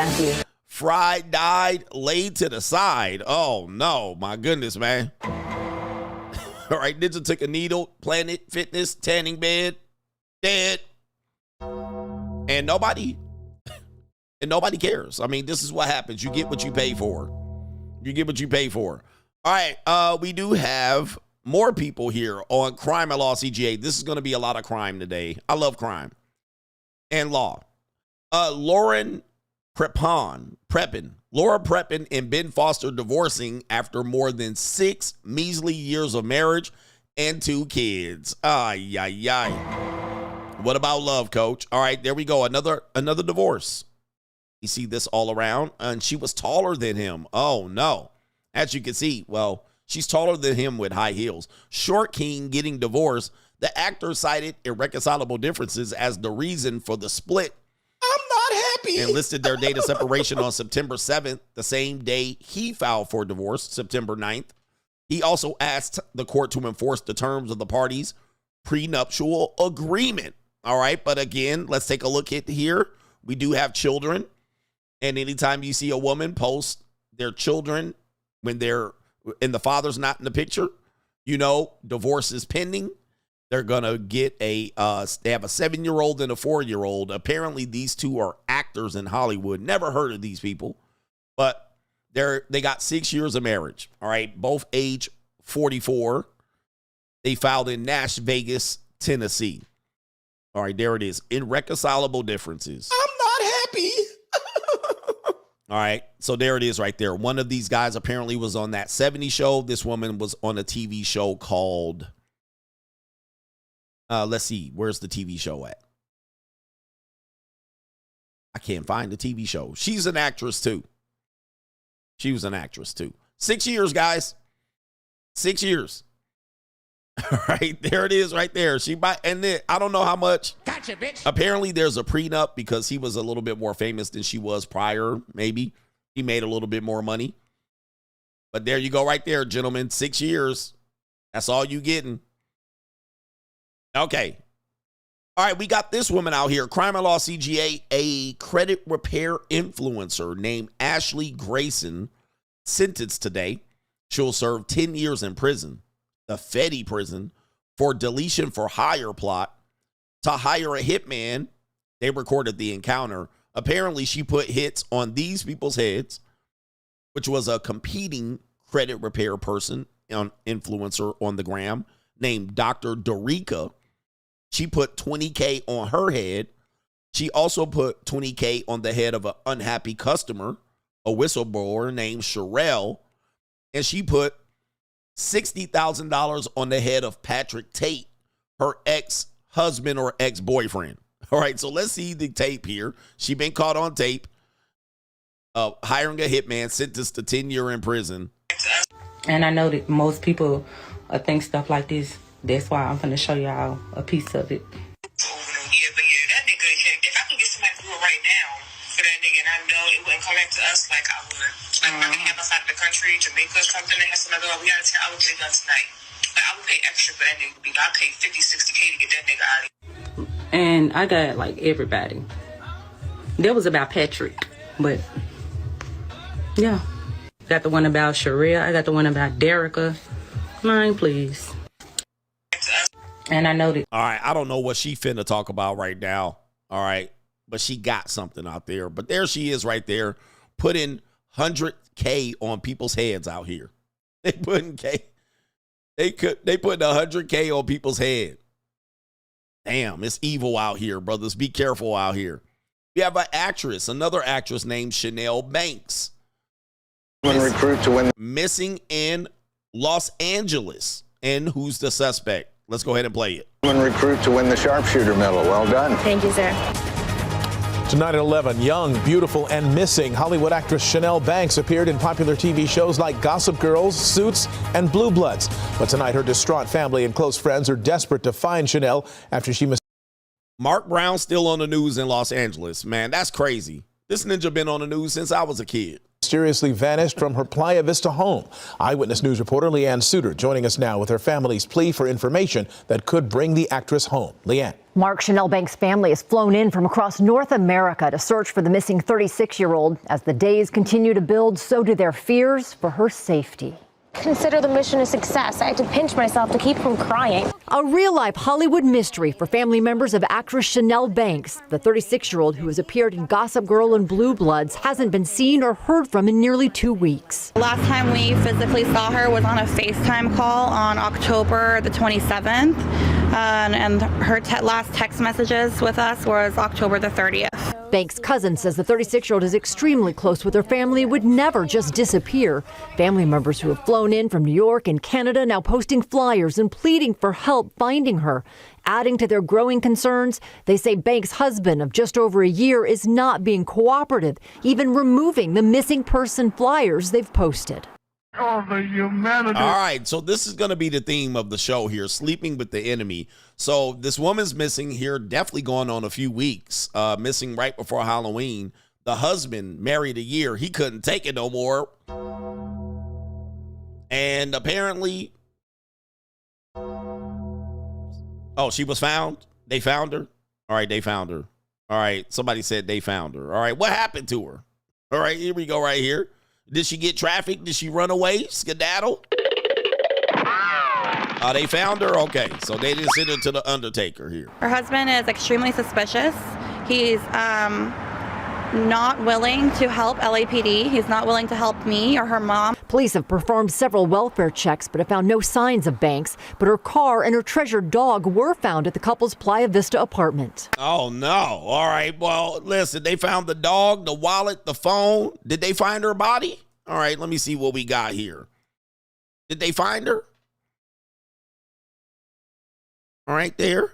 fried, died, laid to the side. Oh, no. My goodness, man. All right, ninja took a needle, Planet Fitness, tanning bed, dead. And nobody cares. I mean, this is what happens. You get what you pay for. You get what you pay for. All right, we do have more people here on Crime and Law CGA. This is going to be a lot of crime today. I love crime and law. Laura Prepon and Ben Foster divorcing after more than 6 measly years of marriage and 2 kids. Ay, ay, ay. What about love, coach? All right, there we go. Another divorce. You see this all around. And she was taller than him. Oh, no. As you can see, well, she's taller than him with high heels. Short King getting divorced. The actor cited irreconcilable differences as the reason for the split. I'm not happy. And listed their date of separation on September 7th, the same day he filed for divorce, September 9th. He also asked the court to enforce the terms of the parties' prenuptial agreement. All right, but again, let's take a look at here. We do have children. And anytime you see a woman post their children when they're and the father's not in the picture, you know, divorce is pending. They're going to get they have a 7-year-old and a 4-year-old. Apparently these two are actors in Hollywood. Never heard of these people, but they got 6 years of marriage. All right. Both age 44. They filed in Nash Vegas, Tennessee. All right. There it is. Irreconcilable differences. I'm not happy. All right, so there it is right there. One of these guys apparently was on that 70s show. This woman was on a TV show called, let's see, where's the TV show at? I can't find the TV show. She's an actress too. She was an actress too. 6 years, guys. 6 years. All right, there it is right there. And then I don't know how much. Gotcha, bitch. Apparently there's a prenup because he was a little bit more famous than she was prior. Maybe he made a little bit more money. But there you go right there, gentlemen. 6 years. That's all you getting. Okay. All right, we got this woman out here. Crime and Law CGA, a credit repair influencer named Ashley Grayson, sentenced today. She'll serve 10 years in prison. The Fetty prison for deletion for hire plot to hire a hitman They recorded the encounter. Apparently, she put hits on these people's heads, which was a competing credit repair person, influencer on the gram named Dr. Dorica. She put $20K on her head. She also put $20K on the head of an unhappy customer, a whistleblower named Sherelle. And she put $60,000 on the head of Patrick Tate, her ex-husband or ex-boyfriend. All right, so let's see the tape here. She been caught on tape hiring a hitman, sentenced to 10 years in prison. And I know that most people think stuff like this. That's why I'm going to show y'all a piece of it. Come back to us like I would. Like if I can have us out of the country, Jamaica or something, and have somebody go, we gotta tell, I would get it done tonight. Like I would pay extra for that nigga. I paid 50, 60K to get that nigga out of here. And I got like everybody. That was about Patrick, but yeah. Got the one about Sharia. I got the one about Derica. Mine, please. And I know that. All right, I don't know what she finna talk about right now. All right. But she got something out there. But there she is right there, putting 100K on people's heads out here. They putting 100K on people's head. Damn, it's evil out here, brothers. Be careful out here. We have another actress named Chanel Banks. Missing in Los Angeles. And who's the suspect? Let's go ahead and play it. Recruit to win the sharpshooter medal. Well done. Thank you, sir. Tonight at 11, young, beautiful, and missing Hollywood actress Chanel Banks appeared in popular TV shows like Gossip Girls, Suits, and Blue Bloods. But tonight, her distraught family and close friends are desperate to find Chanel after she missed. Mark Brown still on the news in Los Angeles. Man, that's crazy. This ninja been on the news since I was a kid. Mysteriously vanished from her Playa Vista home. Eyewitness News reporter Leanne Suter joining us now with her family's plea for information that could bring the actress home. Leanne. Mark, Chanel Banks' family has flown in from across North America to search for the missing 36-year-old. As the days continue to build, so do their fears for her safety. Consider the mission a success. I had to pinch myself to keep from crying. A real-life Hollywood mystery for family members of actress Chanel Banks. The 36-year-old who has appeared in Gossip Girl and Blue Bloods hasn't been seen or heard from in nearly 2 weeks. Last time we physically saw her was on a FaceTime call on October the 27th. And her last text messages with us was October the 30th. Banks' cousin says the 36-year-old is extremely close with her family, would never just disappear. Family members who have flown in from New York and Canada now posting flyers and pleading for help finding her. Adding to their growing concerns, they say Banks' husband of just over a year is not being cooperative, even removing the missing person flyers they've posted. All right, so this is going to be the theme of the show here, sleeping with the enemy. So this woman's missing here, definitely going on a few weeks, missing right before Halloween. The husband, married a year, he couldn't take it no more. And apparently, she was found. They found her. All right, they found her. All right, somebody said they found her. All right, what happened to her? All right, here we go right here. Did she get trafficked? Did she run away? Skedaddle? They found her? Okay, so they didn't send her to the undertaker here. Her husband is extremely suspicious. He's not willing to help LAPD. He's not willing to help me or her mom. Police have performed several welfare checks but have found no signs of Banks. But her car and her treasured dog were found at the couple's Playa Vista apartment. Oh, no. All right. Well, listen, they found the dog, the wallet, the phone. Did they find her body? All right, let me see what we got here. Did they find her? All right, there.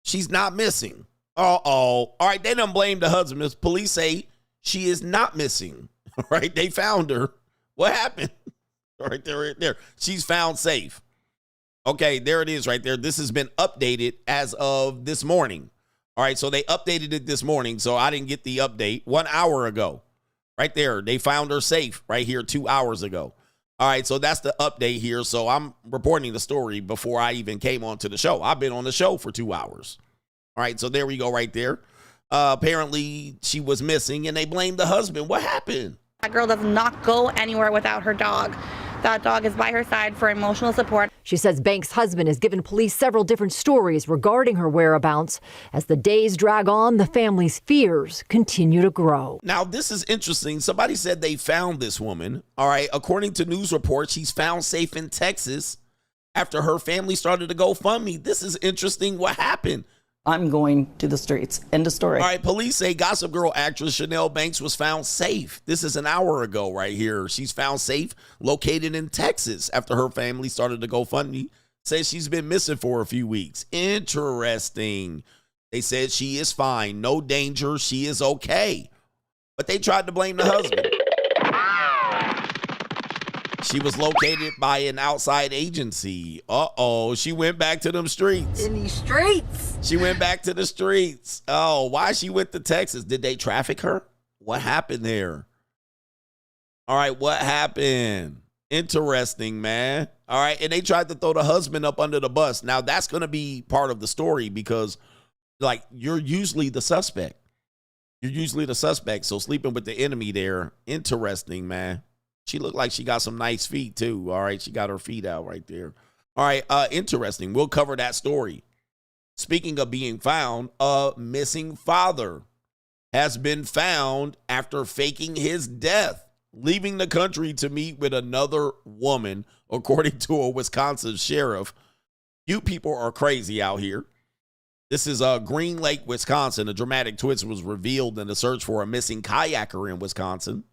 She's not missing. All right, they done blame the husband. Police say she is not missing. All right, they found her. What happened? All right, there. She's found safe. Okay, there it is right there. This has been updated as of this morning. All right, so they updated it this morning, so I didn't get the update 1 hour ago. Right there, they found her safe right here 2 hours ago. All right, so that's the update here. So I'm reporting the story before I even came onto the show. I've been on the show for 2 hours. All right, so there we go right there. Apparently, she was missing, and they blamed the husband. What happened? That girl does not go anywhere without her dog. That dog is by her side for emotional support. She says Banks' husband has given police several different stories regarding her whereabouts. As the days drag on, the family's fears continue to grow. Now, this is interesting. Somebody said they found this woman. All right. According to news reports, she's found safe in Texas after her family started to GoFundMe. This is interesting. What happened? I'm going to the streets. End of story. All right, police say Gossip Girl actress Chanel Banks was found safe. This is an hour ago right here. She's found safe, located in Texas after her family started to GoFundMe. Says she's been missing for a few weeks. Interesting. They said she is fine, no danger, she is okay. But they tried to blame the husband. She was located by an outside agency. Uh-oh, she went back to them streets. In these streets. She went back to the streets. Oh, why she went to Texas? Did they traffic her? What happened there? All right, what happened? Interesting, man. All right, and they tried to throw the husband up under the bus. Now, that's going to be part of the story because, like, you're usually the suspect. You're usually the suspect, so sleeping with the enemy there, interesting, man. She looked like she got some nice feet, too. All right, she got her feet out right there. All right, interesting. We'll cover that story. Speaking of being found, a missing father has been found after faking his death, leaving the country to meet with another woman, according to a Wisconsin sheriff. You people are crazy out here. This is Green Lake, Wisconsin. A dramatic twist was revealed in the search for a missing kayaker in Wisconsin.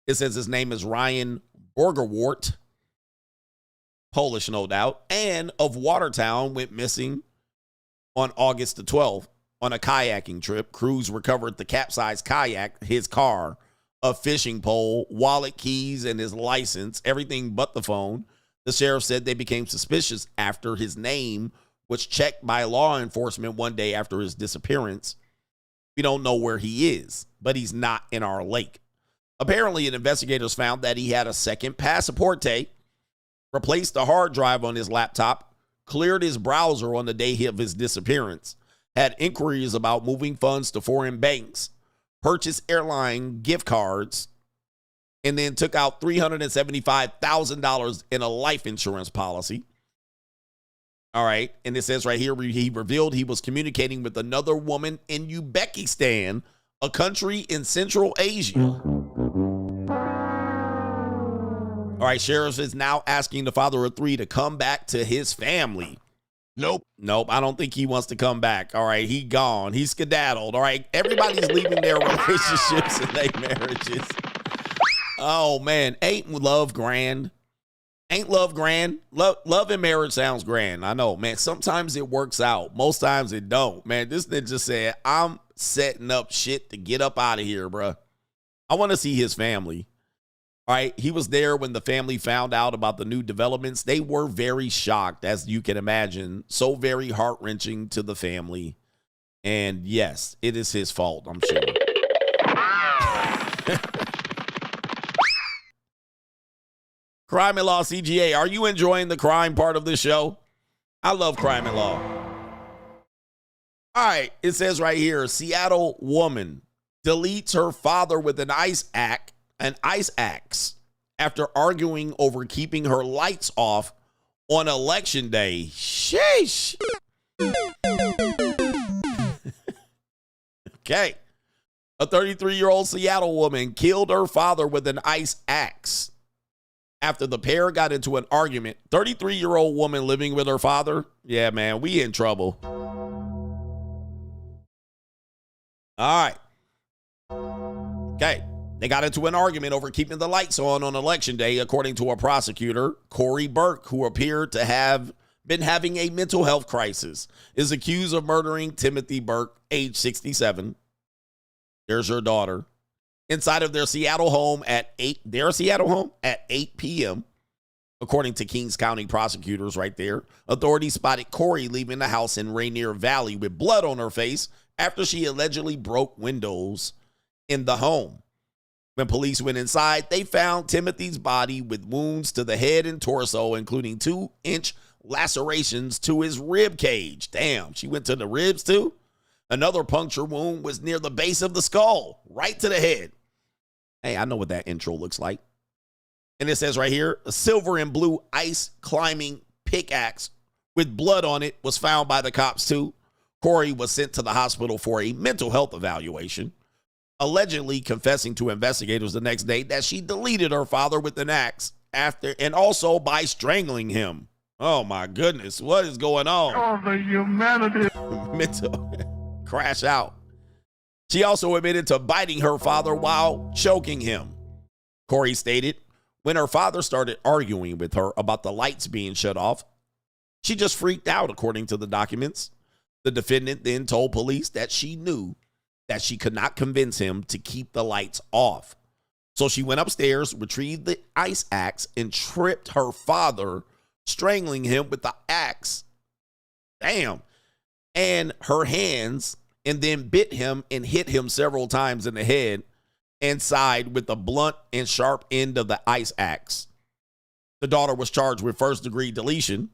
It says his name is Ryan Borgerwart, Polish no doubt, and of Watertown went missing on August the 12th on a kayaking trip. Crews recovered the capsized kayak, his car, a fishing pole, wallet, keys, and his license, everything but the phone. The sheriff said they became suspicious after his name was checked by law enforcement one day after his disappearance. We don't know where he is, but he's not in our lake. Apparently, investigators found that he had a second passaporte, replaced the hard drive on his laptop, cleared his browser on the day of his disappearance, had inquiries about moving funds to foreign banks, purchased airline gift cards, and then took out $375,000 in a life insurance policy. All right, and it says right here, he revealed he was communicating with another woman in Uzbekistan, a country in Central Asia. All right, sheriff is now asking the father of three to come back to his family. Nope, I don't think he wants to come back. All right, he gone. He's skedaddled. All right, everybody's leaving their relationships and their marriages. Oh, man, ain't love grand? Ain't love grand? Love and marriage sounds grand. I know, man. Sometimes it works out. Most times it don't. Man, this nigga just said, I'm setting up shit to get up out of here, bro. I want to see his family. All right, he was there when the family found out about the new developments. They were very shocked, as you can imagine. So very heart-wrenching to the family. And yes, it is his fault, I'm sure. Crime and Law CGA, are you enjoying the crime part of this show? I love crime and law. All right, it says right here, Seattle woman deletes her father with an ice axe after arguing over keeping her lights off on election day. Sheesh. Okay. A 33-year-old Seattle woman killed her father with an ice axe after the pair got into an argument. 33-year-old woman living with her father. Yeah, man, we in trouble. All right. Okay. They got into an argument over keeping the lights on election day, according to a prosecutor. Corey Burke, who appeared to have been having a mental health crisis, is accused of murdering Timothy Burke, age 67. There's her daughter. Inside of their Seattle home at 8 p.m., according to Kings County prosecutors right there. Authorities spotted Corey leaving the house in Rainier Valley with blood on her face after she allegedly broke windows in the home. When police went inside, they found Timothy's body with wounds to the head and torso, including 2-inch lacerations to his rib cage. Damn, she went to the ribs too? Another puncture wound was near the base of the skull, right to the head. Hey, I know what that intro looks like. And it says right here, a silver and blue ice climbing pickaxe with blood on it was found by the cops too. Corey was sent to the hospital for a mental health evaluation, allegedly confessing to investigators the next day that she deleted her father with an axe after, and also by strangling him. Oh my goodness, what is going on? Oh, the humanity. Mental crash out. She also admitted to biting her father while choking him. Corey stated, when her father started arguing with her about the lights being shut off, she just freaked out, according to the documents. The defendant then told police that she knew that she could not convince him to keep the lights off. So she went upstairs, retrieved the ice axe, and tripped her father, strangling him with the axe. Damn. And her hands, and then bit him and hit him several times in the head and side with the blunt and sharp end of the ice axe. The daughter was charged with first-degree deletion.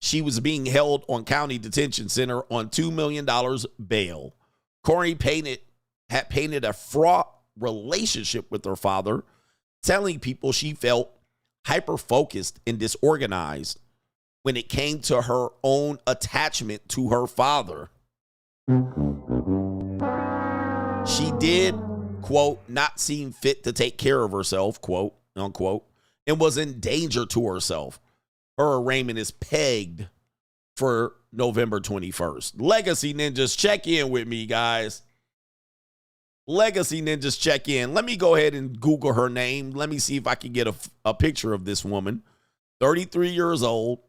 She was being held on county detention center on $2 million bail. Corey had painted a fraught relationship with her father, telling people she felt hyper-focused and disorganized when it came to her own attachment to her father. She did, quote, not seem fit to take care of herself, quote, unquote, and was in danger to herself. Her arraignment is pegged for November 21st. Legacy Ninjas, check in with me, guys. Legacy Ninjas, check in. Let me go ahead and Google her name. Let me see if I can get a picture of this woman. 33 years old.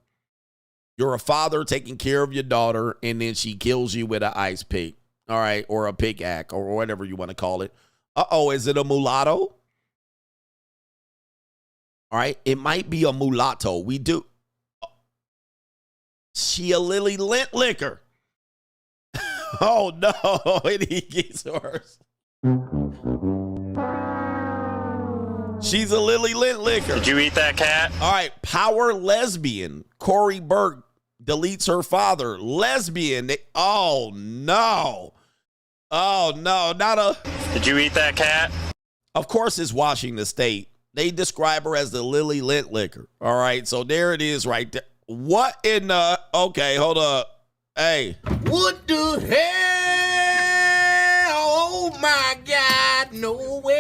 You're a father taking care of your daughter, and then she kills you with an ice pick. All right, or a pickaxe, or whatever you want to call it. Uh-oh, is it a mulatto? All right, it might be a mulatto. We do. She a Lily Lint liquor. Oh, no, it gets worse. She's a Lily Lint liquor. Did you eat that cat? All right, power lesbian. Corey Burke deletes her father. Lesbian. Oh, no. Oh, no, not a... Did you eat that cat? Of course, it's Washington State. They describe her as the Lily Lint liquor. All right, so there it is right there. What in the... Okay, hold up. Hey. What the hell? Oh, my God. No way.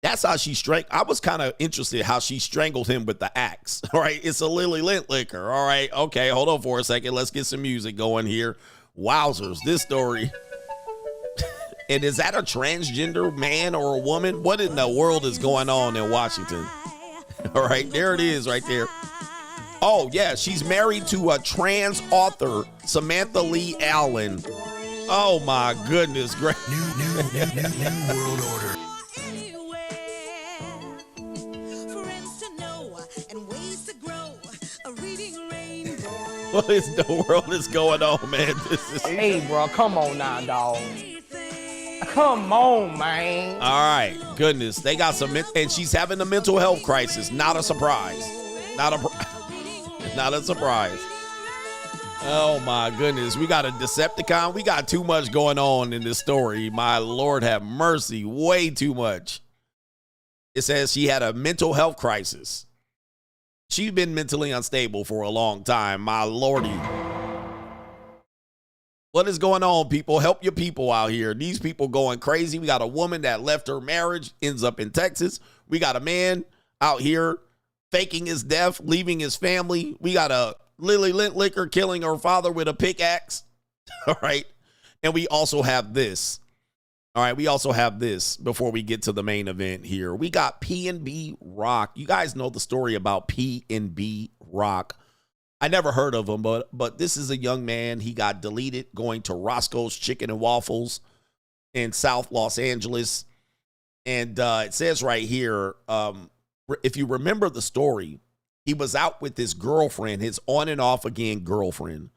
That's how she strangled. I was kind of interested how she strangled him with the axe. All right, it's a Lily Lint liquor. All right, okay, hold on for a second. Let's get some music going here. Wowzers, this story. And is that a transgender man or a woman? What in the world is going on in Washington? All right, there it is right there. Oh, yeah, she's married to a trans author, Samantha Lee Allen. Oh, my goodness. Great. New world order. What is the world is going on, man? This is... Hey, bro, come on now, dog. Come on, man. All right, goodness. They got some, and she's having a mental health crisis. Not a surprise. Not a surprise. Oh, my goodness. We got a Decepticon. We got too much going on in this story. My Lord have mercy. Way too much. It says she had a mental health crisis. She's been mentally unstable for a long time. My Lordy. What is going on, people? Help your people out here. These people going crazy. We got a woman that left her marriage, ends up in Texas. We got a man out here faking his death, leaving his family. We got a Lily Lint liquor killing her father with a pickaxe. All right. And we also have this. All right, we also have this before we get to the main event here. We got P&B Rock. You guys know the story about P&B Rock. I never heard of him, but this is a young man. He got deleted going to Roscoe's Chicken and Waffles in South Los Angeles. And it says right here, if you remember the story, he was out with his girlfriend, his on and off again girlfriend.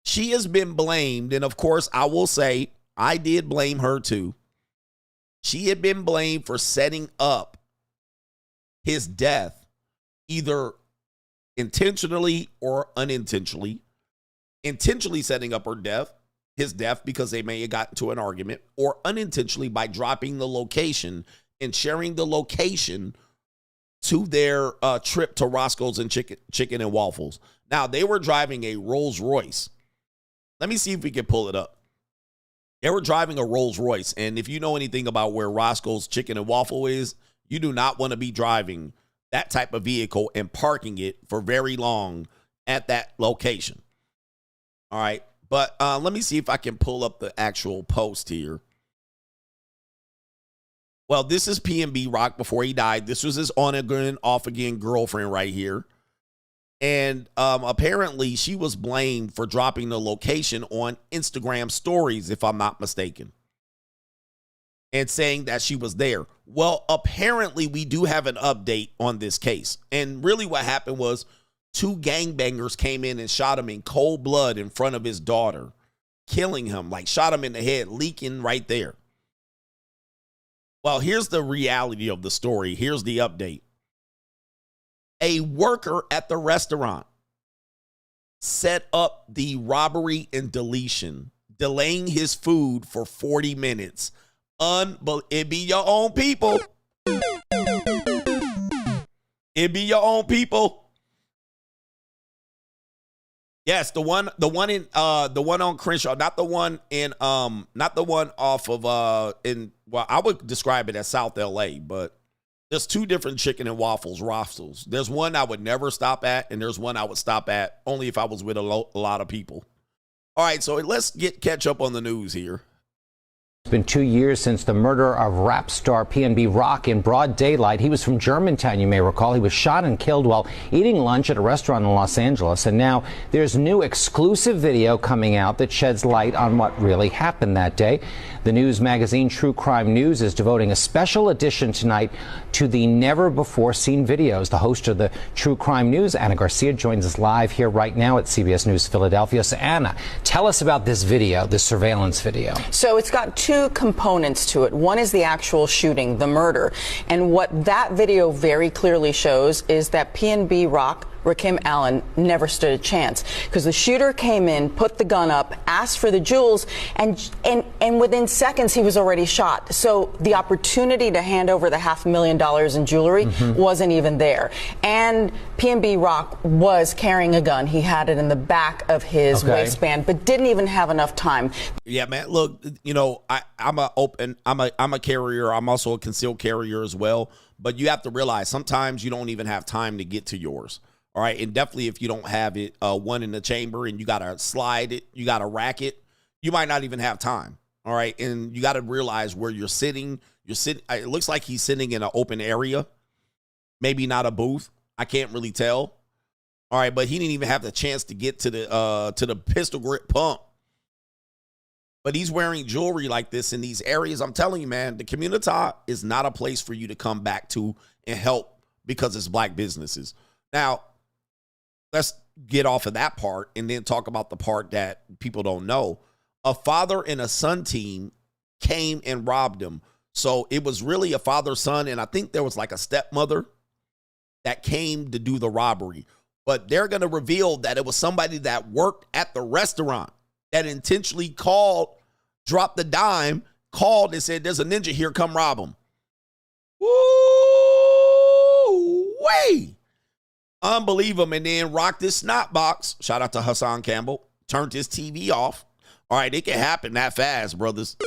She has been blamed, and of course, I will say, I did blame her too. She had been blamed for setting up his death, either intentionally or unintentionally. Intentionally setting up her death. his death because they may have gotten into an argument, or unintentionally by dropping the location and sharing the location to their trip to Roscoe's and Chicken and Waffles. Now, they were driving a Rolls Royce. Let me see if we can pull it up. They were driving a Rolls Royce, and if you know anything about where Roscoe's Chicken and Waffle is, you do not want to be driving that type of vehicle and parking it for very long at that location. All right, but let me see if I can pull up the actual post here. Well, this is PNB Rock before he died. This was his on-again, off-again girlfriend right here. And apparently she was blamed for dropping the location on Instagram stories, if I'm not mistaken, and saying that she was there. Well, apparently we do have an update on this case. And really what happened was 2 gangbangers came in and shot him in cold blood in front of his daughter, killing him, like shot him in the head, leaking right there. Well, here's the reality of the story. Here's the update. A worker at the restaurant set up the robbery and deletion, delaying his food for 40 minutes. It be your own people. It be your own people. Yes, the one on Crenshaw, not the one off of well, I would describe it as South LA, but there's 2 different Chicken and Waffles. There's one I would never stop at, and there's one I would stop at only if I was with a lot of people. All right, so let's catch up on the news here. It's been 2 years since the murder of rap star PNB Rock in broad daylight. He was from Germantown, you may recall. He was shot and killed while eating lunch at a restaurant in Los Angeles. And now there's new exclusive video coming out that sheds light on what really happened that day. The news magazine True Crime News is devoting a special edition tonight to the never-before-seen videos. The host of the True Crime News, Anna Garcia, joins us live here right now at CBS News Philadelphia. So, Anna, tell us about this video, this surveillance video. So it's got 2 components to it. One is the actual shooting, the murder. And what that video very clearly shows is that PNB Rock, Rakim Allen, never stood a chance, because the shooter came in, put the gun up, asked for the jewels, and within seconds he was already shot. So the opportunity to hand over the $500,000 in jewelry wasn't even there. And PNB Rock was carrying a gun. He had it in the back of his waistband, but didn't even have enough time. Yeah, man. Look, you know, I'm a carrier. I'm also a concealed carrier as well. But you have to realize sometimes you don't even have time to get to yours. All right. And definitely if you don't have it, one in the chamber and you got to slide it, you got to rack it, you might not even have time. All right. And you got to realize where you're sitting. It looks like he's sitting in an open area, maybe not a booth. I can't really tell. All right. But he didn't even have the chance to get to the pistol grip pump. But he's wearing jewelry like this in these areas. I'm telling you, man, the community is not a place for you to come back to and help because it's black businesses. Now, let's get off of that part and then talk about the part that people don't know. A father and a son team came and robbed him. So it was really a father-son, and I think there was like a stepmother that came to do the robbery. But they're going to reveal that it was somebody that worked at the restaurant that intentionally dropped the dime, called and said, there's a ninja here, come rob him. Woo! Way! Unbelievable. And then rocked his snot box. Shout out to Hassan Campbell. Turned his TV off. All right, it can happen that fast, brothers.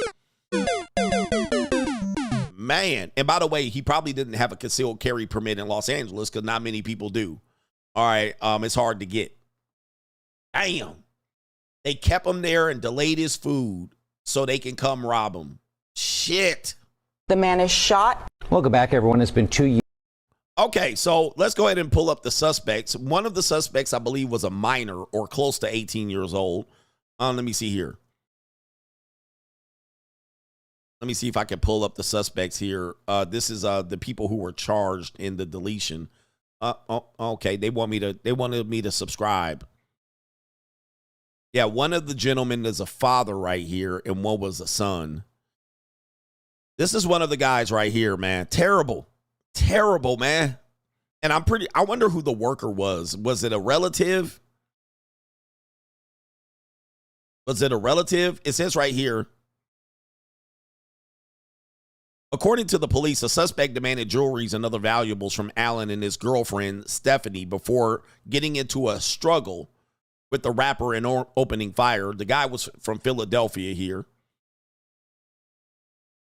Man. And by the way, he probably didn't have a concealed carry permit in Los Angeles because not many people do. All right, it's hard to get. Damn. They kept him there and delayed his food so they can come rob him. Shit. The man is shot. Welcome back, everyone. It's been 2 years. Okay, so let's go ahead and pull up the suspects. One of the suspects, I believe, was a minor or close to 18 years old. Let me see here. Let me see if I can pull up the suspects here. This is the people who were charged in the deletion. Okay, they wanted me to subscribe. Yeah, one of the gentlemen is a father right here, and one was a son. This is one of the guys right here, man. Terrible. Terrible, man. And I wonder who the worker was. Was it a relative? Was it a relative? It says right here, according to the police, a suspect demanded jewelries and other valuables from Allen and his girlfriend, Stephanie, before getting into a struggle with the rapper and opening fire. The guy was from Philadelphia here.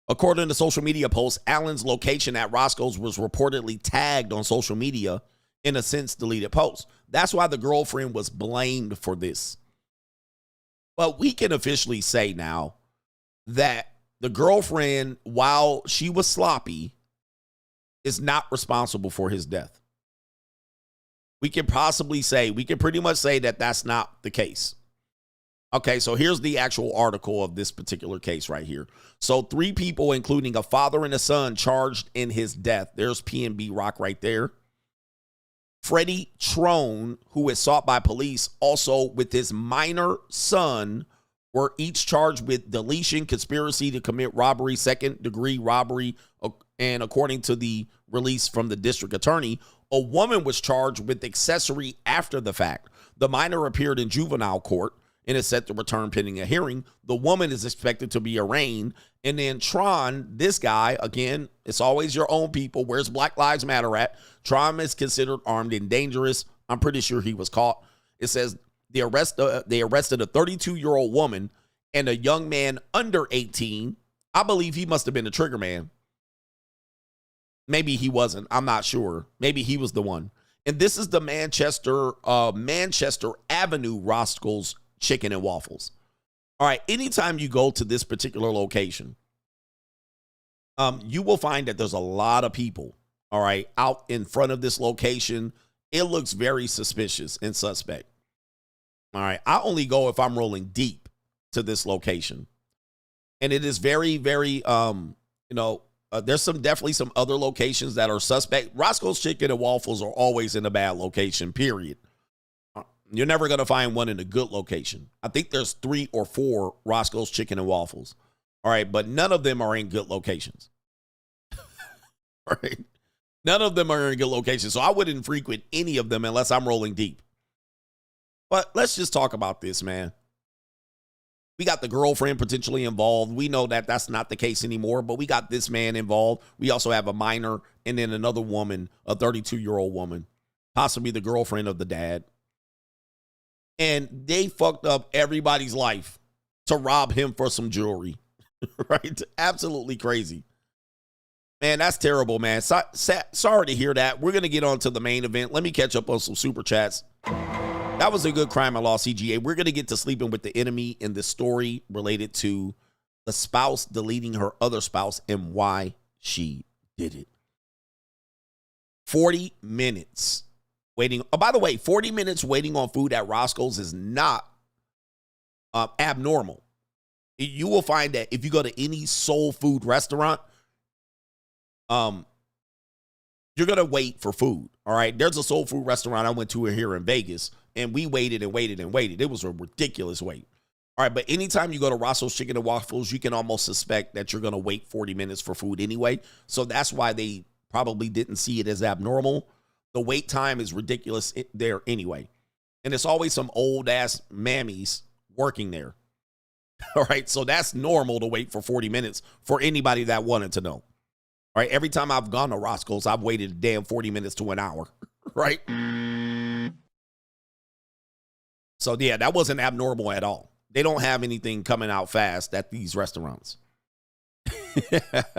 According to social media posts, Allen's location at Roscoe's was reportedly tagged on social media in a since deleted post. That's why the girlfriend was blamed for this. But we can officially say now that the girlfriend, while she was sloppy, is not responsible for his death. We can pretty much say that that's not the case. Okay, so here's the actual article of this particular case right here. So 3 people, including a father and a son, charged in his death. There's PNB Rock right there. Freddie Trone, who is sought by police, also with his minor son, were each charged with deletion, conspiracy to commit robbery, second-degree robbery, and according to the release from the district attorney, a woman was charged with accessory after the fact. The minor appeared in juvenile court and is set to return pending a hearing. The woman is expected to be arraigned. And then Tron, this guy, again, it's always your own people. Where's Black Lives Matter at? Tron is considered armed and dangerous. I'm pretty sure he was caught. It says they arrested a 32-year-old woman and a young man under 18. I believe he must have been a trigger man. Maybe he wasn't. I'm not sure. Maybe he was the one. And this is the Manchester Avenue Roscoe's Chicken and Waffles. All right, anytime you go to this particular location, you will find that there's a lot of people, all right, out in front of this location. It looks very suspicious and suspect. All right, I only go if I'm rolling deep to this location. And it is very, very, there's definitely some other locations that are suspect. Roscoe's Chicken and Waffles are always in a bad location, period. You're never going to find one in a good location. I think there's 3 or 4 Roscoe's Chicken and Waffles. All right, but none of them are in good locations. All right. None of them are in good locations. So I wouldn't frequent any of them unless I'm rolling deep. But let's just talk about this, man. We got the girlfriend potentially involved. We know that that's not the case anymore, but we got this man involved. We also have a minor and then another woman, a 32-year-old woman, possibly the girlfriend of the dad. And they fucked up everybody's life to rob him for some jewelry, right? Absolutely crazy. Man, that's terrible, man. Sorry to hear that. We're going to get on to the main event. Let me catch up on some super chats. That was a good crime at Law CGA. We're going to get to sleeping with the enemy in this story related to the spouse deleting her other spouse and why she did it. 40 minutes. Waiting. Oh, by the way, 40 minutes waiting on food at Roscoe's is not abnormal. You will find that if you go to any soul food restaurant, you're going to wait for food. All right. There's a soul food restaurant I went to here in Vegas, and we waited and waited and waited. It was a ridiculous wait. All right. But anytime you go to Roscoe's Chicken and Waffles, you can almost suspect that you're going to wait 40 minutes for food anyway. So that's why they probably didn't see it as abnormal. The wait time is ridiculous there anyway. And it's always some old ass mammies working there. All right. So that's normal to wait for 40 minutes for anybody that wanted to know. All right. Every time I've gone to Roscoe's, I've waited a damn 40 minutes to an hour. Right. So yeah, that wasn't abnormal at all. They don't have anything coming out fast at these restaurants. Right.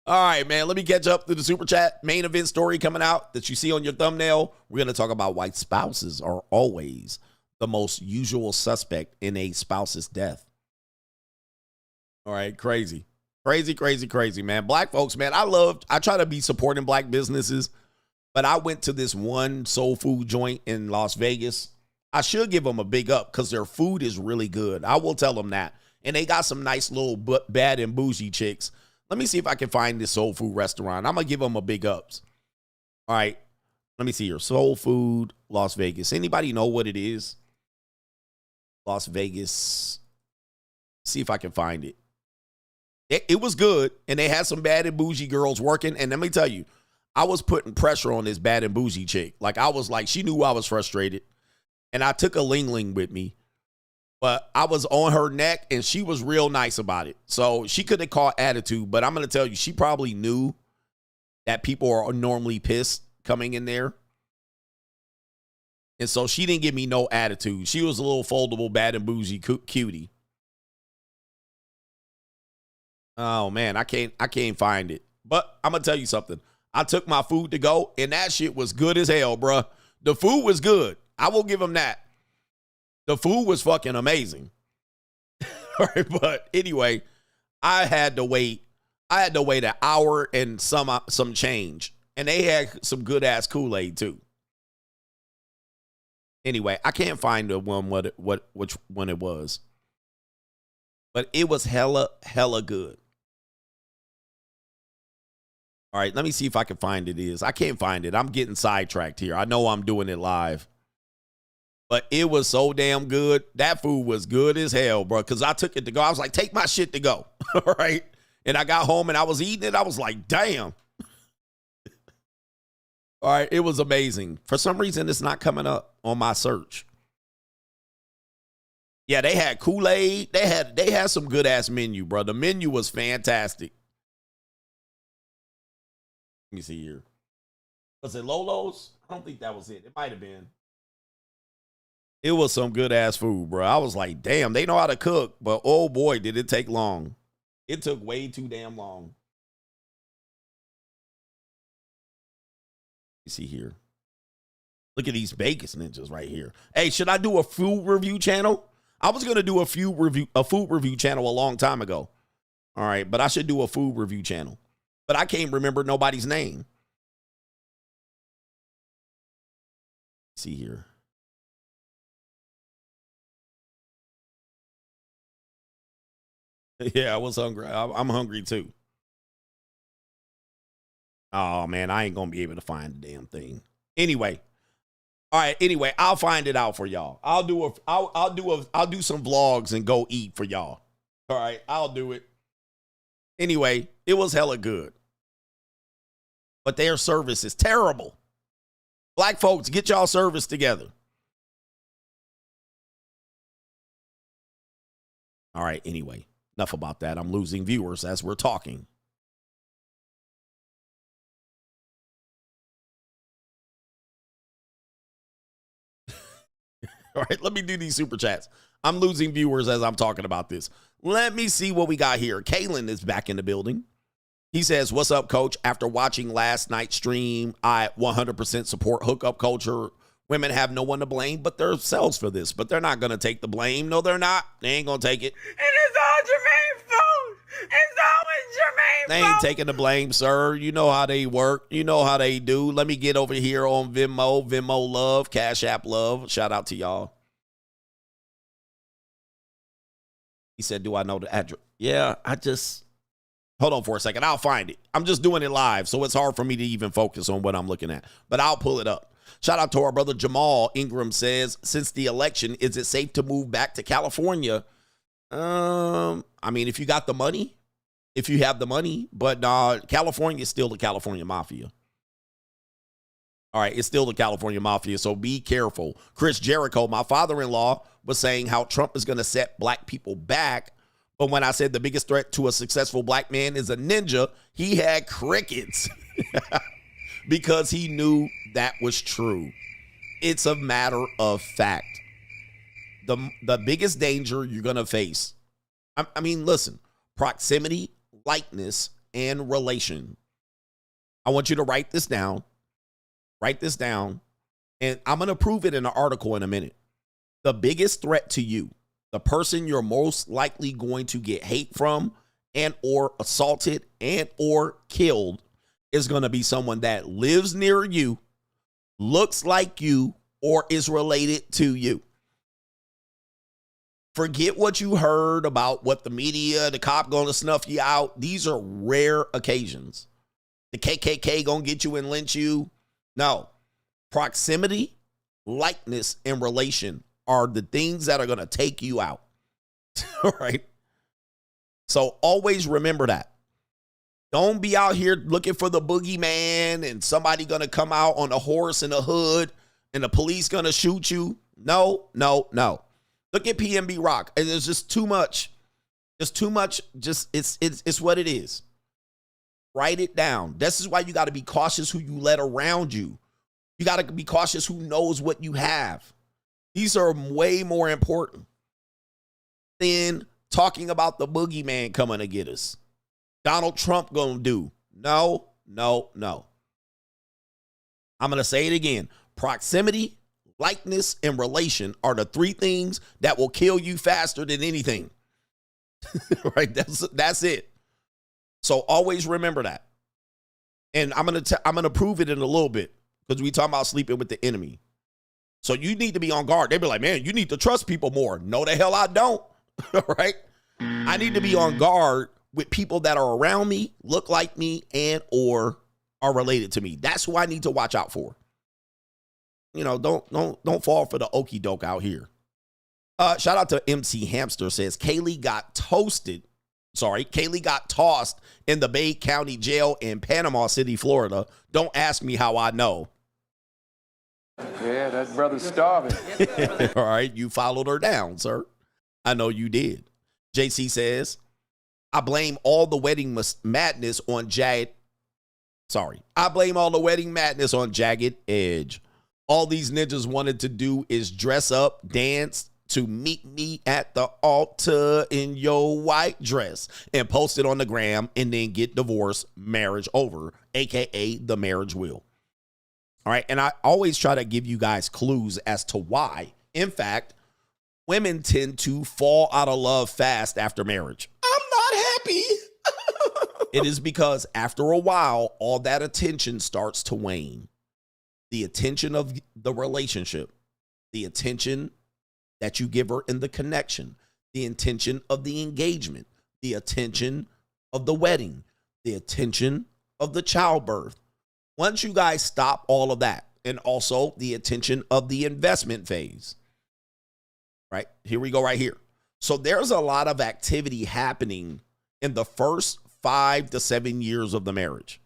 All right, man, let me catch up to the super chat. Main event story coming out that you see on your thumbnail. We're going to talk about why spouses are always the most usual suspect in a spouse's death. All right, crazy. Crazy, crazy, crazy, man. Black folks, man, I try to be supporting black businesses, but I went to this one soul food joint in Las Vegas. I should give them a big up because their food is really good. I will tell them that. And they got some nice little bad and bougie chicks. Let me see if I can find this soul food restaurant. I'm going to give them a big ups. All right. Let me see here. Soul Food, Las Vegas. Anybody know what it is? Las Vegas. See if I can find it. It was good. And they had some bad and bougie girls working. And let me tell you, I was putting pressure on this bad and bougie chick. Like, I was like, she knew I was frustrated. And I took a ling-ling with me. But I was on her neck, and she was real nice about it. So she could have caught attitude, but I'm going to tell you, she probably knew that people are normally pissed coming in there. And so she didn't give me no attitude. She was a little foldable, bad and bougie cutie. Oh, man, I can't find it. But I'm going to tell you something. I took my food to go, and that shit was good as hell, bruh. The food was good. I will give them that. The food was fucking amazing. All right, but anyway, I had to wait an hour and some change. And they had some good-ass Kool-Aid, too. Anyway, I can't find the one which one it was. But it was hella good. All right, let me see if I can find it. I can't find it. I'm getting sidetracked here. I know I'm doing it live. But it was so damn good. That food was good as hell, bro, because I took it to go. I was like, take my shit to go. All right? And I got home and I was eating it. I was like, damn. All right, it was amazing. For some reason, it's not coming up on my search. Yeah, they had Kool-Aid. They had some good-ass menu, bro. The menu was fantastic. Let me see here. Was it Lolo's? I don't think that was it. It might have been. It was some good-ass food, bro. I was like, damn, they know how to cook. But, oh, boy, did it take long. It took way too damn long. You see here. Look at these Vegas ninjas right here. Hey, should I do a food review channel? I was going to do a food review channel a long time ago. All right, but I should do a food review channel. But I can't remember nobody's name. See here. Yeah, I was hungry. I'm hungry too. Oh man, I ain't gonna be able to find the damn thing. Anyway, all right. Anyway, I'll find it out for y'all. I'll do some vlogs and go eat for y'all. All right, I'll do it. Anyway, it was hella good, but their service is terrible. Black folks, get y'all service together. All right. Anyway, enough about that. I'm losing viewers as we're talking. All right, let me do these super chats. I'm losing viewers as I'm talking about this. Let me see what we got here. Kalen is back in the building. He says, what's up, coach? After watching last night's stream, I 100% support hookup culture. Women have no one to blame but themselves for this, but they're not going to take the blame. No, they're not. They ain't going to take it. And it's all Jermaine's fault. It's always Jermaine's fault. They ain't taking the blame, sir. You know how they work. You know how they do. Let me get over here on Venmo. Venmo love. Cash App love. Shout out to y'all. He said, do I know the address? Yeah, hold on for a second. I'll find it. I'm just doing it live, so it's hard for me to even focus on what I'm looking at. But I'll pull it up. Shout out to our brother Jamal. Ingram says, since the election, is it safe to move back to California? I mean, if you got the money, if you have the money, but California is still the California Mafia. All right, it's still the California Mafia, so be careful. Chris Jericho, my father-in-law, was saying how Trump is going to set black people back. But when I said the biggest threat to a successful black man is a ninja, he had crickets because he knew that was true. It's a matter of fact. The biggest danger you're going to face, I mean, listen, proximity, likeness, and relation. I want you to write this down. Write this down, and I'm going to prove it in an article in a minute. The biggest threat to you, the person you're most likely going to get hate from and or assaulted and or killed is going to be someone that lives near you, looks like you, or is related to you. Forget what you heard about what the media, the cop going to snuff you out. These are rare occasions. The KKK going to get you and lynch you. No. Proximity, likeness, and relation are the things that are going to take you out. All right. So always remember that. Don't be out here looking for the boogeyman and somebody going to come out on a horse in a hood and the police going to shoot you. No, no, no. Look at PNB Rock. And there's just too much. There's too much. Just it's what it is. Write it down. This is why you got to be cautious who you let around you. You got to be cautious who knows what you have. These are way more important than talking about the boogeyman coming to get us. Donald Trump gonna do. No. I'm going to say it again. Proximity, likeness, and relation are the three things that will kill you faster than anything. Right? That's it. So always remember that. And I'm gonna prove it in a little bit because we talking about sleeping with the enemy. So you need to be on guard. They be like, man, you need to trust people more. No, the hell I don't. Right? I need to be on guard with people that are around me, look like me, and or are related to me. That's who I need to watch out for. You know, don't fall for the okie doke out here. Shout out to MC Hamster says Kaylee got tossed in the Bay County Jail in Panama City, Florida. Don't ask me how I know. Yeah, that brother's starving. All right, you followed her down, sir. I know you did. JC says, I blame all the wedding madness on Jagged Edge. All these ninjas wanted to do is dress up, dance to meet me at the altar in your white dress and post it on the gram and then get divorced, marriage over, aka the marriage will. All right. And I always try to give you guys clues as to why. In fact, women tend to fall out of love fast after marriage. I'm not happy. It is because after a while, all that attention starts to wane. The attention of the relationship, the attention that you give her in the connection, the attention of the engagement, the attention of the wedding, the attention of the childbirth. Once you guys stop all of that, and also the attention of the investment phase, right? Here we go right here. So there's a lot of activity happening in the first 5 to 7 years of the marriage.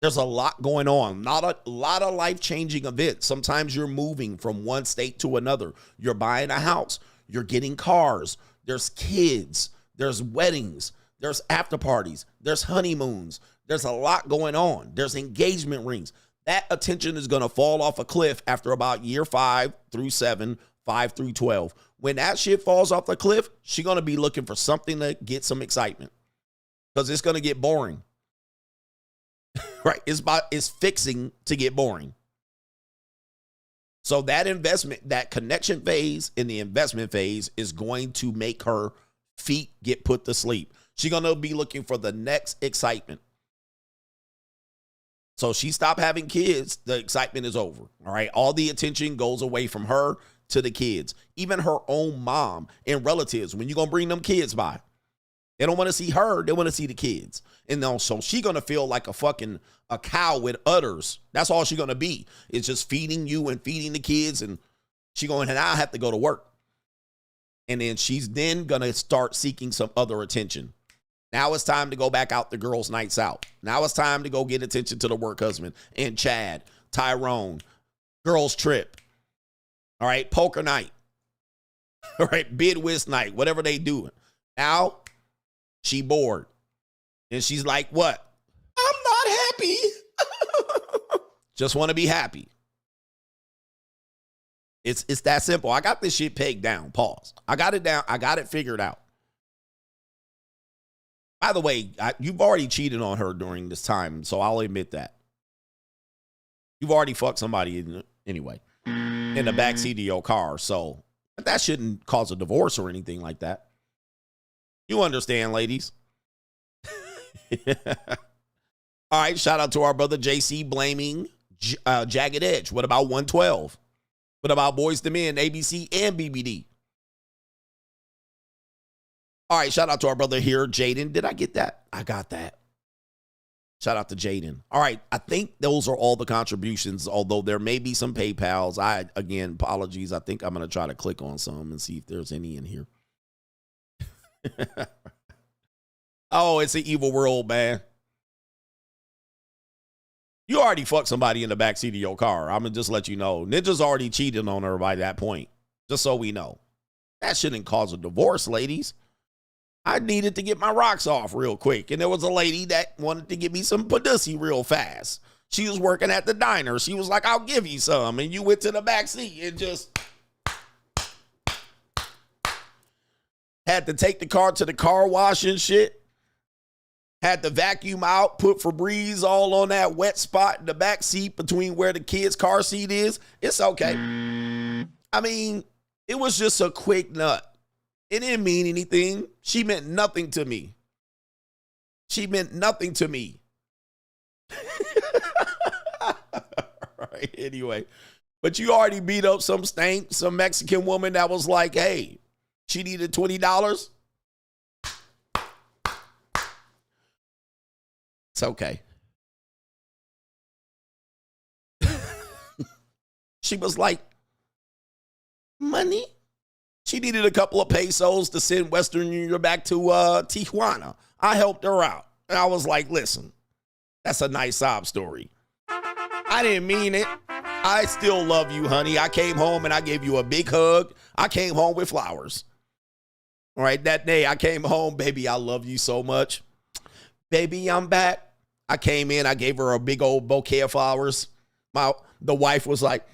There's a lot going on, not a lot of life-changing events. Sometimes you're moving from one state to another. You're buying a house. You're getting cars. There's kids. There's weddings. There's after parties. There's honeymoons. There's a lot going on. There's engagement rings. That attention is going to fall off a cliff after about year 5 through 7, 5 through 12. When that shit falls off the cliff, she's going to be looking for something to get some excitement because it's going to get boring. Right? It's fixing to get boring. So that investment, that connection phase in the investment phase is going to make her feet get put to sleep. She's going to be looking for the next excitement. So she stopped having kids, the excitement is over. All right. All the attention goes away from her to the kids. Even her own mom and relatives, when you're going to bring them kids by, they don't want to see her. They want to see the kids. And so she's going to feel like a cow with udders. That's all she's going to be. It's just feeding you and feeding the kids. And she's going, and I have to go to work. And then she's then going to start seeking some other attention. Now it's time to go back out the girls' nights out. Now it's time to go get attention to the work husband and Chad, Tyrone, girls' trip. All right, poker night. All right, bid whist night, whatever they do. Now she bored. And she's like, what? I'm not happy. Just want to be happy. It's that simple. I got this shit pegged down. Pause. I got it down. I got it figured out. By the way, you've already cheated on her during this time, so I'll admit that. You've already fucked somebody anyway in the backseat of your car, so that shouldn't cause a divorce or anything like that. You understand, ladies. All right, shout out to our brother JC blaming Jagged Edge. What about 112? What about Boys to Men, ABC, and BBD? All right, shout out to our brother here, Jaden. Did I get that? I got that. Shout out to Jaden. All right, I think those are all the contributions, although there may be some PayPals. Again, apologies. I think I'm going to try to click on some and see if there's any in here. Oh, it's an evil world, man. You already fucked somebody in the backseat of your car. I'm going to just let you know. Ninja's already cheated on her by that point. Just so we know. That shouldn't cause a divorce, ladies. I needed to get my rocks off real quick. And there was a lady that wanted to give me some pussy real fast. She was working at the diner. She was like, I'll give you some. And you went to the back seat and just had to take the car to the car wash and shit. Had to vacuum out, put Febreze all on that wet spot in the back seat between where the kid's car seat is. It's okay. I mean, it was just a quick nut. It didn't mean anything. She meant nothing to me. She meant nothing to me. All right, anyway. But you already beat up some Mexican woman that was like, hey, she needed $20. It's okay. She was like, money? She needed a couple of pesos to send Western Union back to Tijuana. I helped her out. And I was like, listen, that's a nice sob story. I didn't mean it. I still love you, honey. I came home and I gave you a big hug. I came home with flowers. All right, that day I came home, baby, I love you so much. Baby, I'm back. I came in, I gave her a big old bouquet of flowers. The wife was like,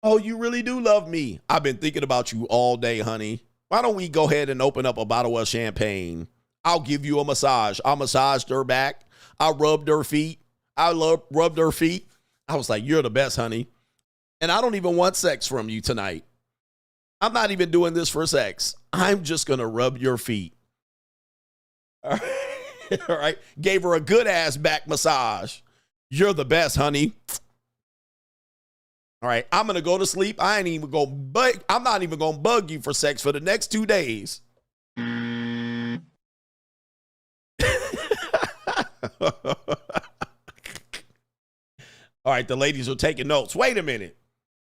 oh, you really do love me. I've been thinking about you all day, honey. Why don't we go ahead and open up a bottle of champagne? I'll give you a massage. I massaged her back. I rubbed her feet. Rubbed her feet. I was like, you're the best, honey. And I don't even want sex from you tonight. I'm not even doing this for sex. I'm just going to rub your feet. All right. All right. Gave her a good ass back massage. You're the best, honey. All right. I'm going to go to sleep. I'm not even going to bug you for sex for the next 2 days. All right. The ladies are taking notes. Wait a minute.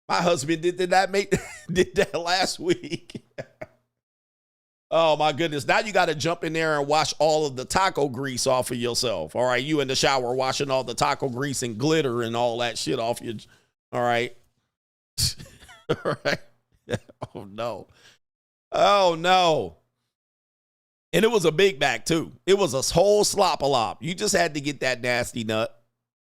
My husband did that last week. Oh, my goodness. Now you got to jump in there and wash all of the taco grease off of yourself. All right. You in the shower washing all the taco grease and glitter and all that shit off you. All right. All right. Oh, no. Oh, no. And it was a big bag, too. It was a whole slop-a-lop. You just had to get that nasty nut.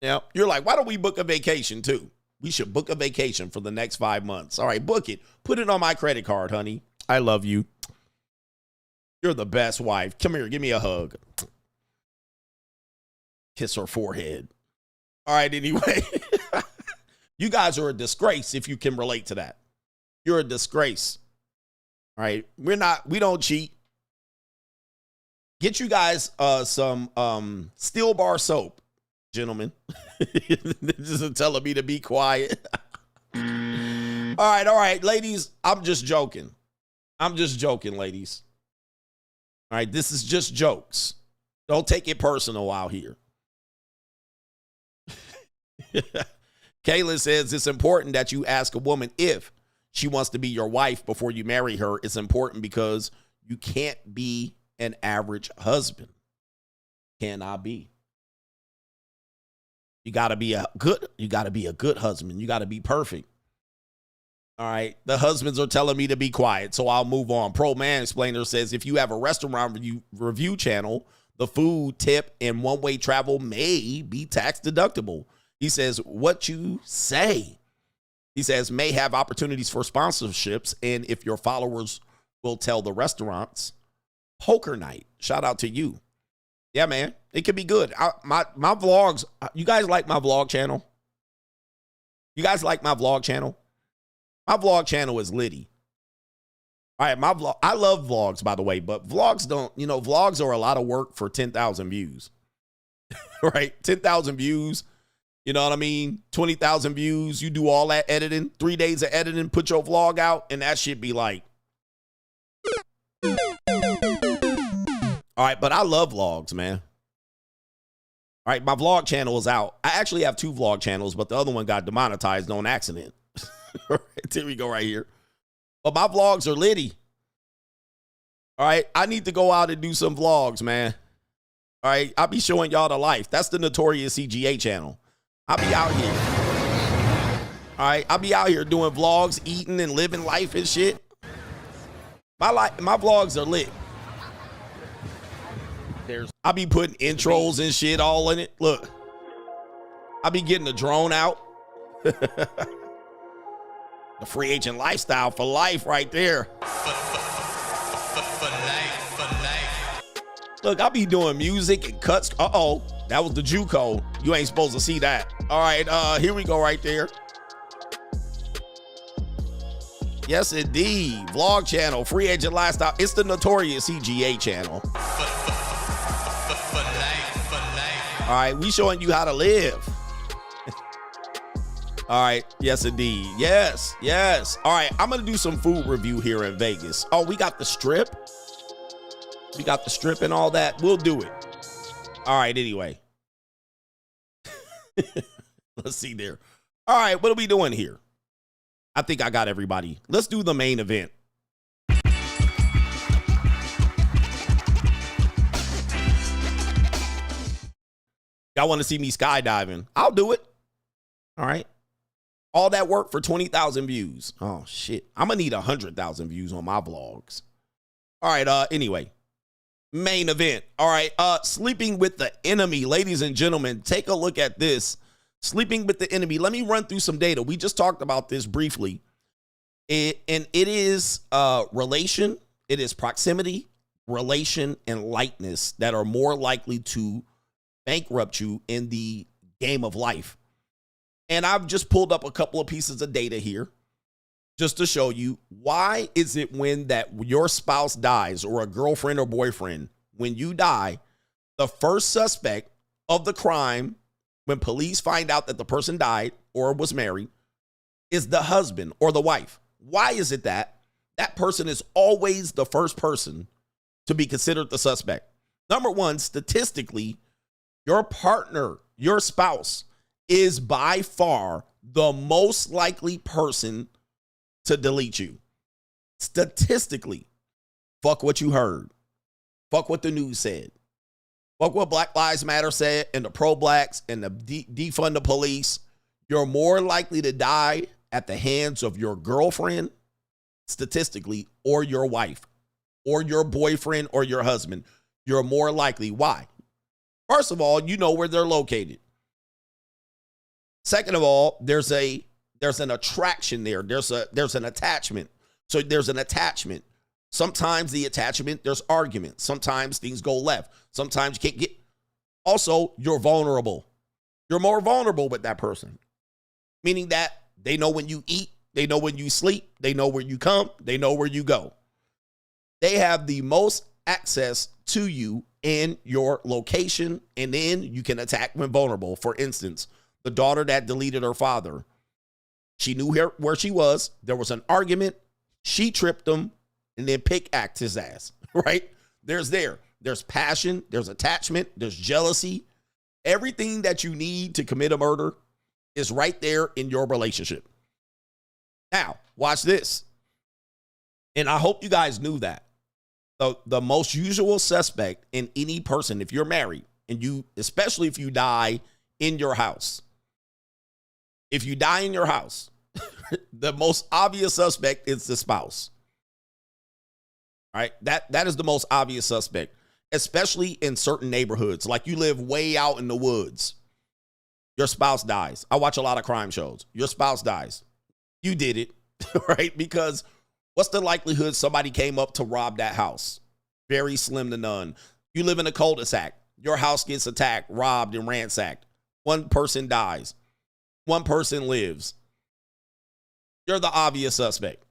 Now, you're like, why don't we book a vacation, too? We should book a vacation for the next 5 months. All right, book it. Put it on my credit card, honey. I love you. You're the best wife. Come here. Give me a hug. Kiss her forehead. All right, anyway. You guys are a disgrace if you can relate to that. You're a disgrace. All right. We don't cheat. Get you guys some Steel Bar soap, gentlemen. This is telling me to be quiet. All right, ladies. I'm just joking. Ladies. All right, this is just jokes. Don't take it personal out here. Kayla says it's important that you ask a woman if she wants to be your wife before you marry her. It's important because you can't be an average husband. Cannot be. You got to be a good husband. You got to be perfect. All right. The husbands are telling me to be quiet, so I'll move on. Pro Man Explainer says if you have a restaurant review channel, the food, tip, and one-way travel may be tax deductible. He says, what you say. He says, may have opportunities for sponsorships, and if your followers will tell the restaurants, poker night. Shout out to you. Yeah, man. It could be good. My vlogs, you guys like my vlog channel? You guys like my vlog channel? My vlog channel is litty. All right, I love vlogs, by the way, but vlogs vlogs are a lot of work for 10,000 views. Right? 10,000 views. You know what I mean? 20,000 views. You do all that editing, 3 days of editing, put your vlog out, and that shit be like. All right, but I love vlogs, man. All right, my vlog channel is out. I actually have 2 vlog channels, but the other one got demonetized on accident. All right, here we go right here. But my vlogs are litty. All right, I need to go out and do some vlogs, man. All right, I'll be showing y'all the life. That's the Notorious CGA channel. I'll be out here. All right, I'll be out here doing vlogs, eating and living life and shit. My vlogs are lit. I be putting intros and shit all in it. Look, I be getting the drone out. The free agent lifestyle for life right there. Look, I be doing music and cuts. Uh-oh, that was the JUCO. You ain't supposed to see that. All right, here we go right there. Yes, indeed. Vlog channel, free agent lifestyle. It's the Notorious CGA channel. All right, we showing you how to live. All right, yes, indeed. Yes, yes. All right, I'm going to do some food review here in Vegas. Oh, we got the strip. We got the strip and all that. We'll do it. All right, anyway. Let's see there. All right, what are we doing here? I think I got everybody. Let's do the main event. Y'all want to see me skydiving? I'll do it. All right. All that work for 20,000 views. Oh, shit. I'm going to need 100,000 views on my vlogs. All right. Anyway, main event. All right. Sleeping with the enemy. Ladies and gentlemen, take a look at this. Sleeping with the enemy. Let me run through some data. We just talked about this briefly. And it is relation. It is proximity, relation, and lightness that are more likely to bankrupt you in the game of life. And I've just pulled up a couple of pieces of data here just to show you why is it when that your spouse dies or a girlfriend or boyfriend, when you die, the first suspect of the crime, when police find out that the person died or was married, is the husband or the wife. Why is it that that person is always the first person to be considered the suspect? Number one, statistically, your partner, your spouse, is by far the most likely person to delete you. Statistically, fuck what you heard. Fuck what the news said. Fuck what Black Lives Matter said and the pro-blacks and the defund the police. You're more likely to die at the hands of your girlfriend, statistically, or your wife, or your boyfriend or your husband. You're more likely. Why? First of all, you know where they're located. Second of all, there's an attraction there. There's an attachment. So there's an attachment. Sometimes the attachment, there's argument. Sometimes things go left. Sometimes you can't get. Also, you're vulnerable. You're more vulnerable with that person. Meaning that they know when you eat, they know when you sleep, they know where you come, they know where you go. They have the most access to you in your location, and then you can attack when vulnerable. For instance, the daughter that deleted her father, she knew where she was. There was an argument. She tripped him and then pickaxed his ass, right? There's passion, there's attachment, there's jealousy. Everything that you need to commit a murder is right there in your relationship. Now, watch this. And I hope you guys knew that. The most usual suspect in any person, if you're married, and you, especially if you die in your house, if you die in your house, the most obvious suspect is the spouse. All right, that is the most obvious suspect, especially in certain neighborhoods. Like you live way out in the woods. Your spouse dies. I watch a lot of crime shows. Your spouse dies. You did it, right? Because what's the likelihood somebody came up to rob that house? Very slim to none. You live in a cul-de-sac. Your house gets attacked, robbed, and ransacked. One person dies. One person lives. You're the obvious suspect.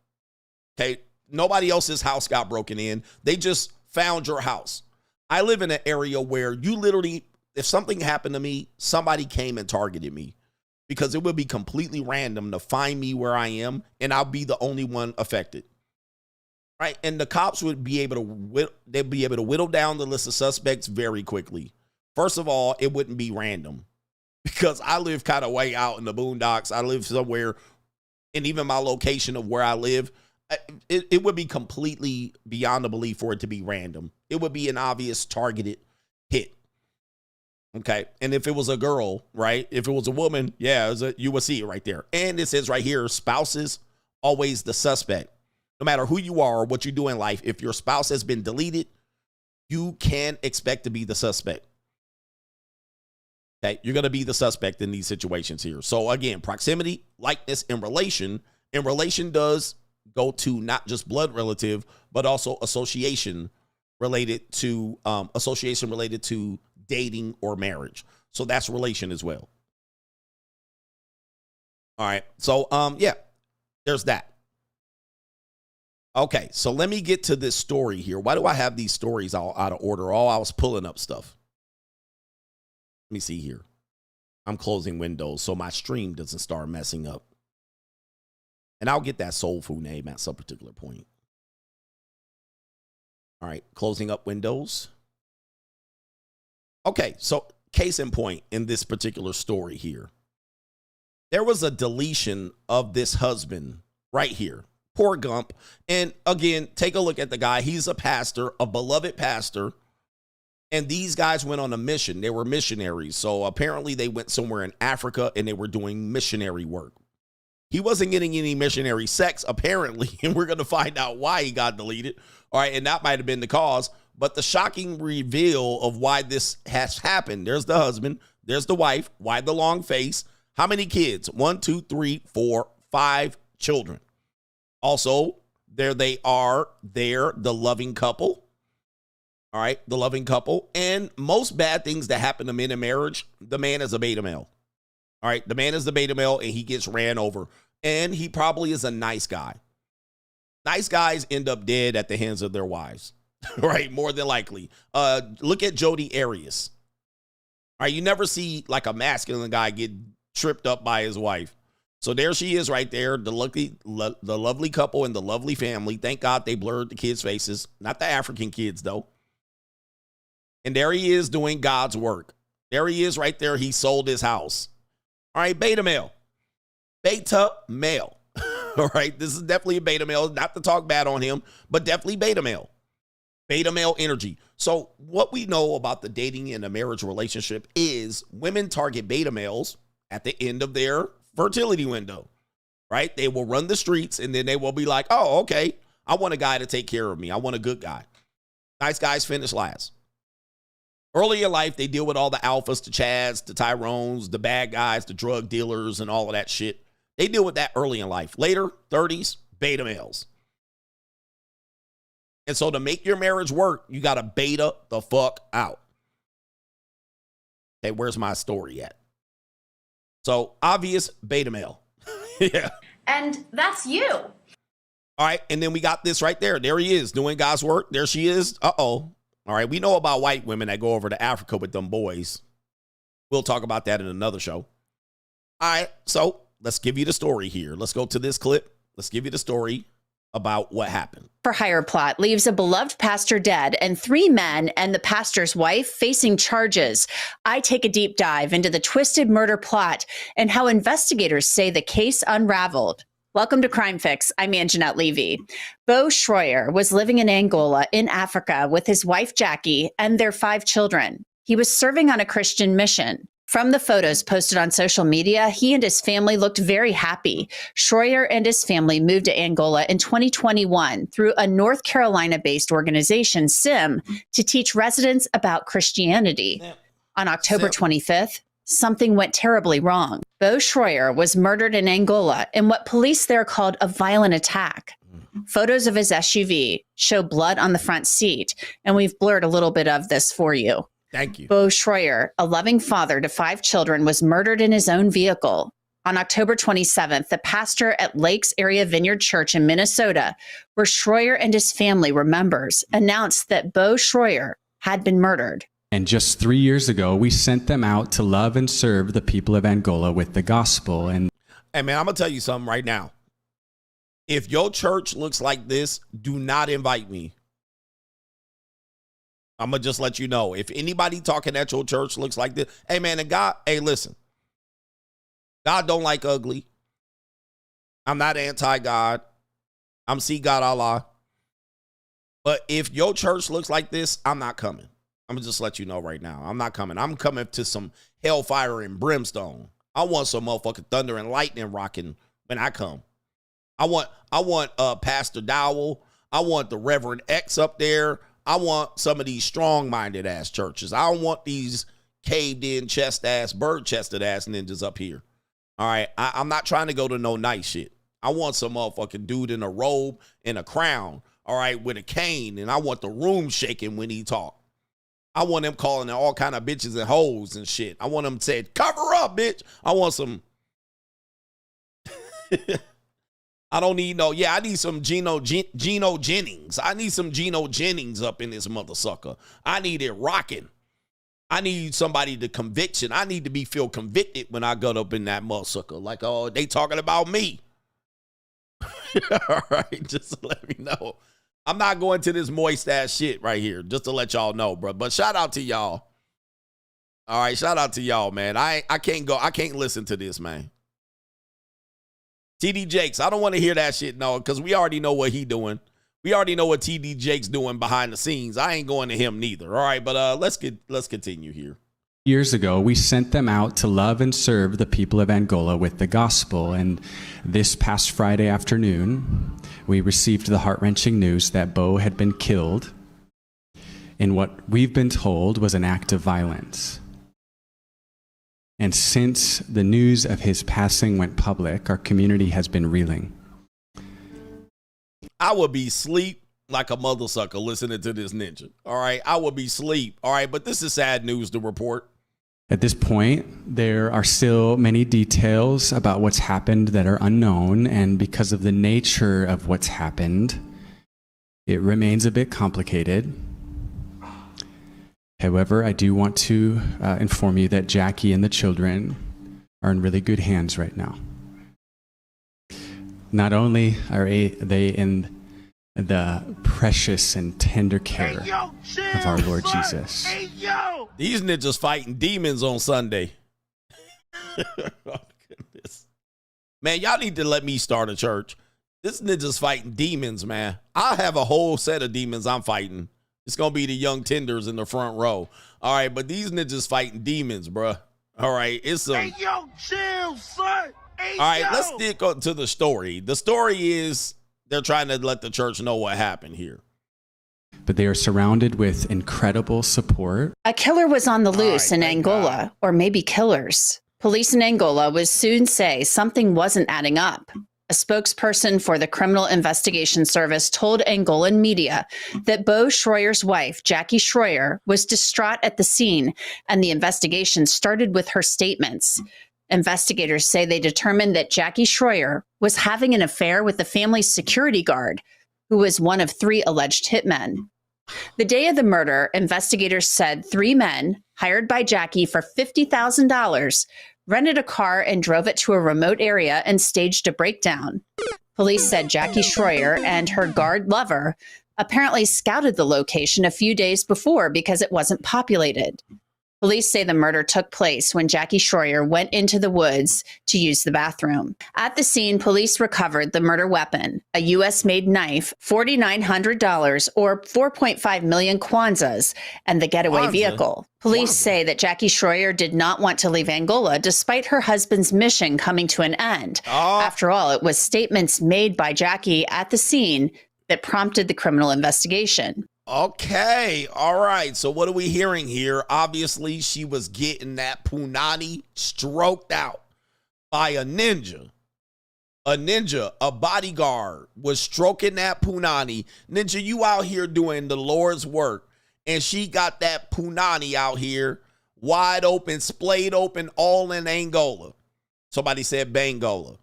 Okay? Nobody else's house got broken in. They just found your house. I live in an area where you literally, if something happened to me, somebody came and targeted me, because it would be completely random to find me where I am, and I'll be the only one affected. Right? And the cops would be able to, they'd be able to whittle down the list of suspects very quickly. First of all, it wouldn't be random, because I live kind of way out in the boondocks. I live somewhere, and even my location of where I live, it would be completely beyond the belief for it to be random. It would be an obvious targeted hit. Okay. And if it was a girl, right? If it was a woman, yeah, you would see it right there. And it says right here, spouses, always the suspect. no matter who you are or what you do in life, if your spouse has been deleted, you can expect to be the suspect. Okay, you're going to be the suspect in these situations here. So again, proximity, likeness, and relation. And relation does go to not just blood relative, but also association related to dating or marriage. So that's relation as well. All right. So yeah, there's that. Okay, so let me get to this story here. Why do I have these stories all out of order? Oh, I was pulling up stuff. Let me see here. I'm closing windows so my stream doesn't start messing up. And I'll get that soul food name at some particular point. All right, closing up windows. Okay, so case in point in this particular story here. There was a deletion of this husband right here. Poor Gump. And again, take a look at the guy. He's a pastor, a beloved pastor. And these guys went on a mission. They were missionaries. So apparently they went somewhere in Africa and they were doing missionary work. He wasn't getting any missionary sex, apparently. And we're going to find out why he got deleted. All right. And that might have been the cause. But the shocking reveal of why this has happened. There's the husband. There's the wife. Why the long face? How many kids? 1, 2, 3, 4, 5 children. Also, there they are. They're the loving couple. All right, the loving couple. And most bad things that happen to men in marriage, the man is a beta male. All right, the man is the beta male and he gets ran over. And he probably is a nice guy. Nice guys end up dead at the hands of their wives. Right, more than likely. Look at Jody Arias. All right, you never see like a masculine guy get tripped up by his wife. So there she is right there, the lovely couple and the lovely family. Thank God they blurred the kids' faces. Not the African kids, though. And there he is doing God's work. There he is right there. He sold his house. All right, beta male. Beta male. All right, this is definitely a beta male. Not to talk bad on him, but definitely beta male. Beta male energy. So what we know about the dating and the marriage relationship is women target beta males at the end of their fertility window, right? They will run the streets and then they will be like, oh, okay, I want a guy to take care of me. I want a good guy. Nice guys finish last. Early in life, they deal with all the alphas, the Chads, the Tyrones, the bad guys, the drug dealers, and all of that shit. They deal with that early in life. Later, 30s, beta males. And so to make your marriage work, you got to beta the fuck out. Hey, where's my story at? So, obvious beta male. Yeah. And that's you. All right. And then we got this right there. There he is doing God's work. There she is. Uh-oh. All right. We know about white women that go over to Africa with them boys. We'll talk about that in another show. All right. So, let's give you the story here. Let's go to this clip. Let's give you the story about what happened. For hire plot leaves a beloved pastor dead and 3 men and the pastor's wife facing charges. I take a deep dive into the twisted murder plot and how investigators say the case unraveled. Welcome to Crime Fix. I'm Anjanette Levy. Bo Schroyer was living in Angola in Africa with his wife Jackie and their 5 children. He was serving on a Christian mission. From the photos posted on social media, he and his family looked very happy. Schroyer and his family moved to Angola in 2021 through a North Carolina-based organization, SIM, to teach residents about Christianity. On October 25th, something went terribly wrong. Bo Schroyer was murdered in Angola in what police there called a violent attack. Photos of his SUV show blood on the front seat, and we've blurred a little bit of this for you. Thank you. Bo Schroyer, a loving father to 5 children, was murdered in his own vehicle. On October 27th, the pastor at Lakes Area Vineyard Church in Minnesota, where Schroyer and his family were members, announced that Bo Schroyer had been murdered. And just 3 years ago, we sent them out to love and serve the people of Angola with the gospel. And hey, man, I'm going to tell you something right now. If your church looks like this, do not invite me. I'm going to just let you know. If anybody talking at your church looks like this, hey, man, and God, hey, listen. God don't like ugly. I'm not anti-God. I'm see God Allah. But if your church looks like this, I'm not coming. I'm going to just let you know right now. I'm not coming. I'm coming to some hellfire and brimstone. I want some motherfucking thunder and lightning rocking when I come. I want Pastor Dowell. I want the Reverend X up there. I want some of these strong-minded ass churches. I don't want these caved-in chest-ass, bird-chested ass ninjas up here. All right, I'm not trying to go to no nice shit. I want some motherfucking dude in a robe and a crown, all right, with a cane, and I want the room shaking when he talk. I want him calling all kind of bitches and hoes and shit. I want him to say, cover up, bitch. I want some... I don't need no... Yeah, I need some Gino Jennings. I need some Gino Jennings up in this mother sucker. I need it rocking. I need somebody to conviction. I need to feel convicted when I got up in that mother sucker. Like, oh, they talking about me. All right, just to let me know. I'm not going to this moist ass shit right here, just to let y'all know, bro. But shout out to y'all. All right, shout out to y'all, man. I can't listen to this, man. TD Jakes, I don't want to hear that shit, no, because we already know what he doing. We already know what TD Jakes doing behind the scenes. I ain't going to him neither. All right, but let's continue here. Years ago, we sent them out to love and serve the people of Angola with the gospel. And this past Friday afternoon, we received the heart-wrenching news that Bo had been killed in what we've been told was an act of violence. And since the news of his passing went public, our community has been reeling. I would be asleep like a mother sucker listening to this ninja. All right, I would be asleep. All right, but this is sad news to report. At this point, there are still many details about what's happened that are unknown, and because of the nature of what's happened, it remains a bit complicated. However, I do want to inform you that Jackie and the children are in really good hands right now. Not only are they in the precious and tender care of our Lord Jesus. These ninjas fighting demons on Sunday. Oh, goodness. Man, y'all need to let me start a church. This ninja's fighting demons, man. I have a whole set of demons I'm fighting. It's going to be the young tenders in the front row. All right, but these ninjas fighting demons, bruh. All right, it's some... Hey, yo, chill, son. Hey, all right, let's stick to the story. The story is they're trying to let the church know what happened here. But they are surrounded with incredible support. A killer was on the loose in Angola, or maybe killers. Police in Angola would soon say something wasn't adding up. A spokesperson for the Criminal Investigation Service told Angolan media that Bo Schroyer's wife, Jackie Schroyer, was distraught at the scene, and the investigation started with her statements. Investigators say they determined that Jackie Schroyer was having an affair with the family's security guard, who was one of 3 alleged hitmen. The day of the murder, investigators said 3 men, hired by Jackie for $50,000, rented a car and drove it to a remote area and staged a breakdown. Police said Jackie Schroyer and her guard lover apparently scouted the location a few days before because it wasn't populated. Police say the murder took place when Jackie Schroyer went into the woods to use the bathroom. At the scene, police recovered the murder weapon, a U.S.-made knife, $4,900 or 4.5 million kwanzas, and the getaway vehicle. Police say that Jackie Schroyer did not want to leave Angola despite her husband's mission coming to an end. After all, it was statements made by Jackie at the scene that prompted the criminal investigation. Okay, all right. So what are we hearing here? Obviously, she was getting that punani stroked out by a ninja. A ninja, a bodyguard, was stroking that punani. Ninja, you out here doing the Lord's work, and she got that punani out here, wide open, splayed open, all in Angola. Somebody said Bangola.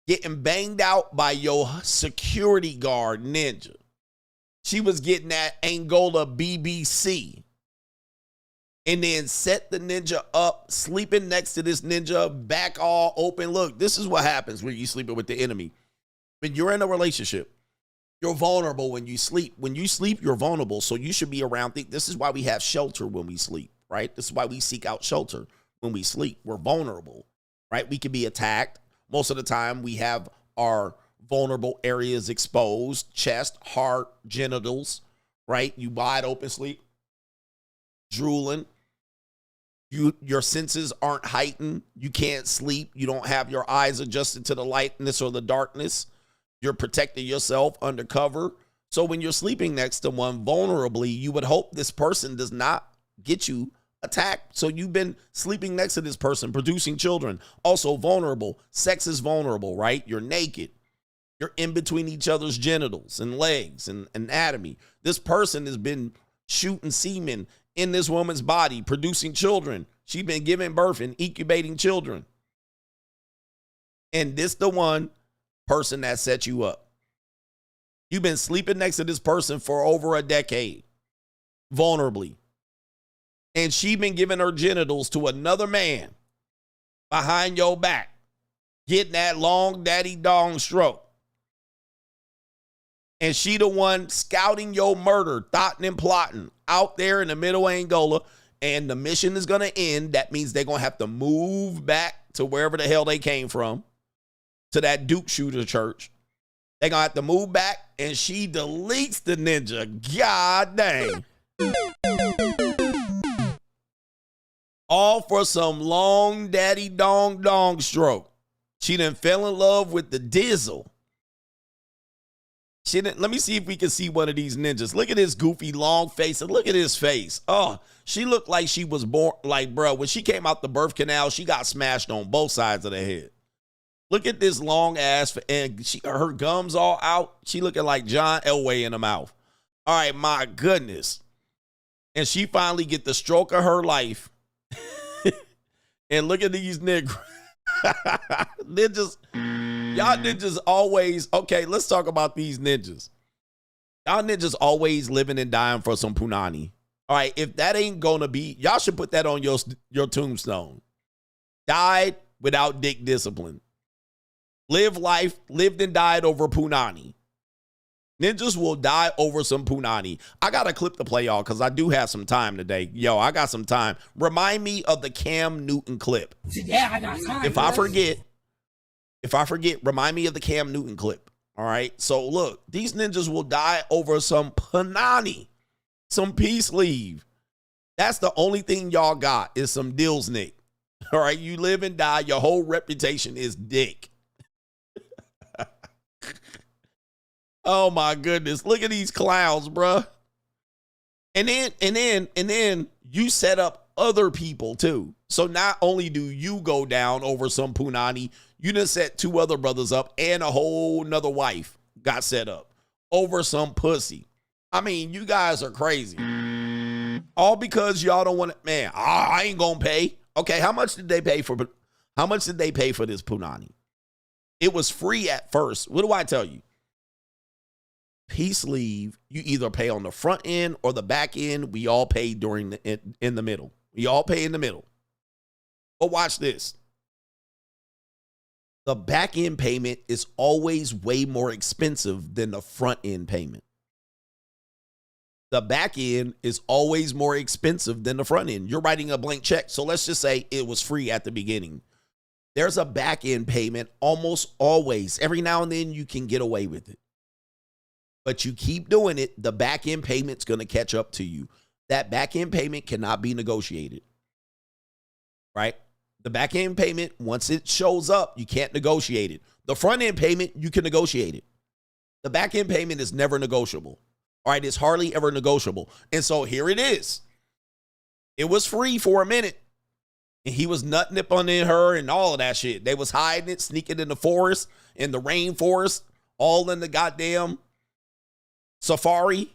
Getting banged out by your security guard, ninja. She was getting that Angola BBC. And then set the ninja up, sleeping next to this ninja, back all open. Look, this is what happens when you sleeping with the enemy. When you're in a relationship, you're vulnerable when you sleep. When you sleep, you're vulnerable. So you should be around. This is why we have shelter when we sleep, right? This is why we seek out shelter when we sleep. We're vulnerable, right? We can be attacked. Most of the time, we have our vulnerable areas exposed, chest, heart, genitals, right? You wide open sleep, drooling. Your senses aren't heightened. You can't sleep. You don't have your eyes adjusted to the lightness or the darkness. You're protecting yourself undercover. So when you're sleeping next to one vulnerably, you would hope this person does not get you attacked. So you've been sleeping next to this person, producing children, also vulnerable. Sex is vulnerable, right? You're naked. You're in between each other's genitals and legs and anatomy. This person has been shooting semen in this woman's body, producing children. She's been giving birth and incubating children. And this the one person that set you up. You've been sleeping next to this person for over a decade, vulnerably. And she been giving her genitals to another man behind your back, getting that long daddy dong stroke. And she the one scouting your murder, thoughting and plotting out there in the middle of Angola. And the mission is going to end. That means they're going to have to move back to wherever the hell they came from, to that Duke shooter church. They're going to have to move back, and she deletes the ninja. God dang. All for some long daddy dong stroke. She done fell in love with the dizzle. Let me see if we can see one of these ninjas. Look at his goofy long face and look at his face. Oh, she looked like she was born, like, bro, when she came out the birth canal, she got smashed on both sides of the head. Look at this long ass, and her gums all out. She looking like John Elway in the mouth. All right, my goodness. And she finally get the stroke of her life. And look at these niggas. Ninjas. Y'all ninjas always, okay, let's talk about these ninjas. Y'all ninjas always living and dying for some punani. All right, if that ain't gonna be, y'all should put that on your tombstone. Died without dick discipline. Live life, lived and died over punani. Ninjas will die over some punani. I got a clip to play y'all because I do have some time today. Yo, I got some time. Remind me of the Cam Newton clip. Yeah, I got time. If I forget, remind me of the Cam Newton clip. All right. So look, these ninjas will die over some panani, some peace leave. That's the only thing y'all got is some dills, Nick. All right. You live and die. Your whole reputation is dick. Oh my goodness. Look at these clowns, bruh. And then you set up other people too. So not only do you go down over some punani, you done set two other brothers up and a whole nother wife got set up over some pussy. I mean, you guys are crazy. All because y'all don't want to, man, I ain't gonna pay. Okay, how much did they pay for this punani? It was free at first. What do I tell you? Peace leave, you either pay on the front end or the back end. We all pay in the middle. We all pay in the middle. But watch this. The back end payment is always way more expensive than the front end payment. The back end is always more expensive than the front end. You're writing a blank check. So let's just say it was free at the beginning. There's a back end payment almost always. Every now and then you can get away with it. But you keep doing it, the back end payment's going to catch up to you. That back end payment cannot be negotiated. Right? The back end payment, once it shows up, you can't negotiate it. The front end payment, you can negotiate it. The back end payment is never negotiable. All right, it's hardly ever negotiable. And so here it is. It was free for a minute. And he was nutting up on her and all of that shit. They was hiding it, sneaking in the forest, in the rainforest, all in the goddamn safari.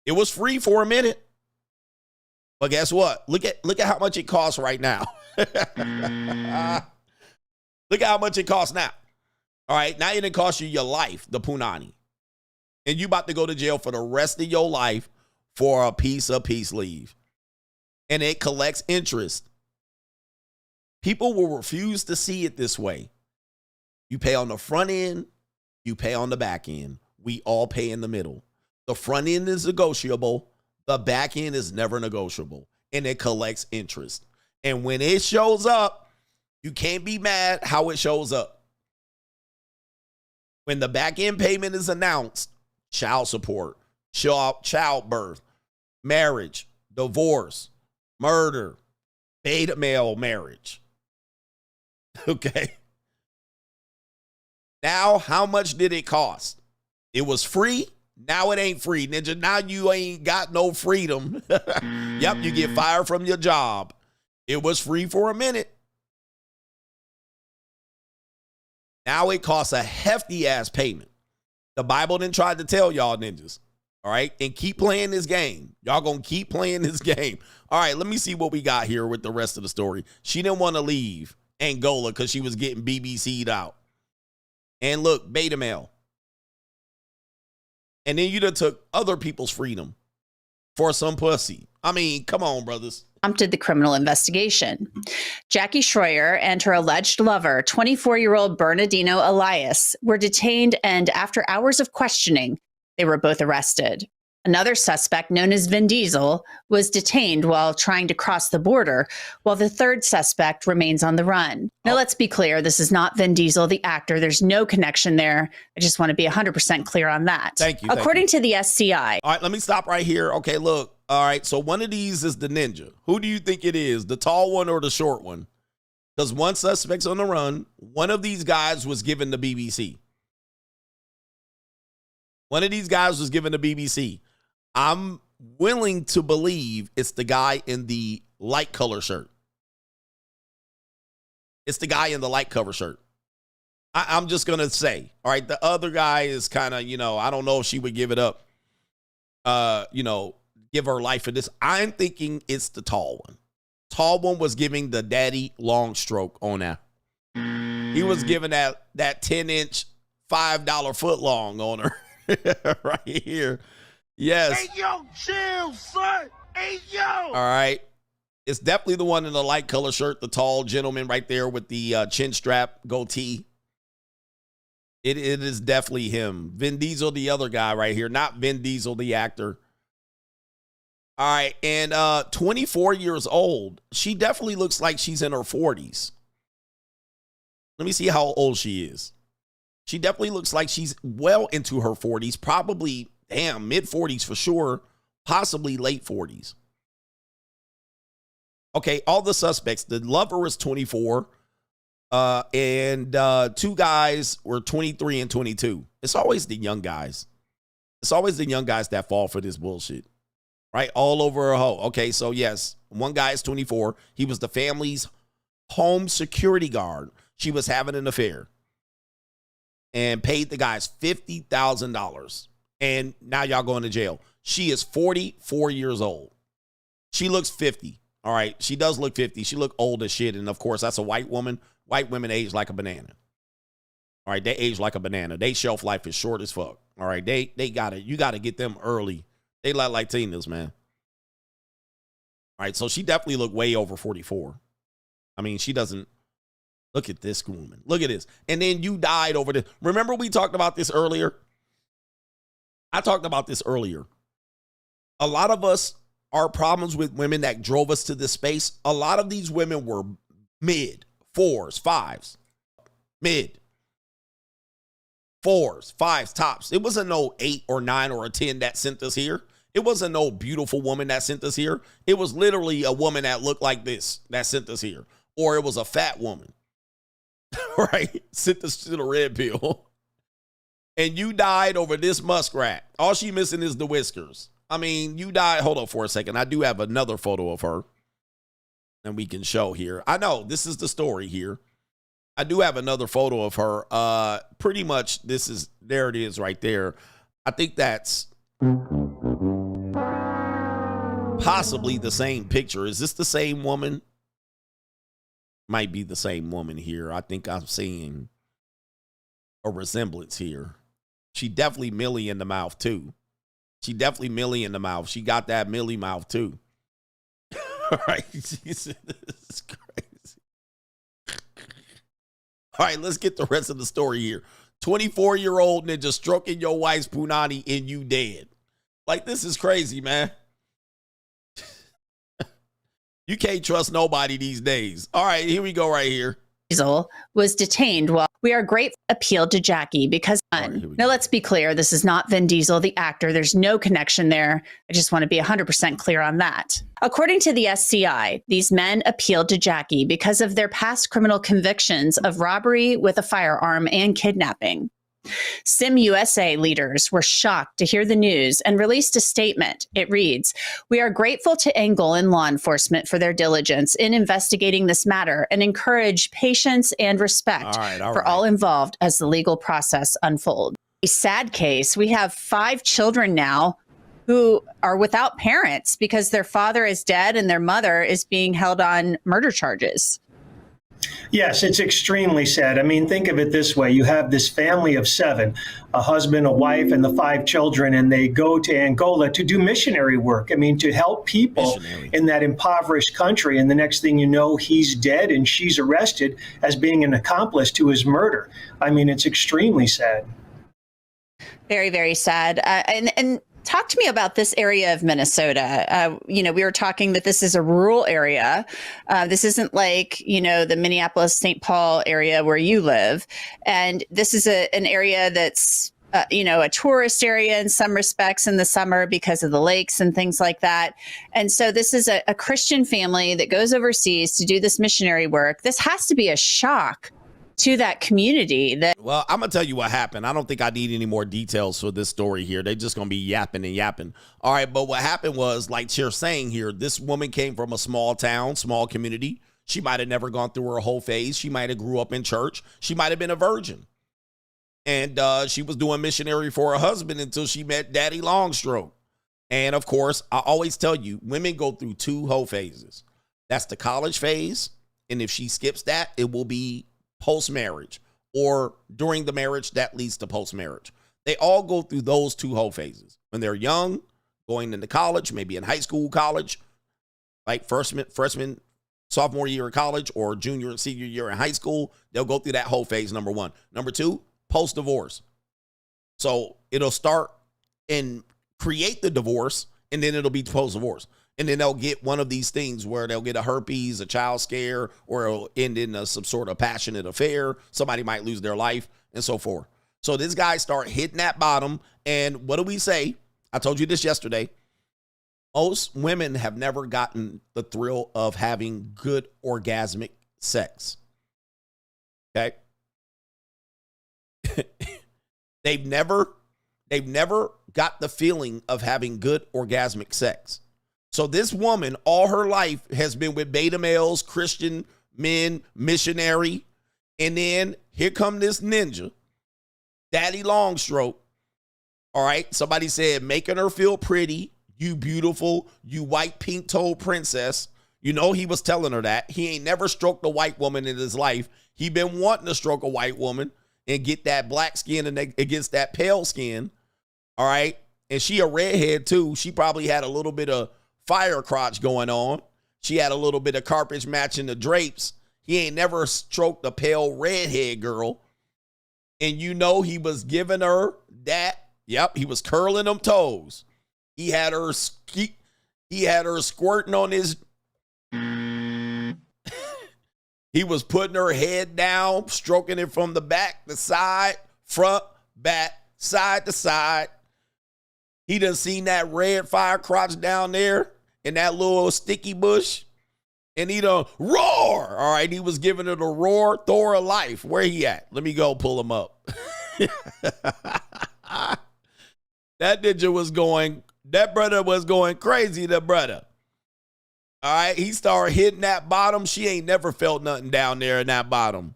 It was free for a minute. But guess what? Look at how much it costs right now. Look at how much it costs now. All right, now it didn't cost you your life, the punani. And you about to go to jail for the rest of your life for a piece of peace leave. And it collects interest. People will refuse to see it this way. You pay on the front end, you pay on the back end. We all pay in the middle. The front end is negotiable. The back end is never negotiable. And it collects interest. And when it shows up, you can't be mad how it shows up. When the back end payment is announced, child support, childbirth, marriage, divorce, murder, beta male marriage. Okay. Now, how much did it cost? It was free. Now it ain't free, Ninja. Now you ain't got no freedom. Yep, you get fired from your job. It was free for a minute. Now it costs a hefty ass payment. The Bible didn't try to tell y'all, ninjas. All right, and keep playing this game. Y'all gonna keep playing this game. All right, let me see what we got here with the rest of the story. She didn't want to leave Angola because she was getting BBC'd out. And look, beta male. And then you done took other people's freedom for some pussy. I mean, come on, brothers. Prompted the criminal investigation. Jackie Schroyer and her alleged lover, 24-year-old Bernardino Elias, were detained, and after hours of questioning, they were both arrested. Another suspect, known as Vin Diesel, was detained while trying to cross the border, while the third suspect remains on the run. Now, let's be clear. This is not Vin Diesel, the actor. There's no connection there. I just want to be 100% clear on that. Thank you. According to the SCI. All right, let me stop right here. Okay, look. All right, so one of these is the ninja. Who do you think it is, the tall one or the short one? Because one suspect's on the run. One of these guys was given the BBC. One of these guys was given the BBC. I'm willing to believe it's the guy in the light color shirt. It's the guy in the light cover shirt. I'm just going to say, all right, the other guy is kind of, I don't know if she would give it up, give her life for this. I'm thinking it's the tall one. Tall one was giving the daddy long stroke on that. He was giving that 10-inch, $5 foot long on her. Right here. Yes. Hey, yo, chill, son. Hey, yo. All right. It's definitely the one in the light color shirt, the tall gentleman right there with the chin strap goatee. It is definitely him. Vin Diesel, the other guy right here. Not Vin Diesel, the actor. All right. And 24 years old. She definitely looks like she's in her 40s. Let me see how old she is. She definitely looks like she's well into her 40s, probably, mid-40s for sure, possibly late 40s. Okay, all the suspects. The lover is 24, and two guys were 23 and 22. It's always the young guys. It's always the young guys that fall for this bullshit, right? All over a hoe. Okay, so yes, one guy is 24. He was the family's home security guard. She was having an affair. And paid the guys $50,000. And now y'all going to jail. She is 44 years old. She looks 50. All right. She does look 50. She look old as shit. And of course, that's a white woman. White women age like a banana. All right. They age like a banana. They shelf life is short as fuck. All right. They got it. You got to get them early. They like Latinas, man. All right. So she definitely looked way over 44. I mean, she doesn't. Look at this woman. Look at this. And then you died over this. Remember we talked about this earlier? I talked about this earlier. A lot of us, our problems with women that drove us to this space, a lot of these women were mid, 4s, 5s. Mid. 4s, 5s, tops. It wasn't no 8 or 9 or a 10 that sent us here. It wasn't no beautiful woman that sent us here. It was literally a woman that looked like this that sent us here. Or it was a fat woman. Right? Sent us to the red pill. And you died over this muskrat. All she missing is the whiskers. I mean, you died. Hold on for a second. I do have another photo of her. And we can show here. I know this is the story here. I do have another photo of her. Pretty much there it is right there. I think that's possibly the same picture. Is this the same woman? Might be the same woman here. I think I'm seeing a resemblance here. She definitely Millie in the mouth too. She definitely Millie in the mouth. She got that Millie mouth too. All right. This is crazy. All right, let's get the rest of the story here. 24-year-old ninja stroking your wife's punani and you dead. Like, this is crazy, man. You can't trust nobody these days. All right, here we go right here. Diesel was detained while we are grateful appealed to Jackie because now let's be clear, this is not Vin Diesel, the actor. There's no connection there. I just want to be 100% clear on that. According to the SCI, these men appealed to Jackie because of their past criminal convictions of robbery with a firearm and kidnapping. Sim USA leaders were shocked to hear the news and released a statement. It reads, "We are grateful to Angolan law enforcement for their diligence in investigating this matter and encourage patience and respect for all involved as the legal process unfolds." A sad case. We have 5 children now who are without parents because their father is dead and their mother is being held on murder charges. Yes, it's extremely sad. I mean, think of it this way. You have this family of 7, a husband, a wife, and the 5 children, and they go to Angola to do missionary work. I mean, to help people in that impoverished country. And the next thing you know, he's dead and she's arrested as being an accomplice to his murder. I mean, it's extremely sad. Very, very sad. And talk to me about this area of Minnesota. We were talking that this is a rural area. This isn't like, the Minneapolis, St. Paul area where you live. And this is an area that's, a tourist area in some respects in the summer because of the lakes and things like that. And so this is a Christian family that goes overseas to do this missionary work. This has to be a shock to that community. Well, I'm going to tell you what happened. I don't think I need any more details for this story here. They're just going to be yapping and yapping. All right, but what happened was, like you're saying here, this woman came from a small town, small community. She might have never gone through her whole phase. She might have grew up in church. She might have been a virgin. And she was doing missionary for her husband until she met Daddy Longstroke. And, of course, I always tell you, women go through 2 whole phases. That's the college phase, and if she skips that, it will be post-marriage, or during the marriage that leads to post-marriage. They all go through those 2 whole phases. When they're young, going into college, maybe in high school, college, like freshman, sophomore year of college, or junior and senior year in high school, they'll go through that whole phase, number 1. Number 2, post-divorce. So it'll start and create the divorce, and then it'll be post-divorce. And then they'll get one of these things where they'll get a herpes, a child scare, or it'll end in some sort of passionate affair. Somebody might lose their life, and so forth. So this guy start hitting that bottom. And what do we say? I told you this yesterday. Most women have never gotten the thrill of having good orgasmic sex. Okay? They've never got the feeling of having good orgasmic sex. So this woman, all her life, has been with beta males, Christian men, missionary. And then here come this ninja, Daddy Longstroke. All right, somebody said, making her feel pretty, you beautiful, you white pink-toed princess. You know he was telling her that. He ain't never stroked a white woman in his life. He been wanting to stroke a white woman and get that black skin against that pale skin. All right, and she a redhead too. She probably had a little bit of fire crotch going on. She had a little bit of carpet matching the drapes. He ain't never stroked a pale redhead girl. And he was giving her that. Yep, he was curling them toes. He had her squirting on his. He was putting her head down, stroking it from the back, the side, front, back, side to side. He done seen that red fire crotch down there in that little sticky bush, and he done roar. All right, he was giving it a roar, Thor of life. Where he at? Let me go pull him up. That ninja was going, that brother was going crazy, the brother. All right, he started hitting that bottom. She ain't never felt nothing down there in that bottom.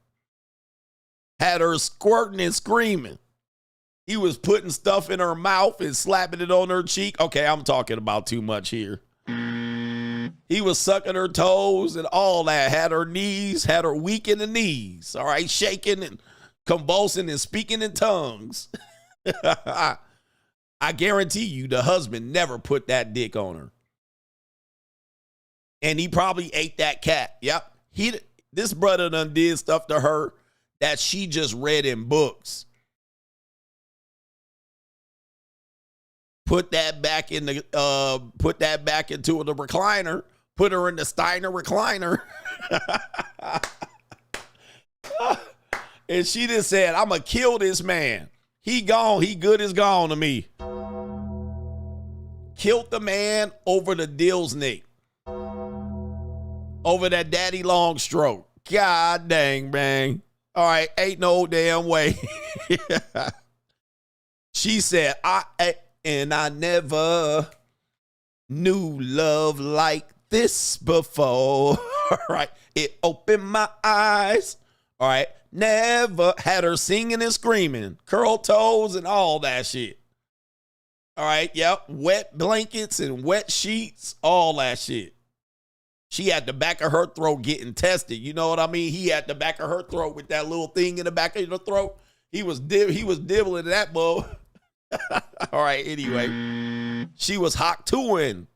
Had her squirting and screaming. He was putting stuff in her mouth and slapping it on her cheek. Okay, I'm talking about too much here. He was sucking her toes and all that. Had her weak in the knees. All right, shaking and convulsing and speaking in tongues. I guarantee you the husband never put that dick on her. And he probably ate that cat. Yep. This brother done did stuff to her that she just read in books. Put that back into the recliner. Put her in the Steiner recliner. And she just said, I'm going to kill this man. He gone. He good as gone to me. Killed the man over the Dill's Nick. Over that daddy long stroke. God dang, bang. All right, ain't no damn way. She said, I never knew love like this before. All right, it opened my eyes. All right, never had her singing and screaming, curl toes and all that shit. All right, yep, wet blankets and wet sheets, all that shit. She had the back of her throat getting tested. You know what I mean? He had the back of her throat with that little thing in the back of the throat. He was dibbling that bull. All right, anyway. She was hot tooing.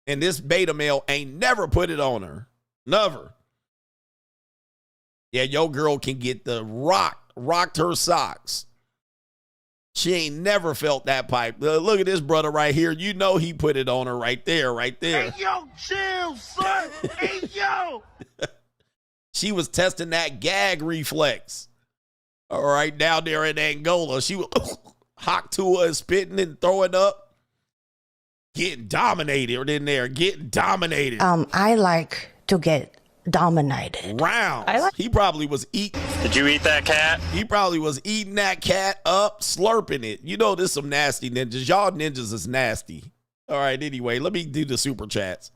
And this beta male ain't never put it on her. Never. Yeah, your girl can get the rocked her socks. She ain't never felt that pipe. Look at this brother right here. You know he put it on her right there. Hey, yo, chill, son. Hey, yo. She was testing that gag reflex. All right, down there in Angola. She was hot to her, spitting and throwing up. Getting dominated in there. Getting dominated. I like to get dominated. Rounds. He probably was eating. Did you eat that cat? He probably was eating that cat up, slurping it. You know, there's some nasty ninjas. Y'all ninjas is nasty. All right, anyway, let me do the super chats.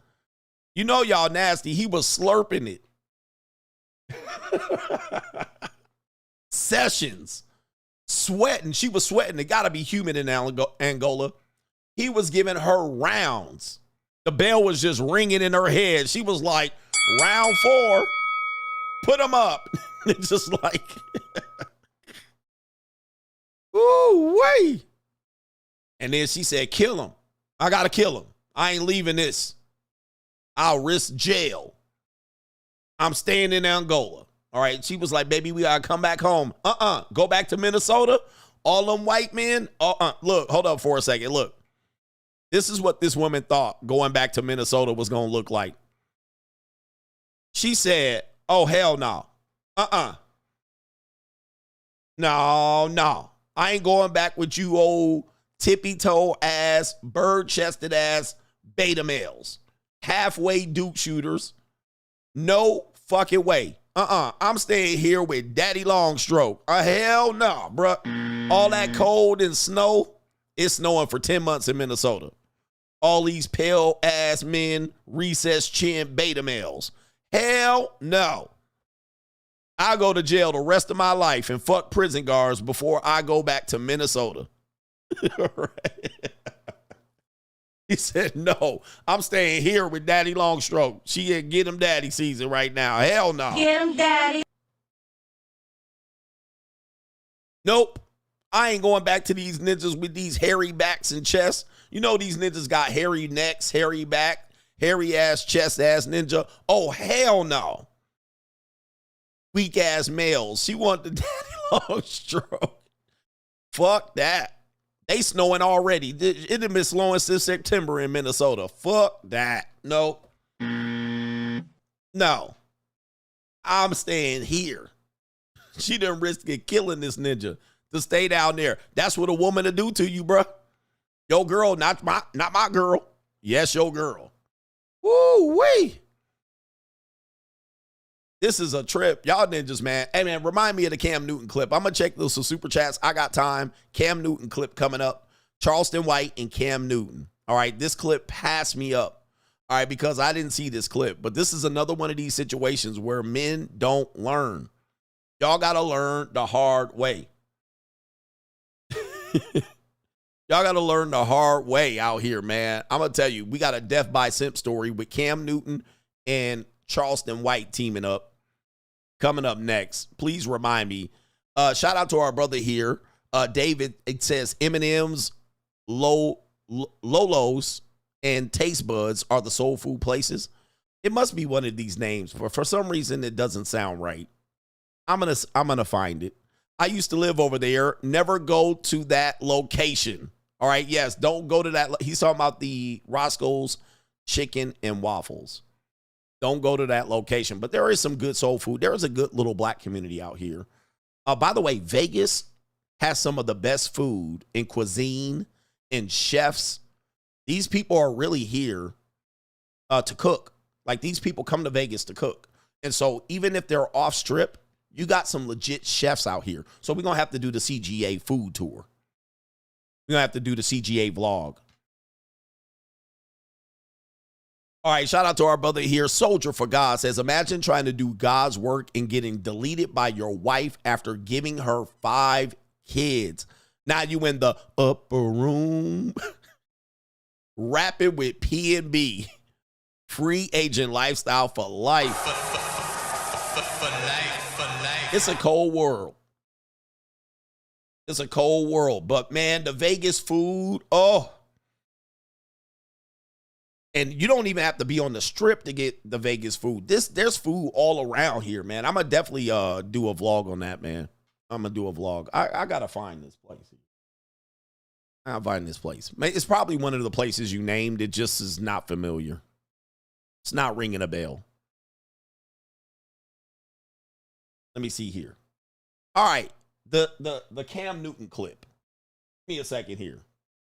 You know y'all nasty. He was slurping it. Sessions. Sweating. She was sweating. It got to be humid in Angola. He was giving her rounds. The bell was just ringing in her head. She was like, round 4, put him up. It's just like, ooh, wait. And then she said, kill him. I got to kill him. I ain't leaving this. I'll risk jail. I'm staying in Angola. All right. She was like, baby, we got to come back home. Go back to Minnesota. All them white men. Look, hold up for a second. Look, this is what this woman thought going back to Minnesota was going to look like. She said, oh, hell no. No. I ain't going back with you old tippy-toe ass, bird-chested ass beta males. Halfway Duke shooters. No fucking way. I'm staying here with Daddy Longstroke. Hell no, bruh. All that cold and snow, it's snowing for 10 months in Minnesota. All these pale ass men, recessed chin beta males. Hell no. I'll go to jail the rest of my life and fuck prison guards before I go back to Minnesota. He said, no, I'm staying here with Daddy Longstroke. She ain't get him daddy season right now. Hell no. Get him daddy. Nope. I ain't going back to these ninjas with these hairy backs and chests. You know these ninjas got hairy necks, hairy back, hairy ass chest ass ninja. Oh, hell no. Weak ass males. She want the Daddy Longstroke. Fuck that. They snowing already. It had been snowing since September in Minnesota. Fuck that. No. No. I'm staying here. She didn't risk it killing this ninja to stay down there. That's what a woman to do to you, bruh. Your girl, not my girl. Yes, your girl. Woo-wee. This is a trip. Y'all ninjas, man. Hey, man, remind me of the Cam Newton clip. I'm going to check those super chats. I got time. Cam Newton clip coming up. Charleston White and Cam Newton. All right, this clip passed me up. All right, because I didn't see this clip. But this is another one of these situations where men don't learn. Y'all got to learn the hard way. Y'all got to learn the hard way out here, man. I'm going to tell you, we got a death by simp story with Cam Newton and Charleston White teaming up. Coming up next, please remind me. Shout out to our brother here, David. It says M&M's, Lolos, and Taste Buds are the soul food places. It must be one of these names, but for some reason it doesn't sound right. I'm gonna find it. I used to live over there. Never go to that location. All right, yes, don't go to that. He's talking about the Roscoe's Chicken and Waffles. Don't go to that location. But there is some good soul food. There is a good little black community out here. By the way, Vegas has some of the best food in cuisine and chefs. These people are really here to cook. Like, these people come to Vegas to cook. And so even if they're off strip, you got some legit chefs out here. So we're going to have to do the CGA food tour. We're going to have to do the CGA vlog. All right, shout out to our brother here. Soldier for God says, imagine trying to do God's work and getting deleted by your wife after giving her 5 kids. Now you in the upper room rapping with P&B. Free agent lifestyle for life. For life. It's a cold world. It's a cold world. But, man, the Vegas food, oh. And you don't even have to be on the strip to get the Vegas food. There's food all around here, man. I'm going to definitely do a vlog on that, man. I'm going to do a vlog. I got to find this place. I'll find this place. It's probably one of the places you named. It just is not familiar. It's not ringing a bell. Let me see here. All right. The Cam Newton clip. Give me a second here.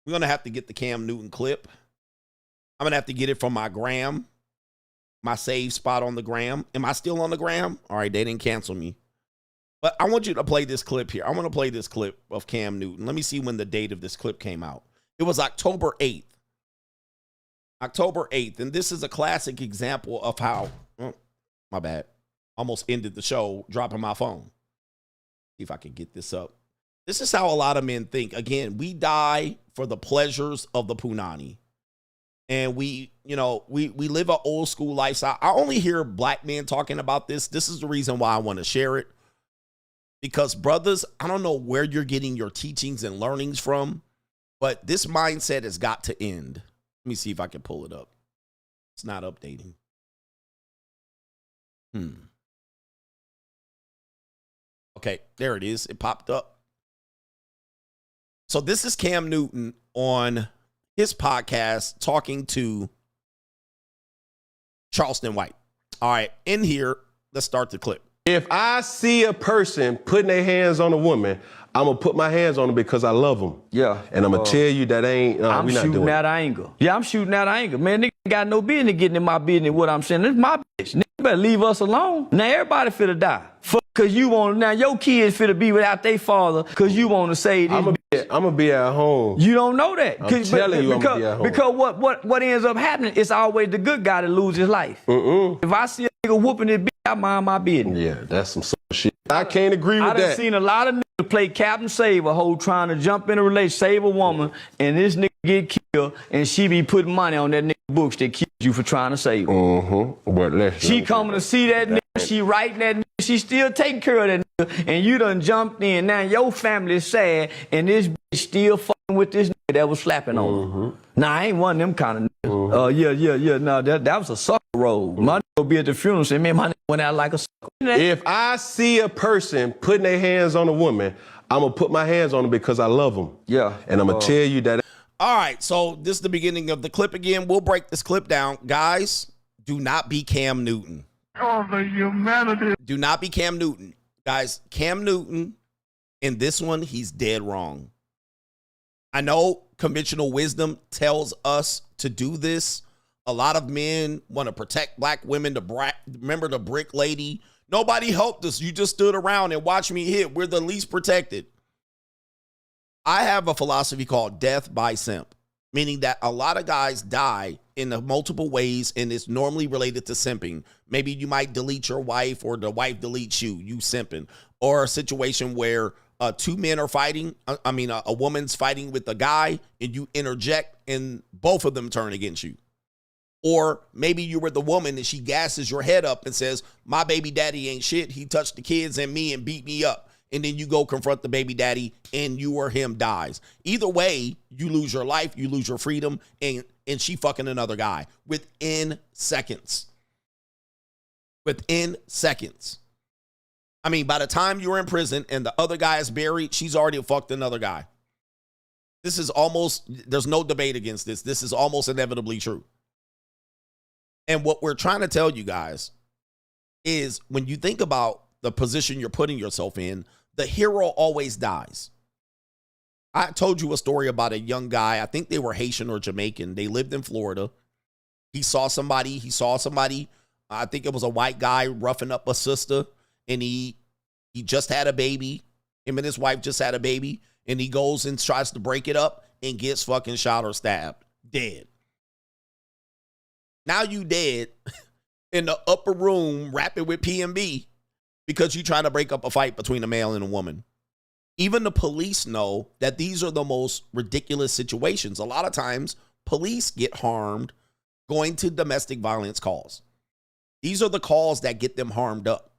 We're going to have to get the Cam Newton clip. I'm going to have to get it from my gram, my save spot on the gram. Am I still on the gram? All right, they didn't cancel me. But I want you to play this clip here. I want to play this clip of Cam Newton. Let me see when the date of this clip came out. It was October 8th. October 8th. And this is a classic example of how, oh, my bad, almost ended the show dropping my phone. See if I can get this up. This is how a lot of men think. Again, we die for the pleasures of the punani. And we live an old school lifestyle. I only hear black men talking about this. This is the reason why I want to share it. Because, brothers, I don't know where you're getting your teachings and learnings from, but this mindset has got to end. Let me see if I can pull it up. It's not updating. Okay, there it is. It popped up. So this is Cam Newton on his podcast talking to Charleston White. All right, in here, let's start the clip. If I see a person putting their hands on a woman, I'm going to put my hands on them because I love them. Yeah. And I'm going to tell you that I'm we not doing shooting out anger. Yeah, I'm shooting out anger. Man, nigga got no business getting in my business. What I'm saying, this is my bitch. Nigga better leave us alone. Now everybody finna die. Fuck, cause you want, now your kids finna be without their father cause you want to say this. I'm going to be at home. You don't know that. I'm telling you I'm going to be at home. Because what ends up happening, it's always the good guy that loses his life. If I see a nigga whooping his bitch, I mind my business. Yeah, that's some shit. I can't agree with that. I done seen a lot of niggas play Captain Save a hoe trying to jump in a relationship, save a woman, and this nigga get killed, and she be putting money on that nigga books that killed you for trying to save her. But she coming to see that nigga, she writing that nigga, she still taking care of that nigga, and you done jumped in. Now your family is sad, and this bitch still fucking with this nigga that was slapping on her. Nah, I ain't one of them kind of niggas. Yeah. No, that was a sucker roll. My nigga be at the funeral and say, man, my nigga went out like a sucker. If I see a person putting their hands on a woman, I'm going to put my hands on them because I love them. Yeah. And I'm going to tell you that. All right, so this is the beginning of the clip again. We'll break this clip down. Guys, do not be Cam Newton. Oh, the humanity. Do not be Cam Newton. Guys, Cam Newton, in this one, he's dead wrong. I know conventional wisdom tells us to do this. A lot of men want to protect black women. Remember the brick lady? Nobody helped us. You just stood around and watched me hit. We're the least protected. I have a philosophy called death by simp, meaning that a lot of guys die in multiple ways, and it's normally related to simping. Maybe you might delete your wife, or the wife deletes you simping, or a situation where two men are fighting. A woman's fighting with a guy, and you interject, and both of them turn against you. Or maybe you were the woman and she gasses your head up and says, my baby daddy ain't shit. He touched the kids and me and beat me up. And then you go confront the baby daddy and you or him dies. Either way, you lose your life, you lose your freedom, and she fucking another guy within seconds. Within seconds. I mean, by the time you're in prison and the other guy is buried, she's already fucked another guy. This is almost, there's no debate against this. This is almost inevitably true. And what we're trying to tell you guys is when you think about the position you're putting yourself in, the hero always dies. I told you a story about a young guy. I think they were Haitian or Jamaican. They lived in Florida. He saw somebody, I think it was a white guy roughing up a sister, and he just had a baby. Him and his wife just had a baby, and he goes and tries to break it up and gets fucking shot or stabbed. Dead. Now you dead in the upper room rapping with PNB because you trying to break up a fight between a male and a woman. Even the police know that these are the most ridiculous situations. A lot of times, police get harmed going to domestic violence calls. These are the calls that get them harmed up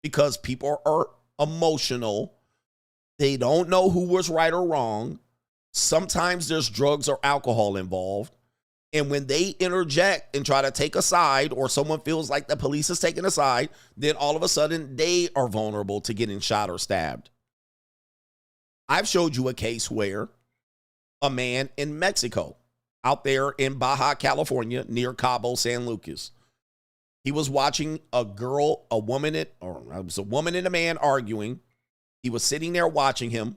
because people are emotional. They don't know who was right or wrong. Sometimes there's drugs or alcohol involved. And when they interject and try to take a side, or someone feels like the police is taking a side, then all of a sudden they are vulnerable to getting shot or stabbed. I've showed you a case where a man in Mexico, out there in Baja California, near Cabo San Lucas, he was watching a woman and a man arguing. He was sitting there watching him.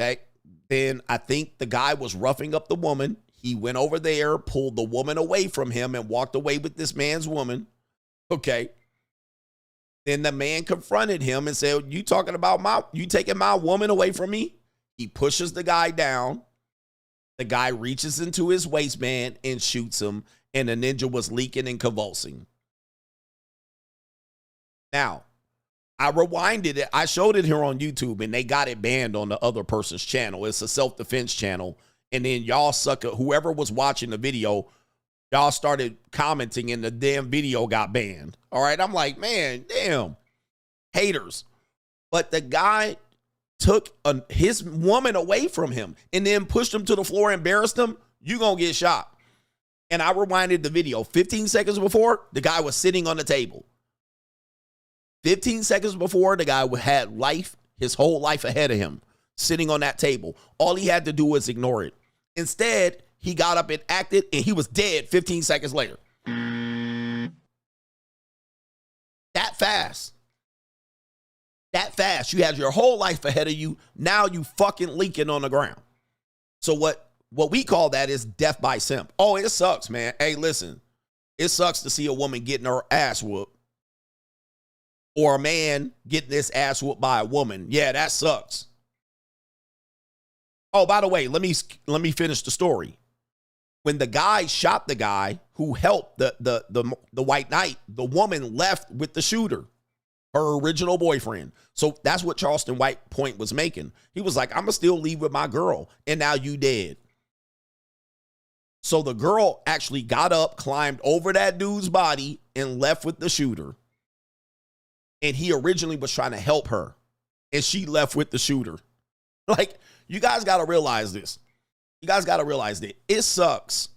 Okay. Then I think the guy was roughing up the woman. He went over there, pulled the woman away from him, and walked away with this man's woman. Okay. Then the man confronted him and said, you taking my woman away from me? He pushes the guy down. The guy reaches into his waistband and shoots him, and the ninja was leaking and convulsing. Now, I rewinded it. I showed it here on YouTube, and they got it banned on the other person's channel. It's a self-defense channel. And then y'all sucker, whoever was watching the video, y'all started commenting and the damn video got banned. All right. I'm like, man, damn, haters. But the guy took his woman away from him and then pushed him to the floor, embarrassed him. You gonna get shot. And I rewinded the video. 15 seconds before, the guy was sitting on the table. 15 seconds before, the guy had his whole life ahead of him, sitting on that table. All he had to do was ignore it. Instead, he got up and acted, and he was dead 15 seconds later. That fast. That fast. You had your whole life ahead of you. Now you fucking leaking on the ground. So what we call that is death by simp. Oh, it sucks, man. Hey, listen. It sucks to see a woman getting her ass whooped. Or a man getting his ass whooped by a woman. Yeah, that sucks. Oh, by the way, let me finish the story. When the guy shot the guy who helped the white knight, the woman left with the shooter, her original boyfriend. So that's what Charleston White point was making. He was like, I'm gonna still leave with my girl, and now you dead. So the girl actually got up, climbed over that dude's body, and left with the shooter. And he originally was trying to help her, and she left with the shooter. Like, you guys got to realize this. You guys got to realize that it sucks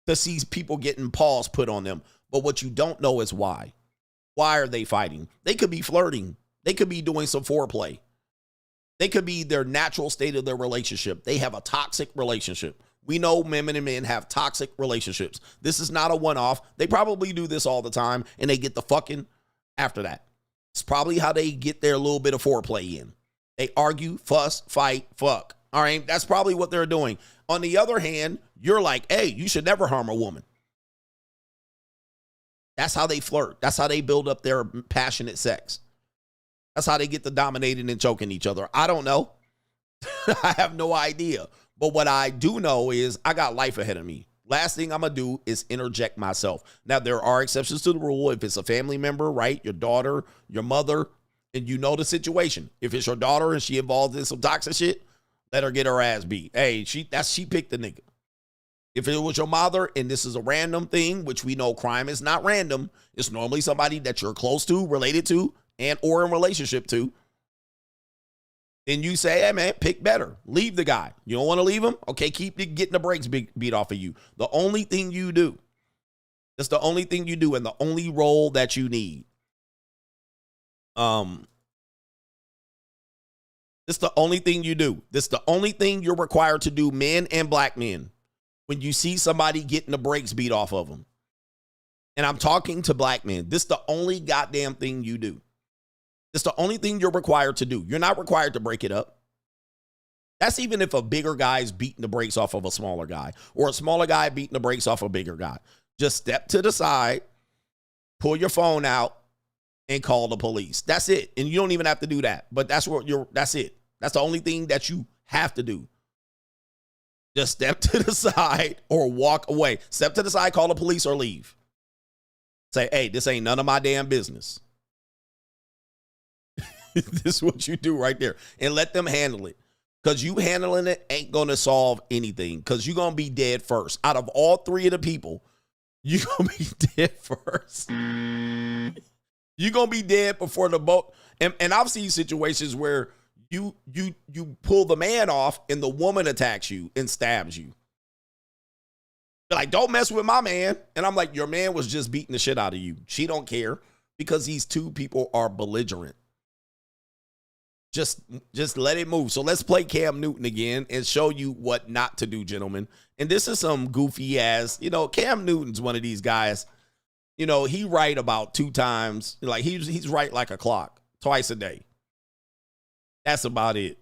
to see people getting paws put on them. But what you don't know is why. Why are they fighting? They could be flirting. They could be doing some foreplay. They could be their natural state of their relationship. They have a toxic relationship. We know women and men have toxic relationships. This is not a one-off. They probably do this all the time, and they get the fucking after that. It's probably how they get their little bit of foreplay in. They argue, fuss, fight, fuck. All right, that's probably what they're doing. On the other hand, you're like, hey, you should never harm a woman. That's how they flirt. That's how they build up their passionate sex. That's how they get to dominating and choking each other. I don't know. I have no idea. But what I do know is I got life ahead of me. Last thing I'm going to do is interject myself. Now, there are exceptions to the rule. If it's a family member, right, your daughter, your mother, and you know the situation. If it's your daughter and she involved in some toxic shit, let her get her ass beat. Hey, she picked the nigga. If it was your mother and this is a random thing, which we know crime is not random, it's normally somebody that you're close to, related to, and or in relationship to, then you say, hey, man, pick better. Leave the guy. You don't want to leave him? Okay, keep getting the brakes beat off of you. The only thing you do, that's the only thing you do and the only role that you need. It's the only thing you do. This the only thing you're required to do, men and black men. When you see somebody getting the brakes beat off of them, and I'm talking to black men, this is the only goddamn thing you do. It's the only thing you're required to do. You're not required to break it up. That's even if a bigger guy is beating the brakes off of a smaller guy, or a smaller guy beating the brakes off a bigger guy. Just step to the side, pull your phone out, and call the police. That's it. And you don't even have to do that. But that's it. That's the only thing that you have to do. Just step to the side or walk away. Step to the side, call the police, or leave. Say, hey, this ain't none of my damn business. This is what you do right there. And let them handle it. Because you handling it ain't going to solve anything. Because you're going to be dead first. Out of all three of the people, you're going to be dead first. You're going to be dead before the boat. And I've seen situations where you pull the man off and the woman attacks you and stabs you. They're like, don't mess with my man. And I'm like, your man was just beating the shit out of you. She don't care because these two people are belligerent. Just let it move. So let's play Cam Newton again and show you what not to do, gentlemen. And this is some goofy ass, Cam Newton's one of these guys. He right about 2 times. Like he's right like a clock, twice a day. That's about it.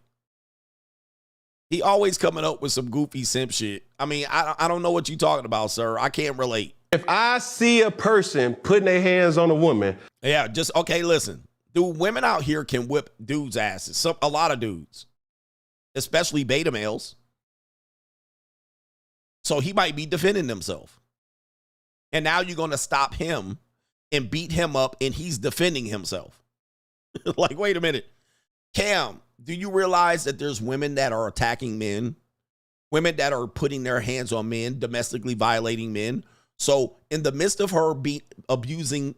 He always coming up with some goofy simp shit. I mean, I don't know what you talking about, sir. I can't relate. If I see a person putting their hands on a woman. Yeah, okay, listen. Dude, women out here can whip dudes' asses. A lot of dudes. Especially beta males. So he might be defending himself. And now you're going to stop him and beat him up and he's defending himself. Like, wait a minute. Cam, do you realize that there's women that are attacking men? Women that are putting their hands on men, domestically violating men. So in the midst of her abusing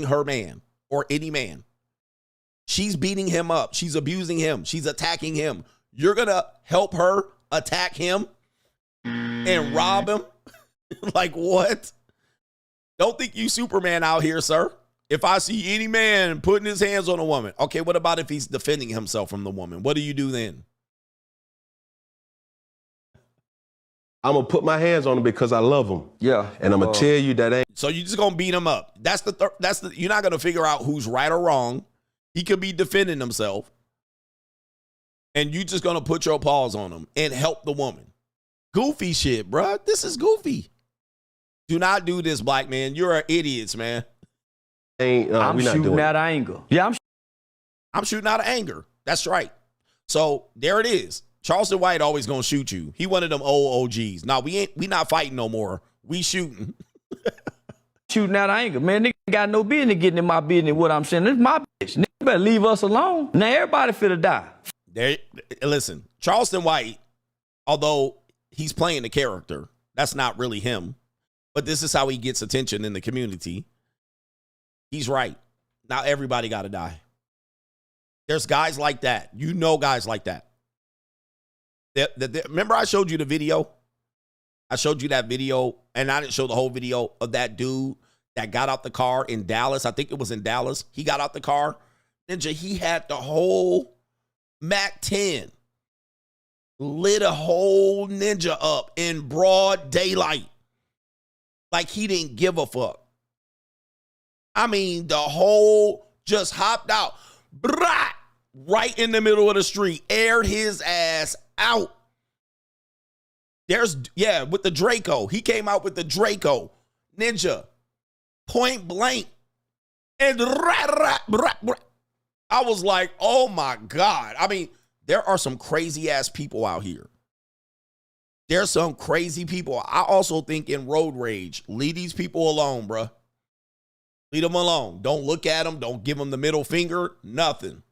her man or any man, she's beating him up. She's abusing him. She's attacking him. You're going to help her attack him and rob him? Like what? Don't think you Superman out here, sir. If I see any man putting his hands on a woman, okay, what about if he's defending himself from the woman? What do you do then? I'm going to put my hands on him because I love him. Yeah. And I'm going to tell you that ain't. So you're just going to beat him up. You're not going to figure out who's right or wrong. He could be defending himself. And you just going to put your paws on him and help the woman. Goofy shit, bro. This is goofy. Do not do this, black man. You're idiots, man. I'm shooting out of anger. Yeah, I'm shooting out of anger. That's right. So there it is. Charleston White always gonna shoot you. He one of them old OGs. Now we not fighting no more. We shooting. Shooting out of anger. Man, nigga ain't got no business getting in my business. What I'm saying, this is my bitch. Nigga better leave us alone. Now everybody finna die. Listen, Charleston White, although he's playing the character, that's not really him. But this is how he gets attention in the community. He's right. Now everybody got to die. There's guys like that. Guys like that. Remember I showed you the video? I showed you that video, and I didn't show the whole video of that dude that got out the car in Dallas. I think it was in Dallas. He got out the car. Ninja, he had the whole Mac 10. Lit a whole Ninja up in broad daylight. Like he didn't give a fuck. I mean, the whole just hopped out. Right in the middle of the street. Aired his ass out. With the Draco. He came out with the Draco. Ninja. Point blank. And I was like, oh my God. I mean, there are some crazy ass people out here. There's some crazy people. I also think in road rage, leave these people alone, bruh. Leave them alone. Don't look at them. Don't give them the middle finger. Nothing.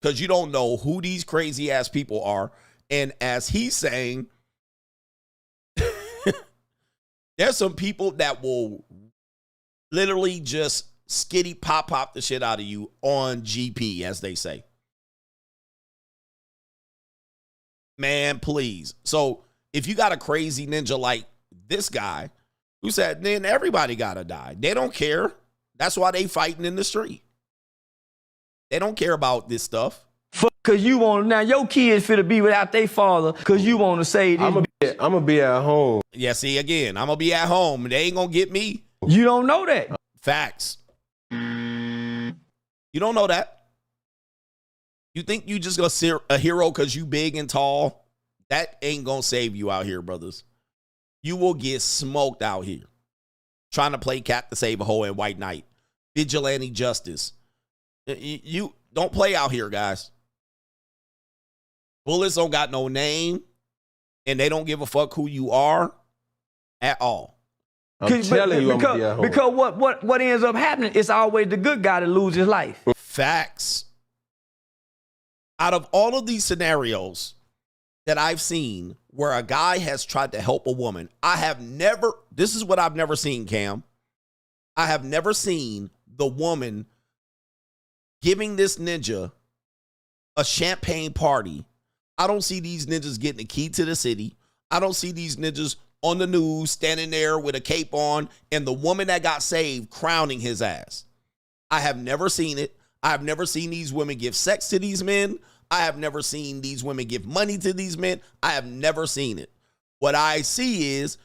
Because you don't know who these crazy ass people are. And as he's saying, there's some people that will literally just skitty pop the shit out of you on GP, as they say. Man, please. So if you got a crazy ninja like this guy who said, then everybody got to die. They don't care. That's why they fighting in the street. They don't care about this stuff. Cause you want now your kids finna be without their father. Cause you want to say this. I'm I'm gonna be at home. Yeah, see, again, I'm gonna be at home. They ain't gonna get me. You don't know that. Facts. You don't know that. You think you just gonna see a hero because you big and tall? That ain't gonna save you out here, brothers. You will get smoked out here. Trying to play cat to save a hoe and white knight. Vigilante justice. You don't play out here, guys. Bullets don't got no name, and they don't give a fuck who you are at all. I'm telling you, I'm gonna be at home. Because what ends up happening is always the good guy that loses his life. Facts. Out of all of these scenarios that I've seen where a guy has tried to help a woman, this is what I've never seen, Cam. I have never seen the woman giving this ninja a champagne party. I don't see these ninjas getting the key to the city. I don't see these ninjas on the news standing there with a cape on and the woman that got saved crowning his ass. I have never seen it. I have never seen these women give sex to these men. I have never seen these women give money to these men. I have never seen it. What I see is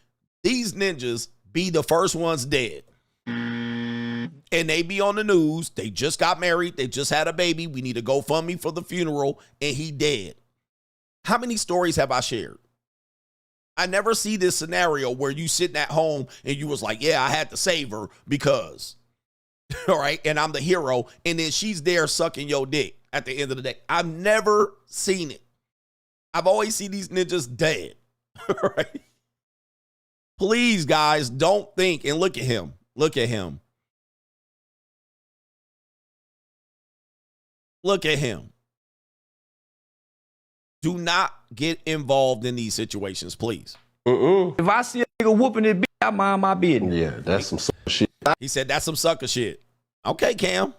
these ninjas be the first ones dead. And they be on the news. They just got married. They just had a baby. We need a GoFundMe for the funeral. And he dead. How many stories have I shared? I never see this scenario where you sitting at home and you was like, yeah, I had to save her because, all right, and I'm the hero. And then she's there sucking your dick at the end of the day. I've never seen it. I've always seen these ninjas dead. All right. Please, guys, don't think, and look at him. Look at him. Look at him. Do not get involved in these situations, please. If I see a nigga whooping his bitch, I mind my business. Yeah, that's some sucker shit. He said that's some sucker shit. Okay, Cam.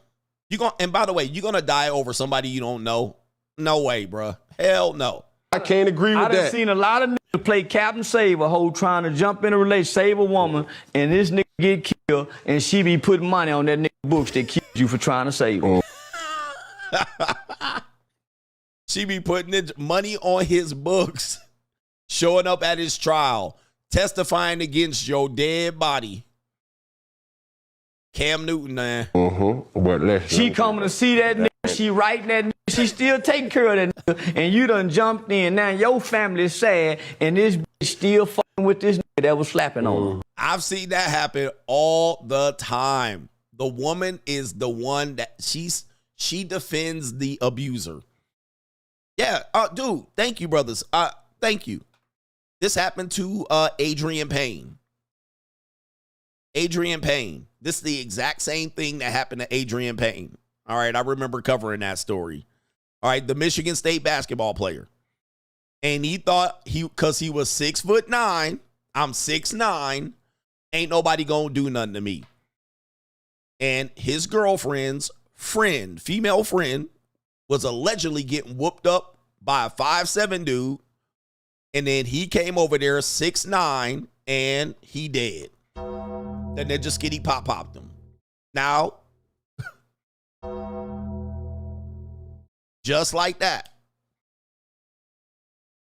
And by the way, you're gonna die over somebody you don't know? No way, bro. Hell no. I can't agree with I done that. seen a lot of niggas play Captain Save a hoe trying to jump in a relationship, save a woman, and this nigga get killed, and she be putting money on that nigga books that kills you for trying to save her. She be putting money on his books, showing up at his trial, testifying against your dead body. Cam Newton, man. She coming to see that nigga, she writing that nigga, she still taking care of that nigga, and you done jumped in. Now your family is sad, and this bitch still fucking with this nigga that was slapping on her. I've seen that happen all the time. The woman is the one that she defends the abuser. Yeah, dude, thank you, brothers. Thank you. This happened to Adrian Payne. Adrian Payne. This is the exact same thing that happened to Adrian Payne. All right, I remember covering that story. All right, the Michigan State basketball player. And he thought because he was 6'9", I'm 6'9", ain't nobody gonna do nothing to me. And his girlfriend's friend, female friend, was allegedly getting whooped up by a 5'7" dude. And then he came over there 6'9", and he dead. Then they just skitty popped him. Now, just like that.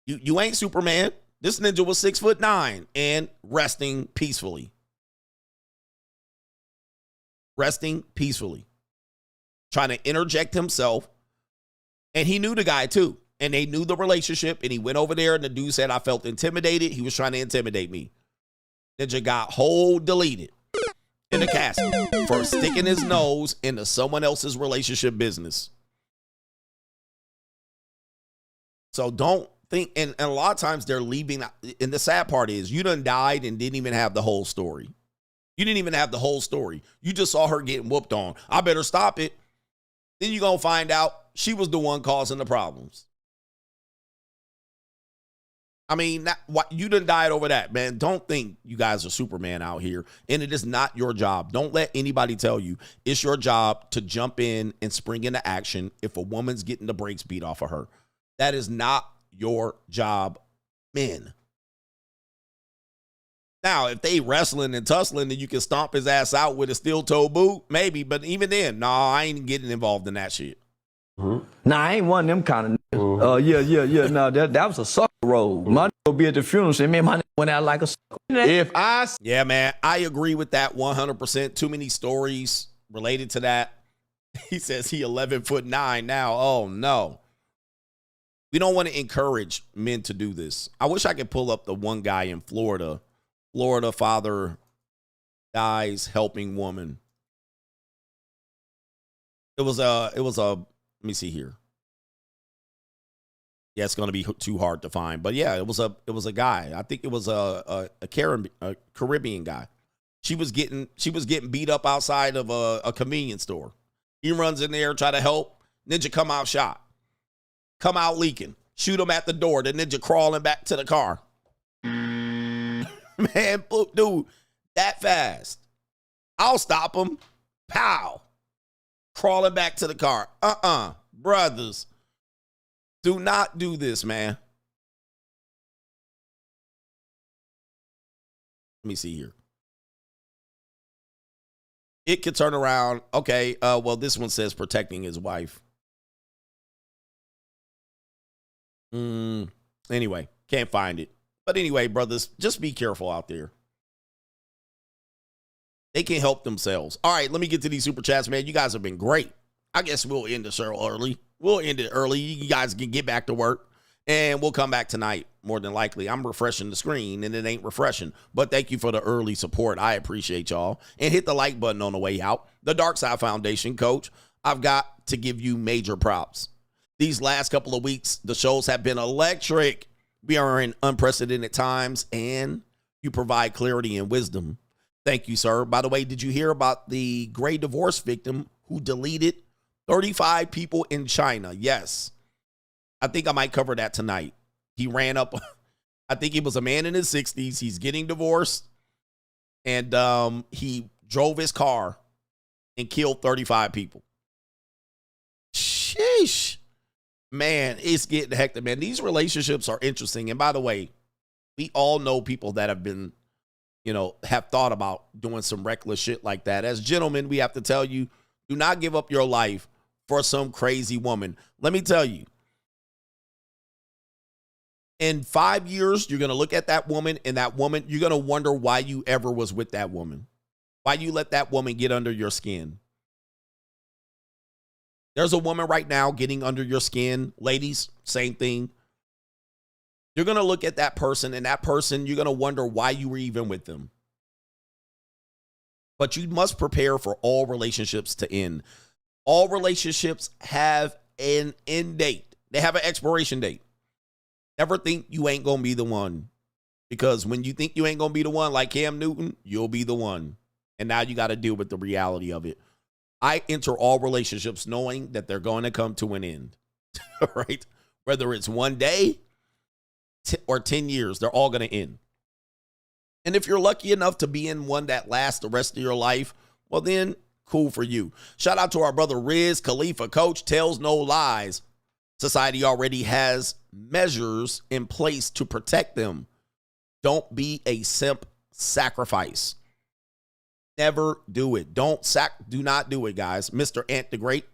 You ain't Superman. This ninja was 6'9" and resting peacefully. Resting peacefully. Trying to interject himself. And he knew the guy too. And they knew the relationship. And he went over there and the dude said, I felt intimidated. He was trying to intimidate me. Ninja got whole deleted in the casket for sticking his nose into someone else's relationship business. So don't think, and a lot of times they're leaving. And the sad part is you done died and didn't even have the whole story. You didn't even have the whole story. You just saw her getting whooped on. I better stop it. Then you're going to find out she was the one causing the problems. I mean, you done died over that, man. Don't think you guys are Superman out here. And it is not your job. Don't let anybody tell you it's your job to jump in and spring into action if a woman's getting the brakes beat off of her. That is not your job, men. Now, if they wrestling and tussling, then you can stomp his ass out with a steel-toe boot, maybe. But even then, I ain't getting involved in that shit. Nah, I ain't one of them kind of niggas. Yeah. No, that was a sucker road. My will be at the funeral saying, man, my went out like a Yeah, man, I agree with that 100%. Too many stories related to that. He says he 11'9" now. Oh, no. We don't want to encourage men to do this. I wish I could pull up the one guy in Florida. Florida father dies helping woman. It was a, let me see here. Yeah, it's going to be too hard to find. But yeah, it was a guy. I think it was a Caribbean guy. She was getting beat up outside of a convenience store. He runs in there, try to help. Ninja come out shot. Come out leaking. Shoot him at the door. The ninja crawling back to the car. Man, dude, that fast. I'll stop him. Pow. Crawling back to the car. Brothers. Do not do this, man. Let me see here. It could turn around. Okay, well, this one says protecting his wife. Anyway, can't find it. But anyway, brothers, just be careful out there. They can help themselves. All right, let me get to these super chats, man. You guys have been great. I guess we'll end the show early. We'll end it early. You guys can get back to work, and we'll come back tonight, more than likely. I'm refreshing the screen, and it ain't refreshing. But thank you for the early support. I appreciate y'all. And hit the like button on the way out. The Dark Side Foundation, Coach, I've got to give you major props. These last couple of weeks, the shows have been electric. We are in unprecedented times, and you provide clarity and wisdom. Thank you, sir. By the way, did you hear about the gray divorce victim who deleted 35 people in China? Yes. I think I might cover that tonight. He ran up. I think he was a man in his 60s. He's getting divorced. And he drove his car and killed 35 people. Sheesh. Man, it's getting hectic, man. These relationships are interesting. And by the way, we all know people that have been, have thought about doing some reckless shit like that. As gentlemen, we have to tell you, do not give up your life for some crazy woman. Let me tell you, in 5 years, you're going to look at that woman, and that woman, you're going to wonder why you ever was with that woman. Why you let that woman get under your skin. There's a woman right now getting under your skin. Ladies, same thing. You're going to look at that person, and that person, you're going to wonder why you were even with them. But you must prepare for all relationships to end. All relationships have an end date. They have an expiration date. Never think you ain't going to be the one. Because when you think you ain't going to be the one, like Cam Newton, you'll be the one. And now you got to deal with the reality of it. I enter all relationships knowing that they're going to come to an end, right? Whether it's one day or 10 years, they're all going to end. And if you're lucky enough to be in one that lasts the rest of your life, well then, cool for you. Shout out to our brother Riz Khalifa. Coach tells no lies. Society already has measures in place to protect them. Don't be a simp sacrifice. Never do it. Do not do it, guys. Mr. Ant the Great.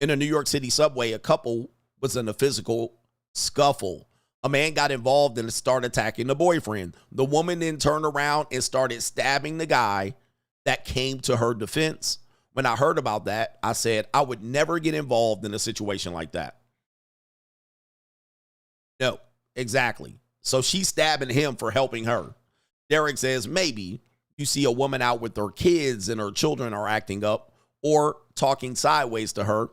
In a New York City subway, a couple was in a physical scuffle. A man got involved and started attacking the boyfriend. The woman then turned around and started stabbing the guy that came to her defense. When I heard about that, I said, I would never get involved in a situation like that. No, exactly. So she's stabbing him for helping her. Derek says, maybe you see a woman out with her kids and her children are acting up or talking sideways to her.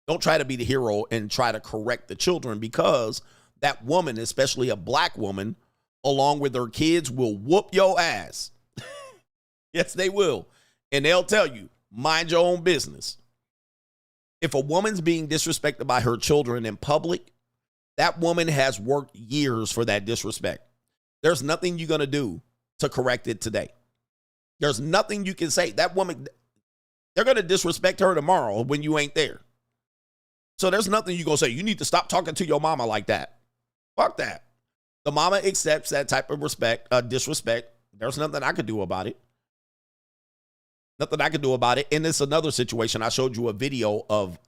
Don't try to be the hero and try to correct the children, because that woman, especially a black woman, along with her kids, will whoop your ass. Yes, they will. And they'll tell you, mind your own business. If a woman's being disrespected by her children in public, that woman has worked years for that disrespect. There's nothing you're going to do to correct it today. There's nothing you can say. That woman, they're going to disrespect her tomorrow when you ain't there. So there's nothing you're going to say. You need to stop talking to your mama like that. Fuck that. The mama accepts that type of disrespect. There's nothing I could do about it. Nothing I could do about it. And it's another situation. I showed you a video of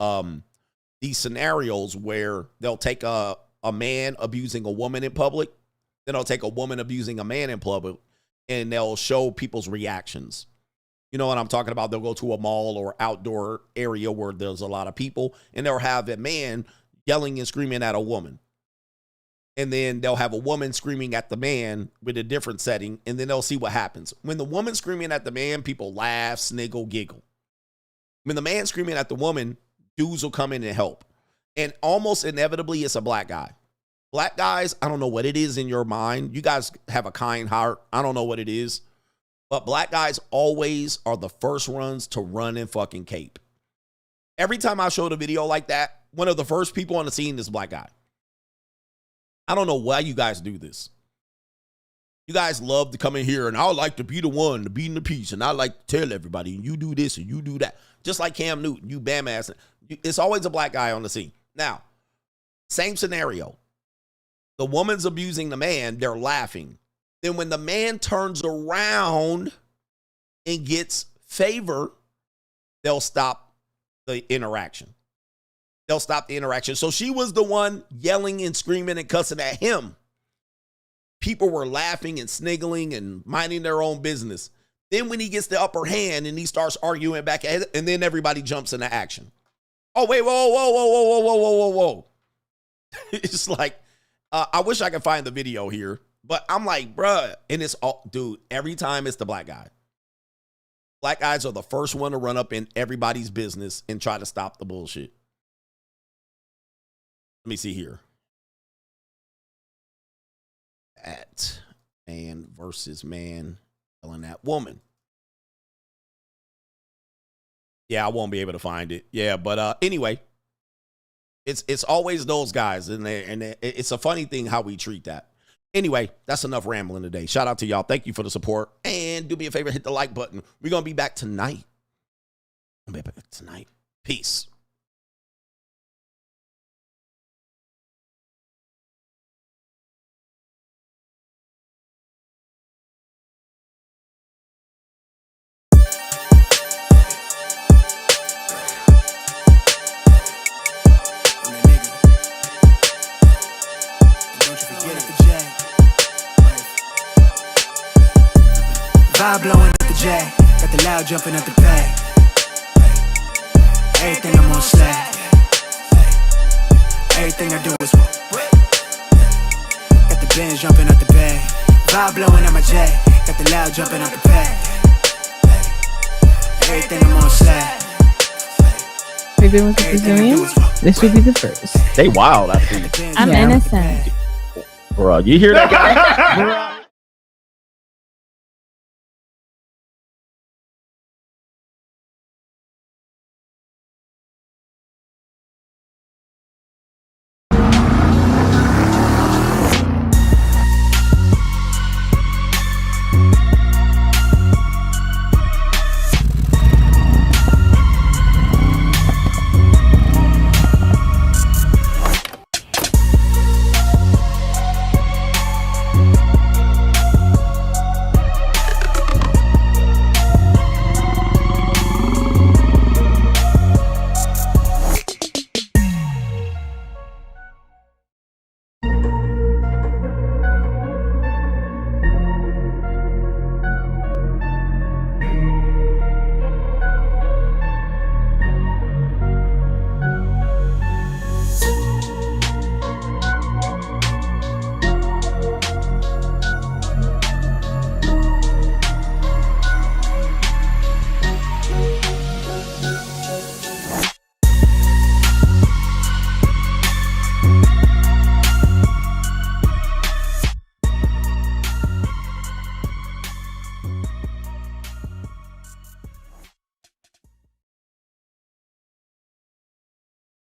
these scenarios where they'll take a a man abusing a woman in public. Then they'll take a woman abusing a man in public, and they'll show people's reactions. You know what I'm talking about? They'll go to a mall or outdoor area where there's a lot of people, and they'll have a man yelling and screaming at a woman. And then they'll have a woman screaming at the man with a different setting, and then they'll see what happens. When the woman's screaming at the man, people laugh, sniggle, giggle. When the man's screaming at the woman, dudes will come in and help. And almost inevitably, it's a black guy. Black guys, I don't know what it is in your mind. You guys have a kind heart. I don't know what it is. But black guys always are the first ones to run and fucking cape. Every time I showed a video like that, one of the first people on the scene is a black guy. I don't know why you guys do this. You guys love to come in here and I would like to be the one to be in the piece, and I like to tell everybody, and you do this and you do that. Just like Cam Newton, you bam ass. It's always a black guy on the scene. Now, same scenario. The woman's abusing the man, they're laughing. Then when the man turns around and gets favor, they'll stop the interaction. They'll stop the interaction. So she was the one yelling and screaming and cussing at him. People were laughing and sniggling and minding their own business. Then when he gets the upper hand and he starts arguing back ahead, and then everybody jumps into action. Oh, wait, whoa. It's like, I wish I could find the video here, but I'm like, bruh, and it's all, dude, every time it's the black guy. Black guys are the first one to run up in everybody's business and try to stop the bullshit. Let me see here. At man versus man killing that woman. Yeah, I won't be able to find it. Yeah, but anyway, it's always those guys, and it's a funny thing how we treat that. Anyway, that's enough rambling today. Shout out to y'all. Thank you for the support, and do me a favor, hit the like button. We're gonna be back tonight. Peace. Vibe blowing at the J, got the loud jumping at the bay. Everything I'm on slack. Everything I do is got the Benz jumping at the bay. Vibe blowing at my J, got the loud jumping at the bay. Everything I'm on slack. We've been with the Brazilians. This would be the first. They wild, I think. I'm innocent. Bro, you hear that guy?